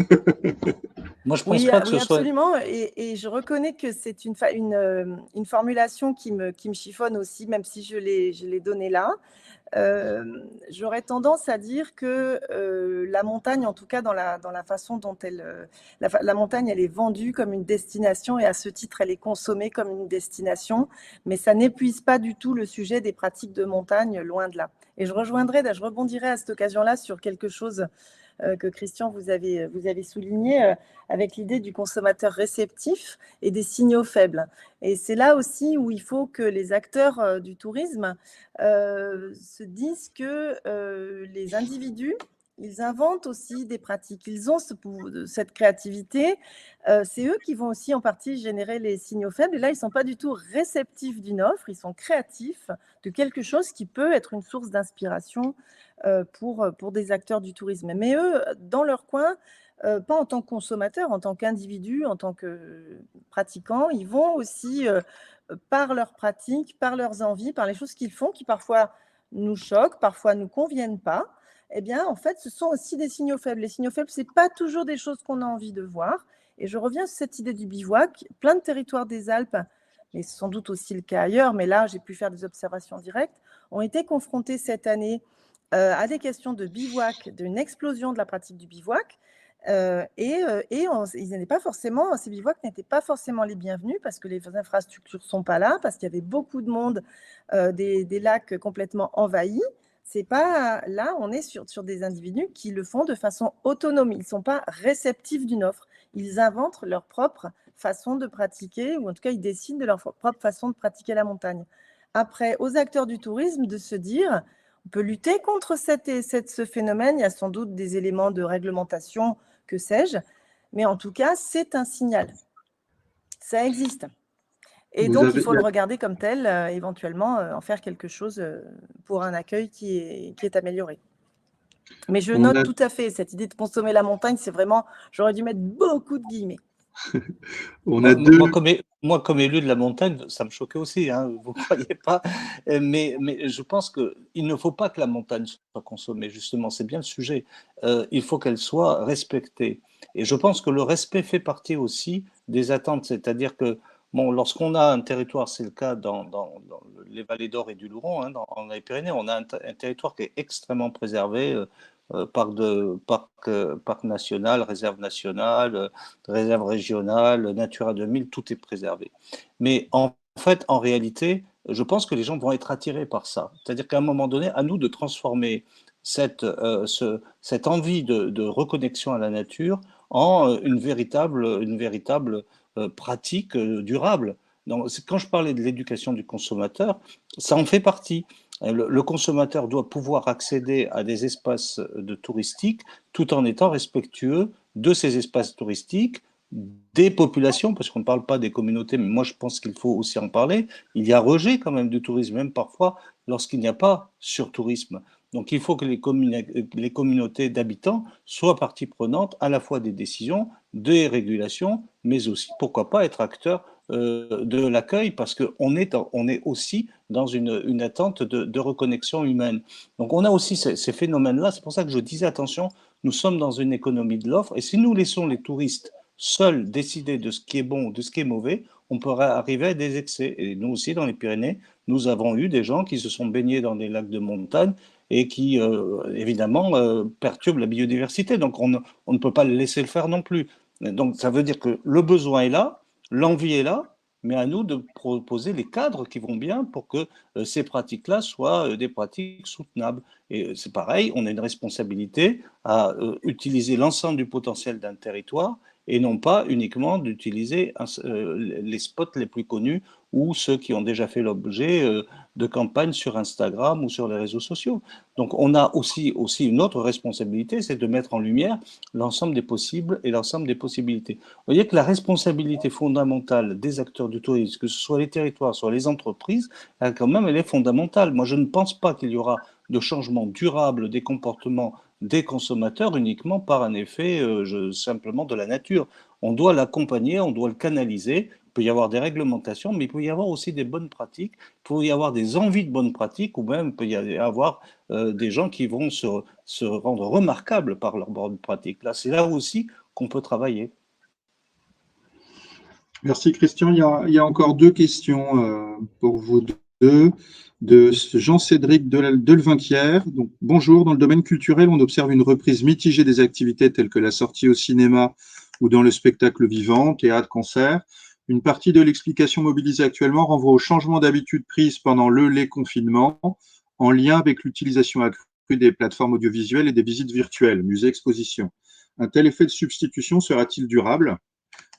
Moi, je pense Oui, pas que ce oui, soit. absolument. Et je reconnais que c'est une formulation qui me chiffonne aussi, même si je l'ai donnée là. J'aurais tendance à dire que la montagne, en tout cas dans la façon dont la montagne, elle est vendue comme une destination et à ce titre, elle est consommée comme une destination, mais ça n'épuise pas du tout le sujet des pratiques de montagne, loin de là. Et je rebondirai à cette occasion-là sur quelque chose que Christian, vous avez souligné, avec l'idée du consommateur réceptif et des signaux faibles. Et c'est là aussi où il faut que les acteurs du tourisme se disent que les individus, ils inventent aussi des pratiques, ils ont cette créativité, c'est eux qui vont aussi en partie générer les signaux faibles, et là ils ne sont pas du tout réceptifs d'une offre, ils sont créatifs de quelque chose qui peut être une source d'inspiration pour des acteurs du tourisme. Mais eux, dans leur coin, pas en tant que consommateurs, en tant qu'individus, en tant que pratiquants, ils vont aussi, par leurs pratiques, par leurs envies, par les choses qu'ils font, qui parfois nous choquent, parfois nous conviennent pas, eh bien, en fait, ce sont aussi des signaux faibles. Les signaux faibles, ce n'est pas toujours des choses qu'on a envie de voir. Et je reviens sur cette idée du bivouac. Plein de territoires des Alpes, mais sans doute aussi le cas ailleurs, mais là, j'ai pu faire des observations directes, ont été confrontés cette année à des questions de bivouac, d'une explosion de la pratique du bivouac. Ils n'étaient pas forcément, ces bivouacs n'étaient pas forcément les bienvenus parce que les infrastructures ne sont pas là, parce qu'il y avait beaucoup de monde, des lacs complètement envahis. C'est pas là, on est sur des individus qui le font de façon autonome. Ils ne sont pas réceptifs d'une offre. Ils inventent leur propre façon de pratiquer, ou en tout cas, ils décident de leur propre façon de pratiquer la montagne. Après, aux acteurs du tourisme de se dire, on peut lutter contre ce phénomène. Il y a sans doute des éléments de réglementation, que sais-je, mais en tout cas, c'est un signal. Ça existe. Et donc, il faut le regarder comme tel, éventuellement en faire quelque chose pour un accueil qui est amélioré. Mais je note tout à fait cette idée de consommer la montagne, c'est vraiment, j'aurais dû mettre beaucoup de guillemets. Moi, comme élu de la montagne, ça me choquait aussi, hein, vous ne croyez pas, mais je pense qu'il ne faut pas que la montagne soit consommée, justement, c'est bien le sujet. Il faut qu'elle soit respectée. Et je pense que le respect fait partie aussi des attentes, c'est-à-dire que bon, lorsqu'on a un territoire, c'est le cas dans les vallées d'Or et du Luron, hein, dans les Pyrénées, on a un territoire qui est extrêmement préservé, parc national, réserve nationale, réserve régionale, Natura 2000, tout est préservé. Mais en fait, en réalité, je pense que les gens vont être attirés par ça. C'est-à-dire qu'à un moment donné, à nous de transformer cette envie de reconnexion à la nature en une véritable pratique durable. Donc, quand je parlais de l'éducation du consommateur, ça en fait partie. Le consommateur doit pouvoir accéder à des espaces touristiques tout en étant respectueux de ces espaces touristiques, des populations, parce qu'on ne parle pas des communautés, mais moi je pense qu'il faut aussi en parler. Il y a rejet quand même du tourisme, même parfois lorsqu'il n'y a pas surtourisme. Donc il faut que les communautés d'habitants soient partie prenante à la fois des décisions, des régulations, mais aussi, pourquoi pas, être acteurs de l'accueil, parce qu'on est aussi dans une attente de reconnexion humaine. Donc on a aussi ces phénomènes-là, c'est pour ça que je disais attention, nous sommes dans une économie de l'offre, et si nous laissons les touristes seuls décider de ce qui est bon ou de ce qui est mauvais, on pourrait arriver à des excès. Et nous aussi, dans les Pyrénées, nous avons eu des gens qui se sont baignés dans des lacs de montagne et qui, évidemment, perturbent la biodiversité. Donc on ne peut pas le laisser le faire non plus. Donc ça veut dire que le besoin est là, l'envie est là, mais à nous de proposer les cadres qui vont bien pour que ces pratiques-là soient des pratiques soutenables. Et c'est pareil, on a une responsabilité à utiliser l'ensemble du potentiel d'un territoire et non pas uniquement d'utiliser les spots les plus connus ou ceux qui ont déjà fait l'objet de campagnes sur Instagram ou sur les réseaux sociaux. Donc on a aussi une autre responsabilité, c'est de mettre en lumière l'ensemble des possibles et l'ensemble des possibilités. Vous voyez que la responsabilité fondamentale des acteurs du tourisme, que ce soit les territoires, soit les entreprises, quand même, elle est fondamentale. Moi, je ne pense pas qu'il y aura de changement durable des comportements des consommateurs uniquement par un effet simplement de la nature. On doit l'accompagner, on doit le canaliser peut y avoir des réglementations, mais il peut y avoir aussi des bonnes pratiques, il peut y avoir des envies de bonnes pratiques, ou même il peut y avoir des gens qui vont se rendre remarquables par leurs bonnes pratiques. Là, c'est là aussi qu'on peut travailler. Merci Christian. Il y a encore deux questions pour vous deux. De Jean-Cédric Delvinquière. Donc, bonjour. Dans le domaine culturel, on observe une reprise mitigée des activités telles que la sortie au cinéma ou dans le spectacle vivant, théâtre, concert. Une partie de l'explication mobilisée actuellement renvoie au changement d'habitude prise pendant les confinements en lien avec l'utilisation accrue des plateformes audiovisuelles et des visites virtuelles, musées, expositions. Un tel effet de substitution sera-t-il durable?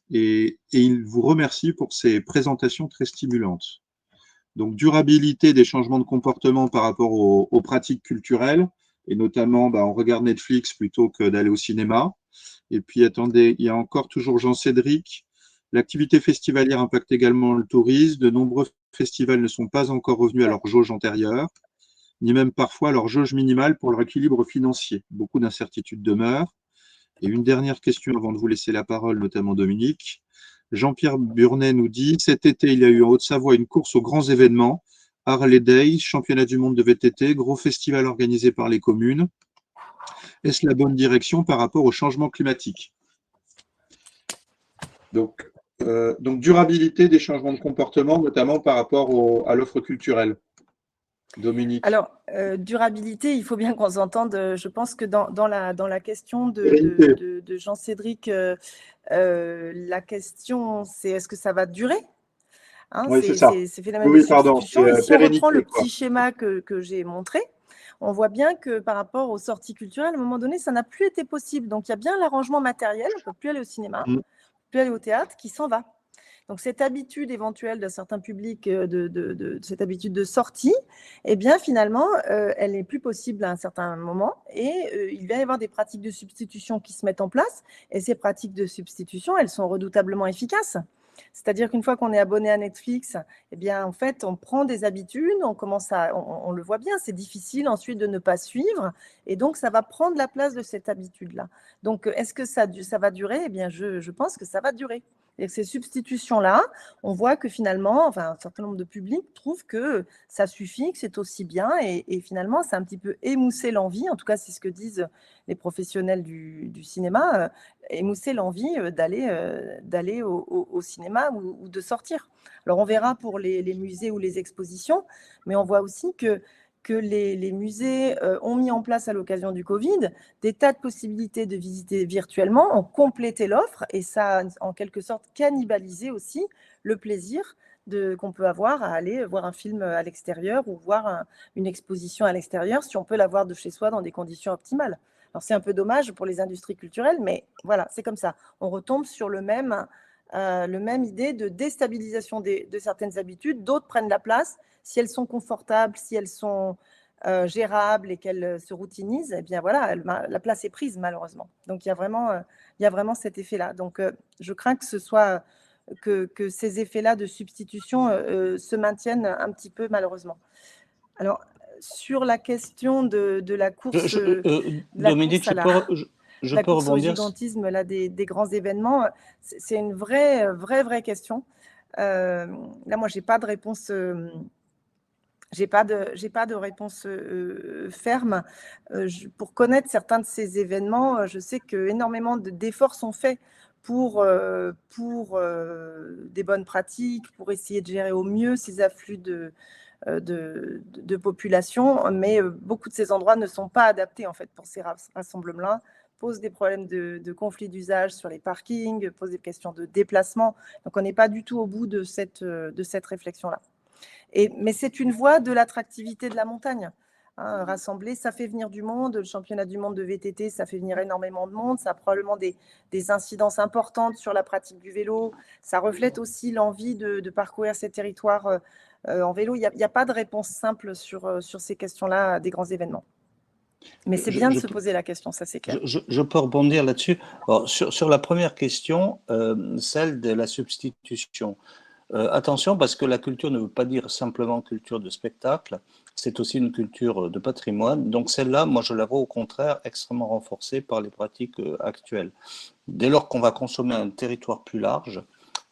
Et il vous remercie pour ces présentations très stimulantes. Donc, durabilité des changements de comportement par rapport aux pratiques culturelles, et notamment, on regarde Netflix plutôt que d'aller au cinéma. Et puis, attendez, il y a encore toujours Jean-Cédric. L'activité festivalière impacte également le tourisme. De nombreux festivals ne sont pas encore revenus à leur jauge antérieure, ni même parfois à leur jauge minimale pour leur équilibre financier. Beaucoup d'incertitudes demeurent. Et une dernière question avant de vous laisser la parole, notamment Dominique. Jean-Pierre Burnet nous dit, cet été, il y a eu en Haute-Savoie une course aux grands événements, Harley Day, championnat du monde de VTT, gros festival organisé par les communes. Est-ce la bonne direction par rapport au changement climatique? Donc, durabilité des changements de comportement, notamment par rapport à l'offre culturelle. Dominique. Alors, durabilité, il faut bien qu'on s'entende. Je pense que dans la question de Jean-Cédric, la question, c'est est-ce que ça va durer? Oui, c'est ça. C'est phénomène de substitution. Et si on reprend le petit schéma que j'ai montré, on voit bien que par rapport aux sorties culturelles, à un moment donné, ça n'a plus été possible. Donc, il y a bien l'arrangement matériel, on ne peut plus aller au cinéma, on ne peut plus aller au théâtre, qui s'en va. Donc, cette habitude éventuelle de certains publics, cette habitude de sortie, eh bien, finalement, elle n'est plus possible à un certain moment et il va y avoir des pratiques de substitution qui se mettent en place. Et ces pratiques de substitution, elles sont redoutablement efficaces. C'est-à-dire qu'une fois qu'on est abonné à Netflix, eh bien, en fait, on prend des habitudes, on le voit bien, c'est difficile ensuite de ne pas suivre, et donc ça va prendre la place de cette habitude-là. Donc, est-ce que ça va durer? Eh bien, je pense que ça va durer. Et ces substitutions-là, on voit que finalement, un certain nombre de publics trouvent que ça suffit, que c'est aussi bien, et finalement, c'est un petit peu émousser l'envie, en tout cas, c'est ce que disent les professionnels du cinéma, émousser l'envie d'aller au cinéma ou de sortir. Alors, on verra pour les musées ou les expositions, mais on voit aussi que les musées ont mis en place à l'occasion du Covid des tas de possibilités de visiter virtuellement, ont complété l'offre et ça a en quelque sorte cannibalisé aussi le plaisir qu'on peut avoir à aller voir un film à l'extérieur ou voir une exposition à l'extérieur si on peut la voir de chez soi dans des conditions optimales. Alors c'est un peu dommage pour les industries culturelles, mais voilà, c'est comme ça. On retombe sur le même idée de déstabilisation de certaines habitudes, d'autres prennent la place. Si elles sont confortables, si elles sont gérables et qu'elles se routinisent, eh bien voilà, la place est prise malheureusement. Donc il y a vraiment cet effet-là. Donc je crains que ce soit que ces effets-là de substitution se maintiennent un petit peu malheureusement. Alors sur la question de la course, Dominique, je peux course au rebondir. Gigantisme là, des grands événements, c'est une vraie question. Là, moi, j'ai pas de réponse. J'ai pas de réponse ferme. Pour connaître certains de ces événements, je sais qu'énormément d'efforts sont faits pour des bonnes pratiques, pour essayer de gérer au mieux ces afflux de population, mais beaucoup de ces endroits ne sont pas adaptés en fait pour ces rassemblements-là, posent des problèmes de conflit d'usage sur les parkings, posent des questions de déplacement. Donc on n'est pas du tout au bout de cette réflexion-là. Mais c'est une voie de l'attractivité de la montagne. Rassembler, ça fait venir du monde. Le championnat du monde de VTT, ça fait venir énormément de monde. Ça a probablement des incidences importantes sur la pratique du vélo. Ça reflète aussi l'envie de parcourir ces territoires en vélo. Il n'y a pas de réponse simple sur ces questions-là des grands événements. Mais c'est bien de se poser la question, ça c'est clair. Je peux rebondir là-dessus. Sur la première question, celle de la substitution. Attention, parce que la culture ne veut pas dire simplement culture de spectacle, c'est aussi une culture de patrimoine. Donc celle-là, moi je la vois au contraire extrêmement renforcée par les pratiques actuelles. Dès lors qu'on va consommer un territoire plus large,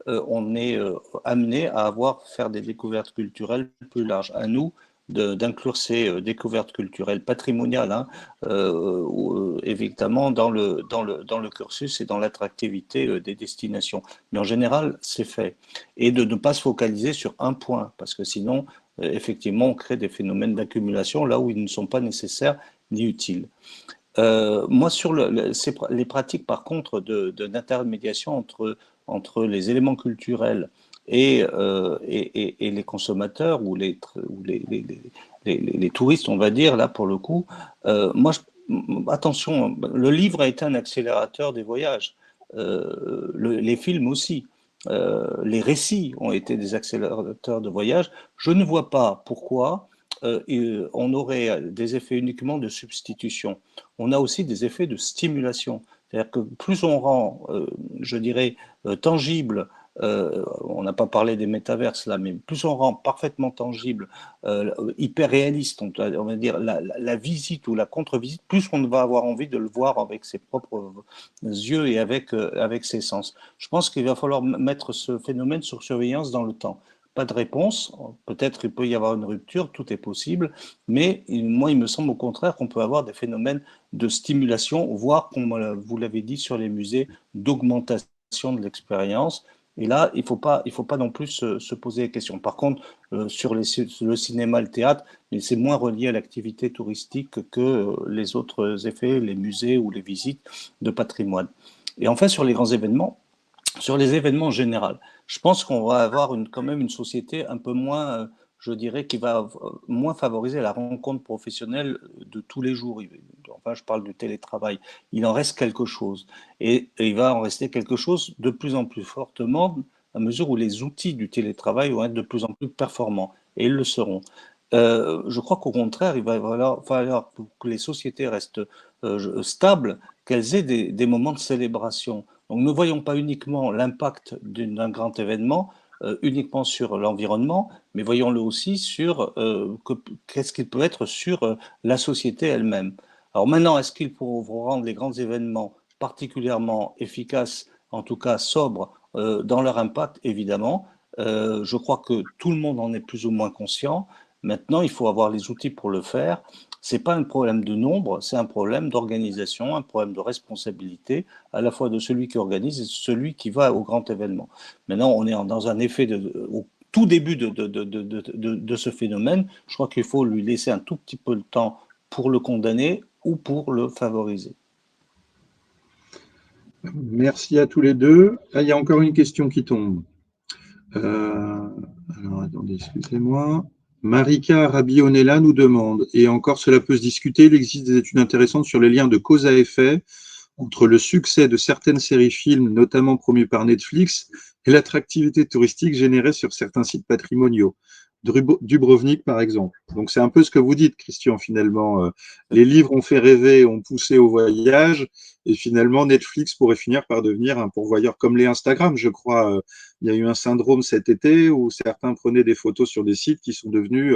on est amené à faire des découvertes culturelles plus larges. À nous d'inclure ces découvertes culturelles patrimoniales, hein, évidemment, dans le cursus et dans l'attractivité des destinations. Mais en général, c'est fait. Et de ne pas se focaliser sur un point, parce que sinon, effectivement, on crée des phénomènes d'accumulation là où ils ne sont pas nécessaires ni utiles. Moi, sur les pratiques, par contre, d'intermédiation entre les éléments culturels et les consommateurs ou les touristes, on va dire, là, pour le coup, moi, attention, le livre a été un accélérateur des voyages, les films aussi. Les récits ont été des accélérateurs de voyage. Je ne vois pas pourquoi on aurait des effets uniquement de substitution. On a aussi des effets de stimulation. C'est-à-dire que plus on rend, je dirais, tangible, on n'a pas parlé des métaverses là, mais plus on rend parfaitement tangible, hyper réaliste, on va dire, la visite ou la contre-visite, plus on va avoir envie de le voir avec ses propres yeux et avec ses sens. Je pense qu'il va falloir mettre ce phénomène sur surveillance dans le temps. Pas de réponse, peut-être il peut y avoir une rupture, tout est possible, mais moi il me semble au contraire qu'on peut avoir des phénomènes de stimulation, voire, comme vous l'avez dit sur les musées, d'augmentation de l'expérience. Et là, il faut pas non plus se poser des questions. Par contre, sur le cinéma, le théâtre, c'est moins relié à l'activité touristique que les autres effets, les musées ou les visites de patrimoine. Et enfin, sur les grands événements, sur les événements en général, je pense qu'on va avoir quand même une société un peu moins, je dirais, qui va moins favoriser la rencontre professionnelle de tous les jours. Enfin, je parle du télétravail. Il en reste quelque chose. Et il va en rester quelque chose de plus en plus fortement à mesure où les outils du télétravail vont être de plus en plus performants. Et ils le seront. Je crois qu'au contraire, il va falloir que les sociétés restent stables, qu'elles aient des moments de célébration. Donc ne voyons pas uniquement l'impact d'un grand événement uniquement sur l'environnement, mais voyons-le aussi sur qu'est-ce qu'il peut être sur la société elle-même. Alors maintenant, est-ce qu'il faut rendre les grands événements particulièrement efficaces, en tout cas sobres, dans leur impact? Évidemment. Je crois que tout le monde en est plus ou moins conscient. Maintenant, il faut avoir les outils pour le faire. Ce n'est pas un problème de nombre, c'est un problème d'organisation, un problème de responsabilité, à la fois de celui qui organise et de celui qui va au grand événement. Maintenant, on est dans un effet au tout début de ce phénomène. Je crois qu'il faut lui laisser un tout petit peu de temps pour le condamner ou pour le favoriser. Merci à tous les deux. Ah, il y a encore une question qui tombe. Alors, attendez, excusez-moi. Marika Rabionella nous demande, et encore cela peut se discuter, il existe des études intéressantes sur les liens de cause à effet entre le succès de certaines séries films, notamment promues par Netflix, et l'attractivité touristique générée sur certains sites patrimoniaux. Dubrovnik, par exemple. Donc, c'est un peu ce que vous dites, Christian, finalement. Les livres ont fait rêver, ont poussé au voyage, et finalement, Netflix pourrait finir par devenir un pourvoyeur comme les Instagram, je crois. Il y a eu un syndrome cet été où certains prenaient des photos sur des sites qui sont devenus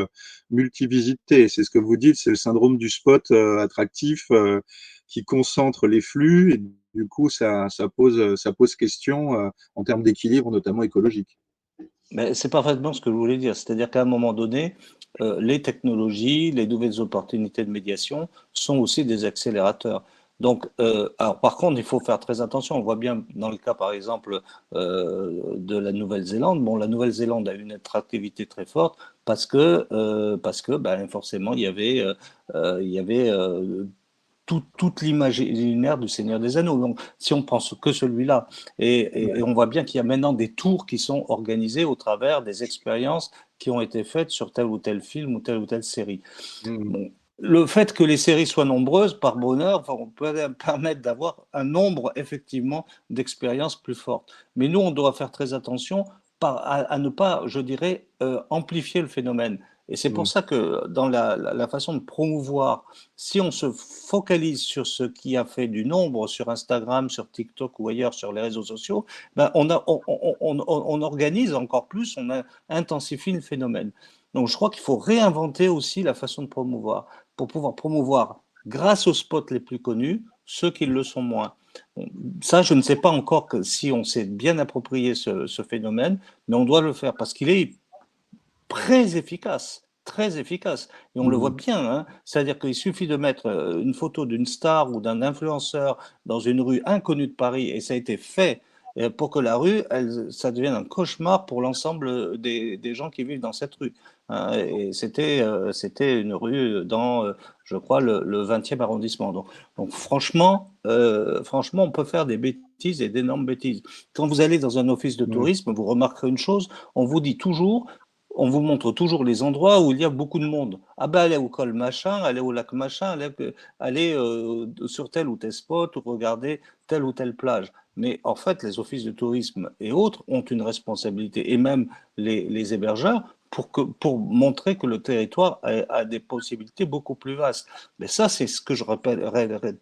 multivisités. C'est ce que vous dites, c'est le syndrome du spot attractif qui concentre les flux, et du coup, ça pose question en termes d'équilibre, notamment écologique. C'est parfaitement ce que je voulais dire. C'est-à-dire qu'à un moment donné, les technologies, les nouvelles opportunités de médiation sont aussi des accélérateurs. Donc, alors par contre, il faut faire très attention. On voit bien dans le cas, par exemple, de la Nouvelle-Zélande. Bon, la Nouvelle-Zélande a une attractivité très forte parce que forcément, il y avait toute l'imaginaire du Seigneur des Anneaux. Donc, si on pense que celui-là, et on voit bien qu'il y a maintenant des tours qui sont organisés au travers des expériences qui ont été faites sur tel ou tel film ou telle série. Bon, le fait que les séries soient nombreuses, par bonheur, on peut permettre d'avoir un nombre, effectivement, d'expériences plus fortes. Mais nous, on doit faire très attention à ne pas, je dirais, amplifier le phénomène. Et c'est pour ça que dans la façon de promouvoir, si on se focalise sur ce qui a fait du nombre sur Instagram, sur TikTok ou ailleurs sur les réseaux sociaux, on organise encore plus, on intensifie le phénomène. Donc je crois qu'il faut réinventer aussi la façon de promouvoir, pour pouvoir promouvoir grâce aux spots les plus connus, ceux qui le sont moins. Ça, je ne sais pas encore si on s'est bien approprié ce phénomène, mais on doit le faire parce qu'il est très efficace. Très efficace. Et on le voit bien, hein. C'est-à-dire qu'il suffit de mettre une photo d'une star ou d'un influenceur dans une rue inconnue de Paris, et ça a été fait pour que la rue, ça devienne un cauchemar pour l'ensemble des gens qui vivent dans cette rue. Hein. Et c'était une rue dans, je crois, le 20e arrondissement. Donc franchement, on peut faire des bêtises et d'énormes bêtises. Quand vous allez dans un office de tourisme, vous remarquerez une chose, on vous dit toujours, on vous montre toujours les endroits où il y a beaucoup de monde. Ah ben, allez au col machin, allez au lac machin, allez sur tel ou tel spot, ou regardez telle ou telle plage. Mais en fait, les offices de tourisme et autres ont une responsabilité, et même les hébergeurs, pour montrer que le territoire a des possibilités beaucoup plus vastes. Mais ça, c'est ce que je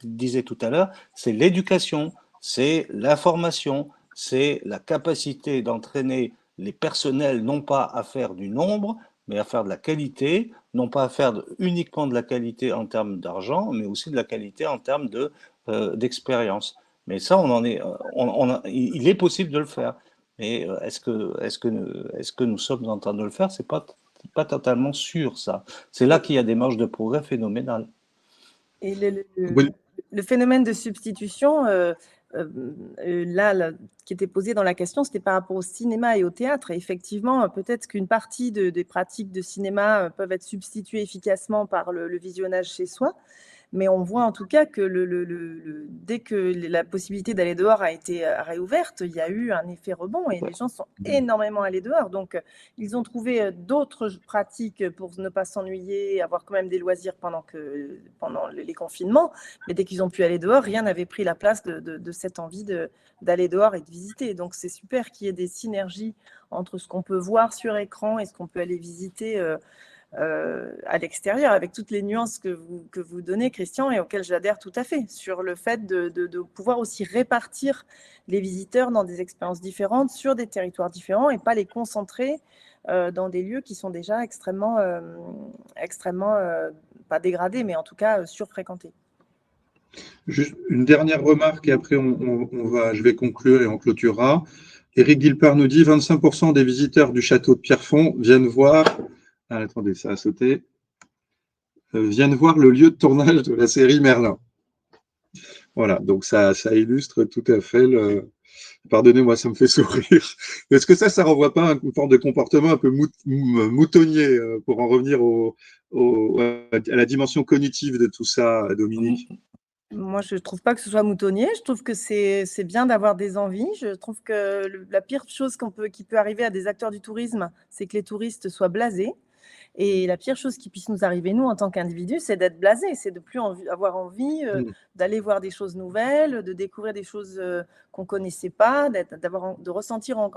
disais tout à l'heure, c'est l'éducation, c'est l'information, c'est la capacité d'entraîner les personnels, non pas à faire du nombre, mais à faire de la qualité, non pas à faire uniquement de la qualité en termes d'argent, mais aussi de la qualité en termes d'expérience. Mais ça, il est possible de le faire. Mais est-ce que nous sommes en train de le faire? C'est pas totalement sûr, ça. C'est là qu'il y a des marges de progrès phénoménales. Et le phénomène de substitution, là, qui était posé dans la question, c'était par rapport au cinéma et au théâtre. Et effectivement, peut-être qu'une partie des pratiques de cinéma peuvent être substituées efficacement par le visionnage chez soi. Mais on voit en tout cas que dès que la possibilité d'aller dehors a été réouverte, il y a eu un effet rebond et les gens sont énormément allés dehors. Donc, ils ont trouvé d'autres pratiques pour ne pas s'ennuyer, avoir quand même des loisirs pendant les confinements. Mais dès qu'ils ont pu aller dehors, rien n'avait pris la place de cette envie d'aller dehors et de visiter. Donc, c'est super qu'il y ait des synergies entre ce qu'on peut voir sur écran et ce qu'on peut aller visiter à l'extérieur, avec toutes les nuances que vous donnez, Christian, et auxquelles j'adhère tout à fait, sur le fait de pouvoir aussi répartir les visiteurs dans des expériences différentes, sur des territoires différents, et pas les concentrer dans des lieux qui sont déjà extrêmement pas dégradés, mais en tout cas surfréquentés. Juste une dernière remarque et après je vais conclure et on clôturera. Éric Guilpart nous dit 25% des visiteurs du château de Pierrefonds viennent voir. Ah, attendez, ça a sauté. Viennent voir le lieu de tournage de la série Merlin. Voilà, donc ça illustre tout à fait le. Pardonnez-moi, ça me fait sourire. Est-ce que ça renvoie pas à une forme de comportement un peu moutonnier pour en revenir à la dimension cognitive de tout ça, Dominique? Moi, je ne trouve pas que ce soit moutonnier. Je trouve que c'est bien d'avoir des envies. Je trouve que la pire chose qui peut arriver à des acteurs du tourisme, c'est que les touristes soient blasés. Et la pire chose qui puisse nous arriver, nous, en tant qu'individus, c'est d'être blasés, c'est de plus avoir envie d'aller voir des choses nouvelles, de découvrir des choses qu'on ne connaissait pas, de ressentir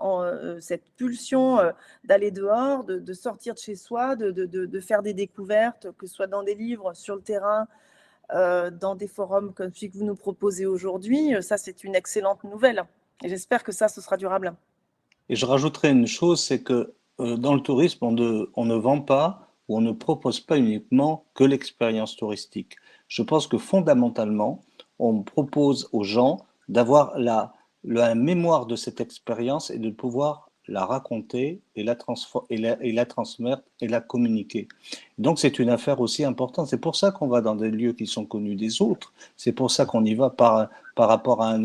cette pulsion d'aller dehors, de sortir de chez soi, de faire des découvertes, que ce soit dans des livres, sur le terrain, dans des forums comme celui que vous nous proposez aujourd'hui. Ça, c'est une excellente nouvelle. Et j'espère que ce sera durable. Et je rajouterai une chose, c'est que dans le tourisme, on ne vend pas ou on ne propose pas uniquement que l'expérience touristique. Je pense que fondamentalement, on propose aux gens d'avoir la mémoire de cette expérience et de pouvoir la raconter et la transmettre et la communiquer. Donc c'est une affaire aussi importante. C'est pour ça qu'on va dans des lieux qui sont connus des autres. C'est pour ça qu'on y va par rapport à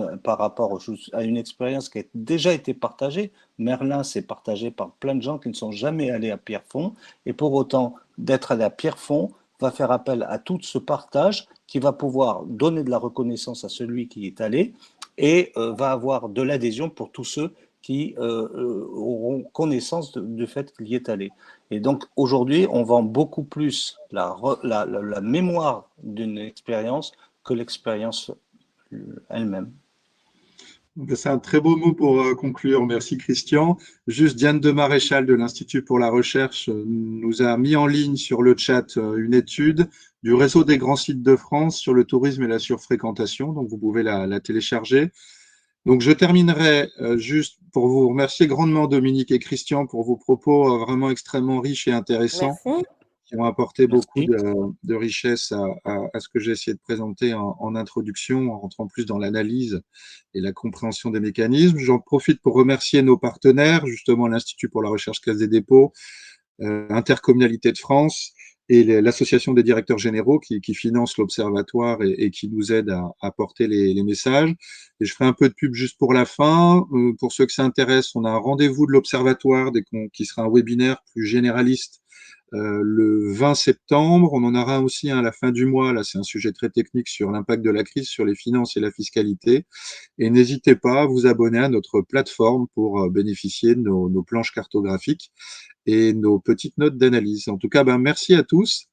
une expérience qui a déjà été partagée. Merlin, c'est partagé par plein de gens qui ne sont jamais allés à Pierrefonds. Et pour autant, d'être allé à Pierrefonds va faire appel à tout ce partage qui va pouvoir donner de la reconnaissance à celui qui est allé et va avoir de l'adhésion pour tous ceux qui auront connaissance du fait qu'il y est allé. Et donc aujourd'hui, on vend beaucoup plus la mémoire d'une expérience que l'expérience elle-même. C'est un très beau mot pour conclure. Merci Christian. Juste Diane de Maréchal de l'Institut pour la Recherche nous a mis en ligne sur le chat une étude du réseau des grands sites de France sur le tourisme et la surfréquentation. Donc vous pouvez la télécharger. Donc, je terminerai juste pour vous remercier grandement, Dominique et Christian, pour vos propos vraiment extrêmement riches et intéressants. Merci. qui ont apporté beaucoup Merci. de richesse à ce que j'ai essayé de présenter en introduction, en rentrant plus dans l'analyse et la compréhension des mécanismes. J'en profite pour remercier nos partenaires, justement l'Institut pour la recherche Caisse des dépôts, Intercommunalité de France et l'association des directeurs généraux qui finance l'observatoire et qui nous aide à porter les messages. Et je ferai un peu de pub juste pour la fin. Pour ceux que ça intéresse, on a un rendez-vous de l'observatoire qui sera un webinaire plus généraliste le 20 septembre. On en aura aussi un à la fin du mois. Là, c'est un sujet très technique sur l'impact de la crise sur les finances et la fiscalité. Et n'hésitez pas à vous abonner à notre plateforme pour bénéficier de nos planches cartographiques et nos petites notes d'analyse. En tout cas, ben, merci à tous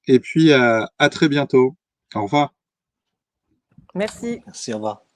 et puis à très bientôt. Au revoir. Merci. Merci, au revoir.